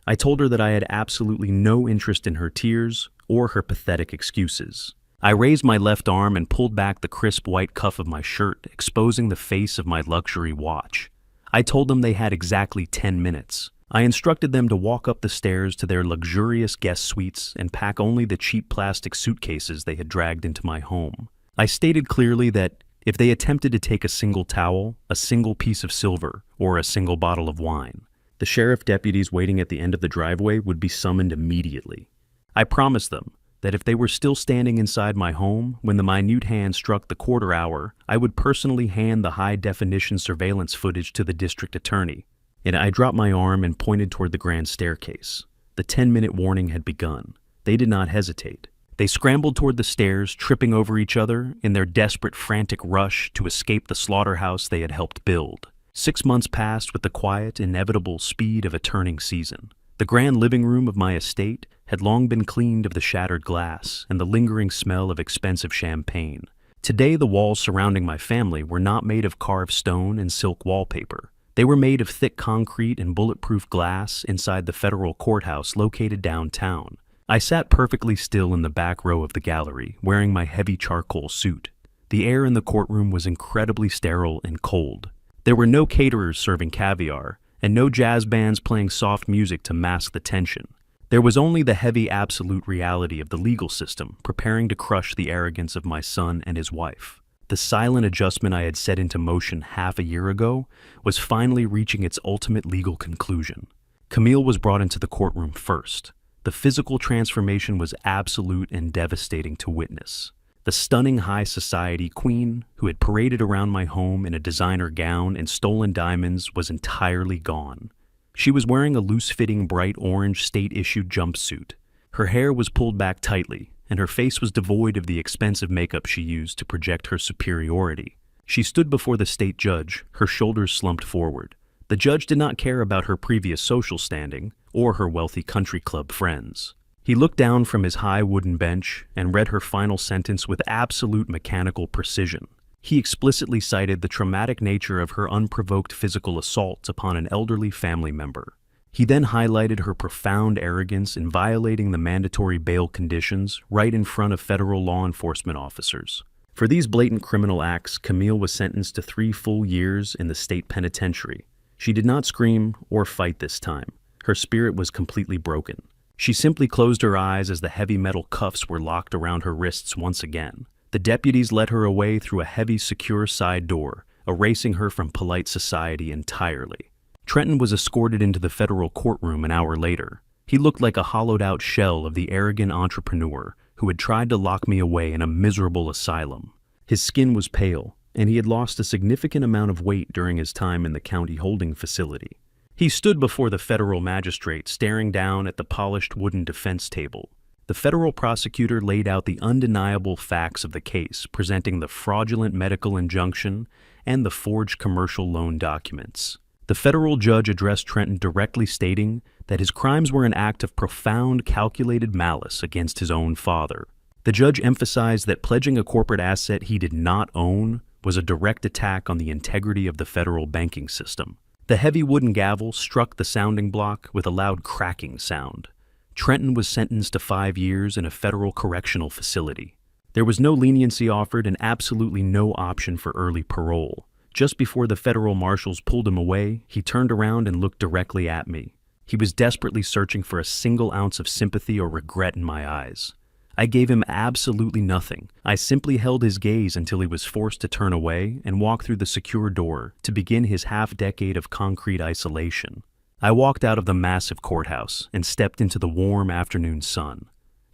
Speaker 1: I told her that I had absolutely no interest in her tears or her pathetic excuses. I raised my left arm and pulled back the crisp white cuff of my shirt, exposing the face of my luxury watch. I told them they had exactly 10 minutes. I instructed them to walk up the stairs to their luxurious guest suites and pack only the cheap plastic suitcases they had dragged into my home. I stated clearly that if they attempted to take a single towel, a single piece of silver, or a single bottle of wine, the sheriff deputies waiting at the end of the driveway would be summoned immediately. I promised them that if they were still standing inside my home when the minute hand struck the quarter hour, I would personally hand the high-definition surveillance footage to the district attorney. And I dropped my arm and pointed toward the grand staircase. The 10-minute warning had begun. They did not hesitate. They scrambled toward the stairs, tripping over each other in their desperate, frantic rush to escape the slaughterhouse they had helped build. 6 months passed with the quiet, inevitable speed of a turning season. The grand living room of my estate had long been cleaned of the shattered glass and the lingering smell of expensive champagne. Today, the walls surrounding my family were not made of carved stone and silk wallpaper. They were made of thick concrete and bulletproof glass inside the federal courthouse located downtown. I sat perfectly still in the back row of the gallery, wearing my heavy charcoal suit. The air in the courtroom was incredibly sterile and cold. There were no caterers serving caviar, and no jazz bands playing soft music to mask the tension. There was only the heavy absolute reality of the legal system preparing to crush the arrogance of my son and his wife. The silent adjustment I had set into motion half a year ago was finally reaching its ultimate legal conclusion. Camille was brought into the courtroom first. The physical transformation was absolute and devastating to witness. The stunning high society queen who had paraded around my home in a designer gown and stolen diamonds was entirely gone. She was wearing a loose-fitting bright orange state-issued jumpsuit. Her hair was pulled back tightly, and her face was devoid of the expensive makeup she used to project her superiority. She stood before the state judge, her shoulders slumped forward. The judge did not care about her previous social standing or her wealthy country club friends. He looked down from his high wooden bench and read her final sentence with absolute mechanical precision. He explicitly cited the traumatic nature of her unprovoked physical assault upon an elderly family member. He then highlighted her profound arrogance in violating the mandatory bail conditions right in front of federal law enforcement officers. For these blatant criminal acts, Camille was sentenced to 3 full years in the state penitentiary. She did not scream or fight this time. Her spirit was completely broken. She simply closed her eyes as the heavy metal cuffs were locked around her wrists once again. The deputies led her away through a heavy, secure side door, erasing her from polite society entirely. Trenton was escorted into the federal courtroom an hour later. He looked like a hollowed-out shell of the arrogant entrepreneur who had tried to lock me away in a miserable asylum. His skin was pale, and he had lost a significant amount of weight during his time in the county holding facility. He stood before the federal magistrate, staring down at the polished wooden defense table. The federal prosecutor laid out the undeniable facts of the case, presenting the fraudulent medical injunction and the forged commercial loan documents. The federal judge addressed Trenton directly, stating that his crimes were an act of profound, calculated malice against his own father. The judge emphasized that pledging a corporate asset he did not own was a direct attack on the integrity of the federal banking system. The heavy wooden gavel struck the sounding block with a loud cracking sound. Trenton was sentenced to 5 years in a federal correctional facility. There was no leniency offered and absolutely no option for early parole. Just before the federal marshals pulled him away, he turned around and looked directly at me. He was desperately searching for a single ounce of sympathy or regret in my eyes. I gave him absolutely nothing. I simply held his gaze until he was forced to turn away and walk through the secure door to begin his half-decade of concrete isolation. I walked out of the massive courthouse and stepped into the warm afternoon sun.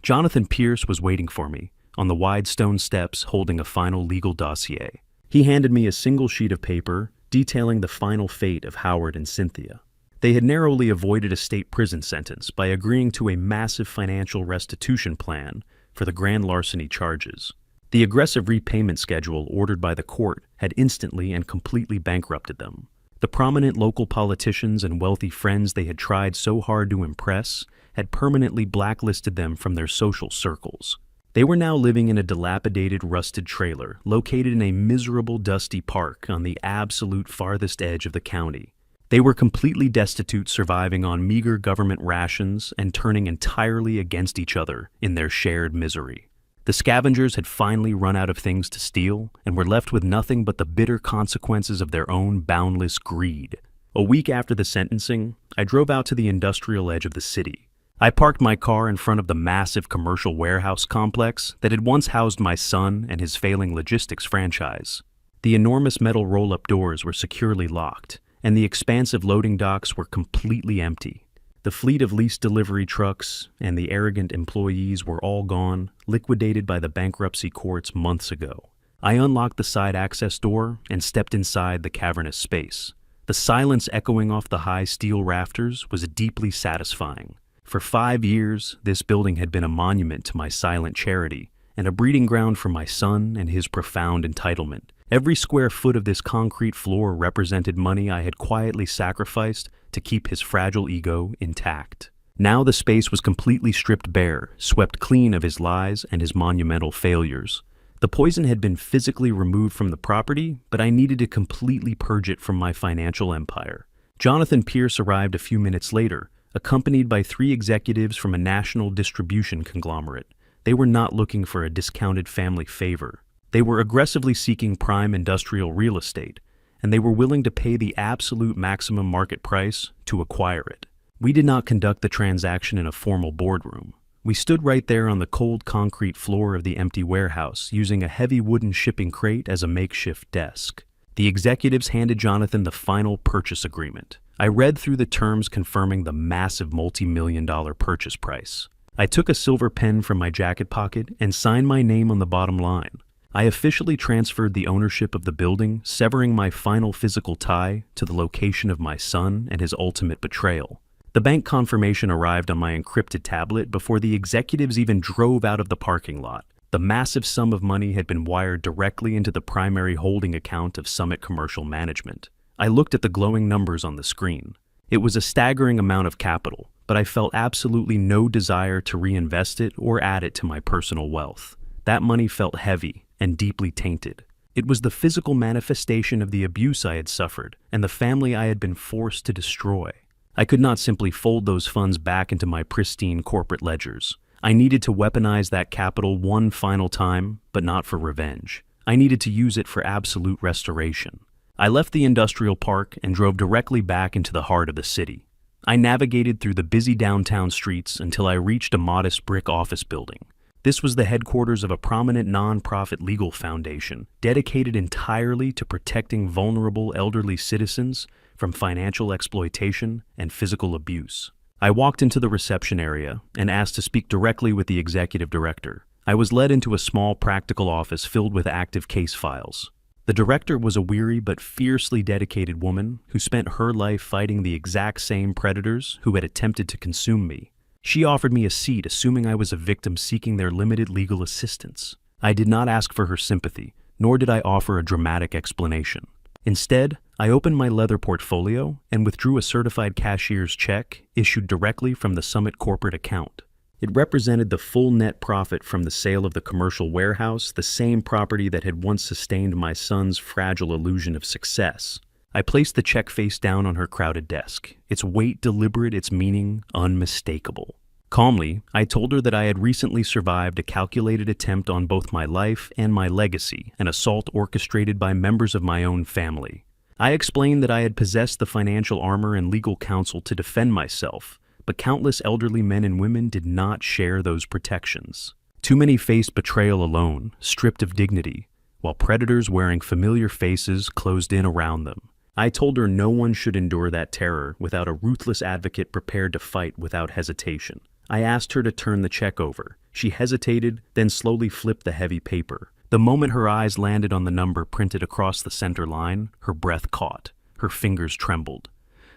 Speaker 1: Jonathan Pierce was waiting for me on the wide stone steps, holding a final legal dossier. He handed me a single sheet of paper detailing the final fate of Howard and Cynthia. They had narrowly avoided a state prison sentence by agreeing to a massive financial restitution plan for the grand larceny charges. The aggressive repayment schedule ordered by the court had instantly and completely bankrupted them. The prominent local politicians and wealthy friends they had tried so hard to impress had permanently blacklisted them from their social circles. They were now living in a dilapidated, rusted trailer located in a miserable, dusty park on the absolute farthest edge of the county. They were completely destitute, surviving on meager government rations and turning entirely against each other in their shared misery. The scavengers had finally run out of things to steal and were left with nothing but the bitter consequences of their own boundless greed. A week after the sentencing, I drove out to the industrial edge of the city. I parked my car in front of the massive commercial warehouse complex that had once housed my son and his failing logistics franchise. The enormous metal roll-up doors were securely locked, and the expansive loading docks were completely empty. The fleet of leased delivery trucks and the arrogant employees were all gone, liquidated by the bankruptcy courts months ago. I unlocked the side access door and stepped inside the cavernous space. The silence echoing off the high steel rafters was deeply satisfying. For 5 years, this building had been a monument to my silent charity and a breeding ground for my son and his profound entitlement. Every square foot of this concrete floor represented money I had quietly sacrificed to keep his fragile ego intact. Now the space was completely stripped bare, swept clean of his lies and his monumental failures. The poison had been physically removed from the property, but I needed to completely purge it from my financial empire. Jonathan Pierce arrived a few minutes later, accompanied by 3 executives from a national distribution conglomerate. They were not looking for a discounted family favor. They were aggressively seeking prime industrial real estate, and they were willing to pay the absolute maximum market price to acquire it. We did not conduct the transaction in a formal boardroom. We stood right there on the cold concrete floor of the empty warehouse, using a heavy wooden shipping crate as a makeshift desk. The executives handed Jonathan the final purchase agreement. I read through the terms confirming the massive multi-million-dollar purchase price. I took a silver pen from my jacket pocket and signed my name on the bottom line. I officially transferred the ownership of the building, severing my final physical tie to the location of my son and his ultimate betrayal. The bank confirmation arrived on my encrypted tablet before the executives even drove out of the parking lot. The massive sum of money had been wired directly into the primary holding account of Summit Commercial Management. I looked at the glowing numbers on the screen. It was a staggering amount of capital, but I felt absolutely no desire to reinvest it or add it to my personal wealth. That money felt heavy and deeply tainted. It was the physical manifestation of the abuse I had suffered and the family I had been forced to destroy. I could not simply fold those funds back into my pristine corporate ledgers. I needed to weaponize that capital one final time, but not for revenge. I needed to use it for absolute restoration. I left the industrial park and drove directly back into the heart of the city. I navigated through the busy downtown streets until I reached a modest brick office building. This was the headquarters of a prominent non-profit legal foundation dedicated entirely to protecting vulnerable elderly citizens from financial exploitation and physical abuse. I walked into the reception area and asked to speak directly with the executive director. I was led into a small practical office filled with active case files. The director was a weary but fiercely dedicated woman who spent her life fighting the exact same predators who had attempted to consume me. She offered me a seat, assuming I was a victim seeking their limited legal assistance. I did not ask for her sympathy, nor did I offer a dramatic explanation. Instead, I opened my leather portfolio and withdrew a certified cashier's check issued directly from the Summit corporate account. It represented the full net profit from the sale of the commercial warehouse, the same property that had once sustained my son's fragile illusion of success. I placed the check face down on her crowded desk, its weight deliberate, its meaning unmistakable. Calmly, I told her that I had recently survived a calculated attempt on both my life and my legacy, an assault orchestrated by members of my own family. I explained that I had possessed the financial armor and legal counsel to defend myself, but countless elderly men and women did not share those protections. Too many faced betrayal alone, stripped of dignity, while predators wearing familiar faces closed in around them. I told her no one should endure that terror without a ruthless advocate prepared to fight without hesitation. I asked her to turn the check over. She hesitated, then slowly flipped the heavy paper. The moment her eyes landed on the number printed across the center line, her breath caught. Her fingers trembled.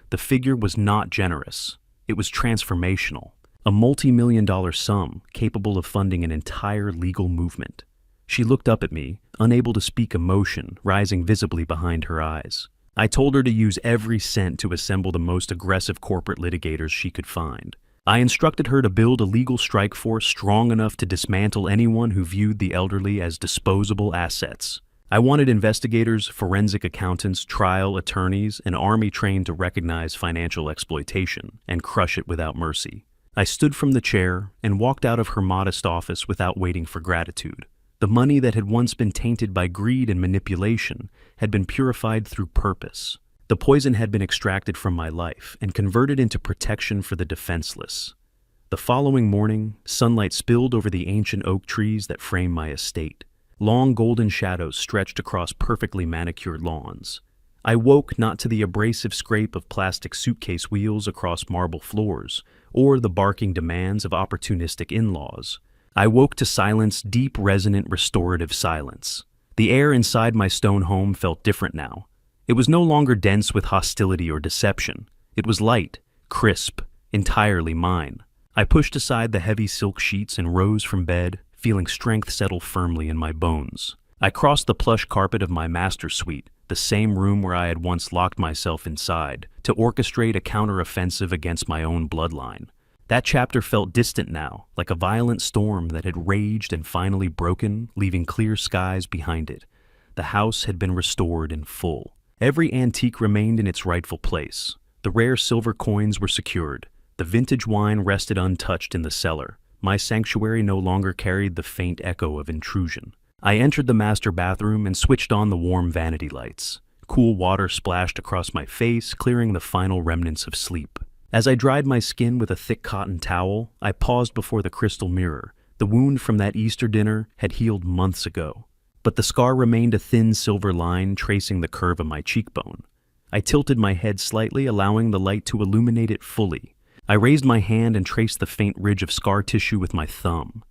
Speaker 1: The figure was not generous. It was transformational. A multi-million-dollar sum capable of funding an entire legal movement. She looked up at me, unable to speak, emotion rising visibly behind her eyes. I told her to use every cent to assemble the most aggressive corporate litigators she could find. I instructed her to build a legal strike force strong enough to dismantle anyone who viewed the elderly as disposable assets. I wanted investigators, forensic accountants, trial attorneys, an army trained to recognize financial exploitation and crush it without mercy. I stood from the chair and walked out of her modest office without waiting for gratitude. The money that had once been tainted by greed and manipulation had been purified through purpose. The poison had been extracted from my life and converted into protection for the defenseless. The following morning, sunlight spilled over the ancient oak trees that frame my estate. Long golden shadows stretched across perfectly manicured lawns. I woke not to the abrasive scrape of plastic suitcase wheels across marble floors, or the barking demands of opportunistic in-laws. I woke to silence, deep, resonant, restorative silence. The air inside my stone home felt different now. It was no longer dense with hostility or deception. It was light, crisp, entirely mine. I pushed aside the heavy silk sheets and rose from bed, feeling strength settle firmly in my bones. I crossed the plush carpet of my master suite, the same room where I had once locked myself inside, to orchestrate a counter-offensive against my own bloodline. That chapter felt distant now, like a violent storm that had raged and finally broken, leaving clear skies behind it. The house had been restored in full. Every antique remained in its rightful place. The rare silver coins were secured. The vintage wine rested untouched in the cellar. My sanctuary no longer carried the faint echo of intrusion. I entered the master bathroom and switched on the warm vanity lights. Cool water splashed across my face, clearing the final remnants of sleep. As I dried my skin with a thick cotton towel, I paused before the crystal mirror. The wound from that Easter dinner had healed months ago, but the scar remained a thin silver line tracing the curve of my cheekbone. I tilted my head slightly, allowing the light to illuminate it fully. I raised my hand and traced the faint ridge of scar tissue with my thumb.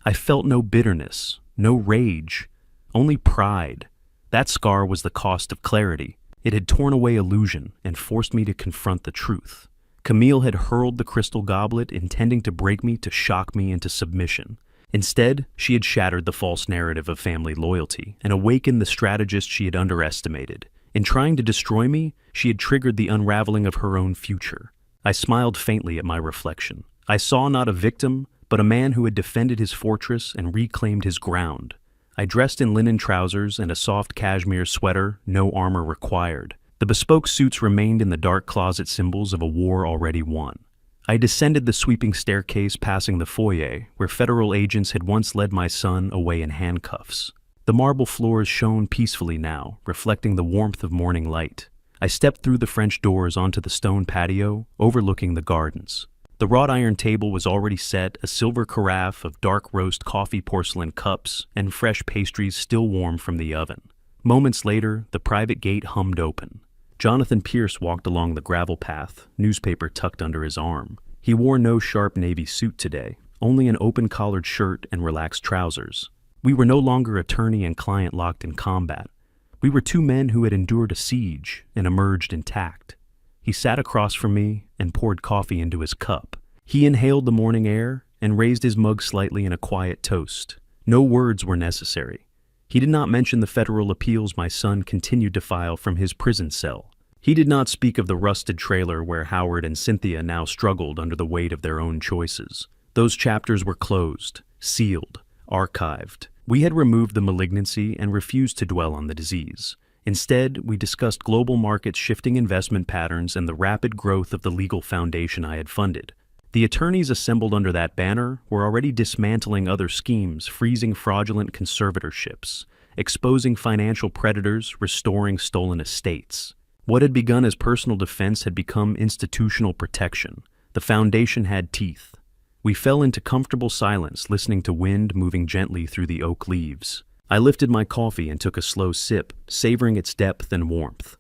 Speaker 1: I felt no bitterness, no rage, only pride. That scar was the cost of clarity. It had torn away illusion and forced me to confront the truth. Camille had hurled the crystal goblet, intending to break me, to shock me into submission. Instead, she had shattered the false narrative of family loyalty and awakened the strategist she had underestimated. In trying to destroy me, she had triggered the unraveling of her own future. I smiled faintly at my reflection. I saw not a victim, but a man who had defended his fortress and reclaimed his ground. I dressed in linen trousers and a soft cashmere sweater, no armor required. The bespoke suits remained in the dark closet, symbols of a war already won. I descended the sweeping staircase, passing the foyer, where federal agents had once led my son away in handcuffs. The marble floors shone peacefully now, reflecting the warmth of morning light. I stepped through the French doors onto the stone patio, overlooking the gardens. The wrought iron table was already set, a silver carafe of dark roast coffee porcelain cups, and fresh pastries still warm from the oven. Moments later, the private gate hummed open. Jonathan Pierce walked along the gravel path, newspaper tucked under his arm. He wore no sharp navy suit today, only an open-collared shirt and relaxed trousers. We were no longer attorney and client locked in combat. We were two men who had endured a siege and emerged intact. He sat across from me and poured coffee into his cup. He inhaled the morning air and raised his mug slightly in a quiet toast. No words were necessary. He did not mention the federal appeals my son continued to file from his prison cell. He did not speak of the rusted trailer where Howard and Cynthia now struggled under the weight of their own choices. Those chapters were closed, sealed, archived. We had removed the malignancy and refused to dwell on the disease. Instead, we discussed global markets' shifting investment patterns and the rapid growth of the legal foundation I had funded. The attorneys assembled under that banner were already dismantling other schemes, freezing fraudulent conservatorships, exposing financial predators, restoring stolen estates. What had begun as personal defense had become institutional protection. The foundation had teeth. We fell into comfortable silence, listening to wind moving gently through the oak leaves. I lifted my coffee and took a slow sip, savoring its depth and warmth.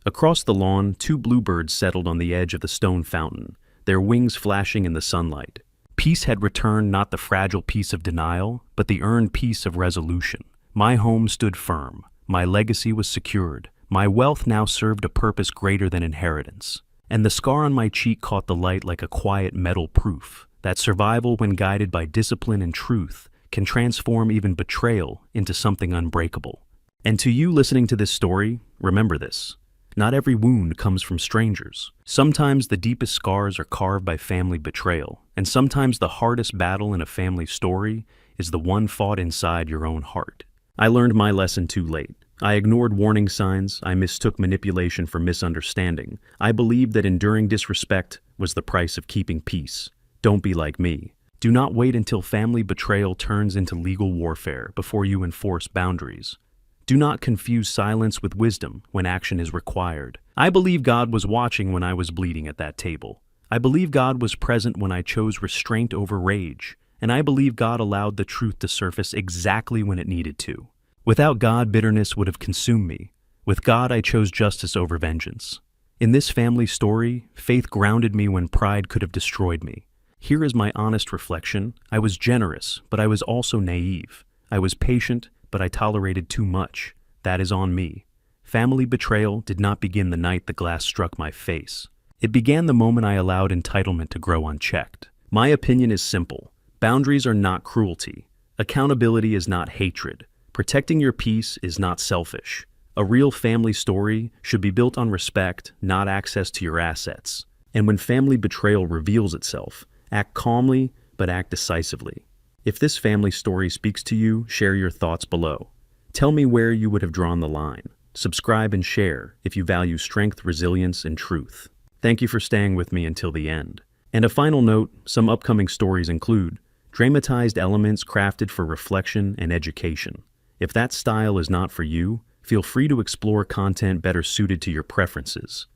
Speaker 1: Across the lawn, two bluebirds settled on the edge of the stone fountain, their wings flashing in the sunlight. Peace had returned, not the fragile peace of denial, but the earned peace of resolution. My home stood firm. My legacy was secured. My wealth now served a purpose greater than inheritance. And the scar on my cheek caught the light like a quiet metal proof that survival, when guided by discipline and truth, can transform even betrayal into something unbreakable. And to you listening to this story, remember this. Not every wound comes from strangers. Sometimes the deepest scars are carved by family betrayal, and sometimes the hardest battle in a family story is the one fought inside your own heart. I learned my lesson too late. I ignored warning signs. I mistook manipulation for misunderstanding. I believed that enduring disrespect was the price of keeping peace. Don't be like me. Do not wait until family betrayal turns into legal warfare before you enforce boundaries. Do not confuse silence with wisdom when action is required. I believe God was watching when I was bleeding at that table. I believe God was present when I chose restraint over rage. And I believe God allowed the truth to surface exactly when it needed to. Without God, bitterness would have consumed me. With God, I chose justice over vengeance. In this family story, faith grounded me when pride could have destroyed me. Here is my honest reflection. I was generous, but I was also naive. I was patient, but I tolerated too much. That is on me. Family betrayal did not begin the night the glass struck my face. It began the moment I allowed entitlement to grow unchecked. My opinion is simple. Boundaries are not cruelty. Accountability is not hatred. Protecting your peace is not selfish. A real family story should be built on respect, not access to your assets. And when family betrayal reveals itself, act calmly, but act decisively. If this family story speaks to you, share your thoughts below. Tell me where you would have drawn the line. Subscribe and share if you value strength, resilience, and truth. Thank you for staying with me until the end. And a final note, some upcoming stories include dramatized elements crafted for reflection and education. If that style is not for you, feel free to explore content better suited to your preferences.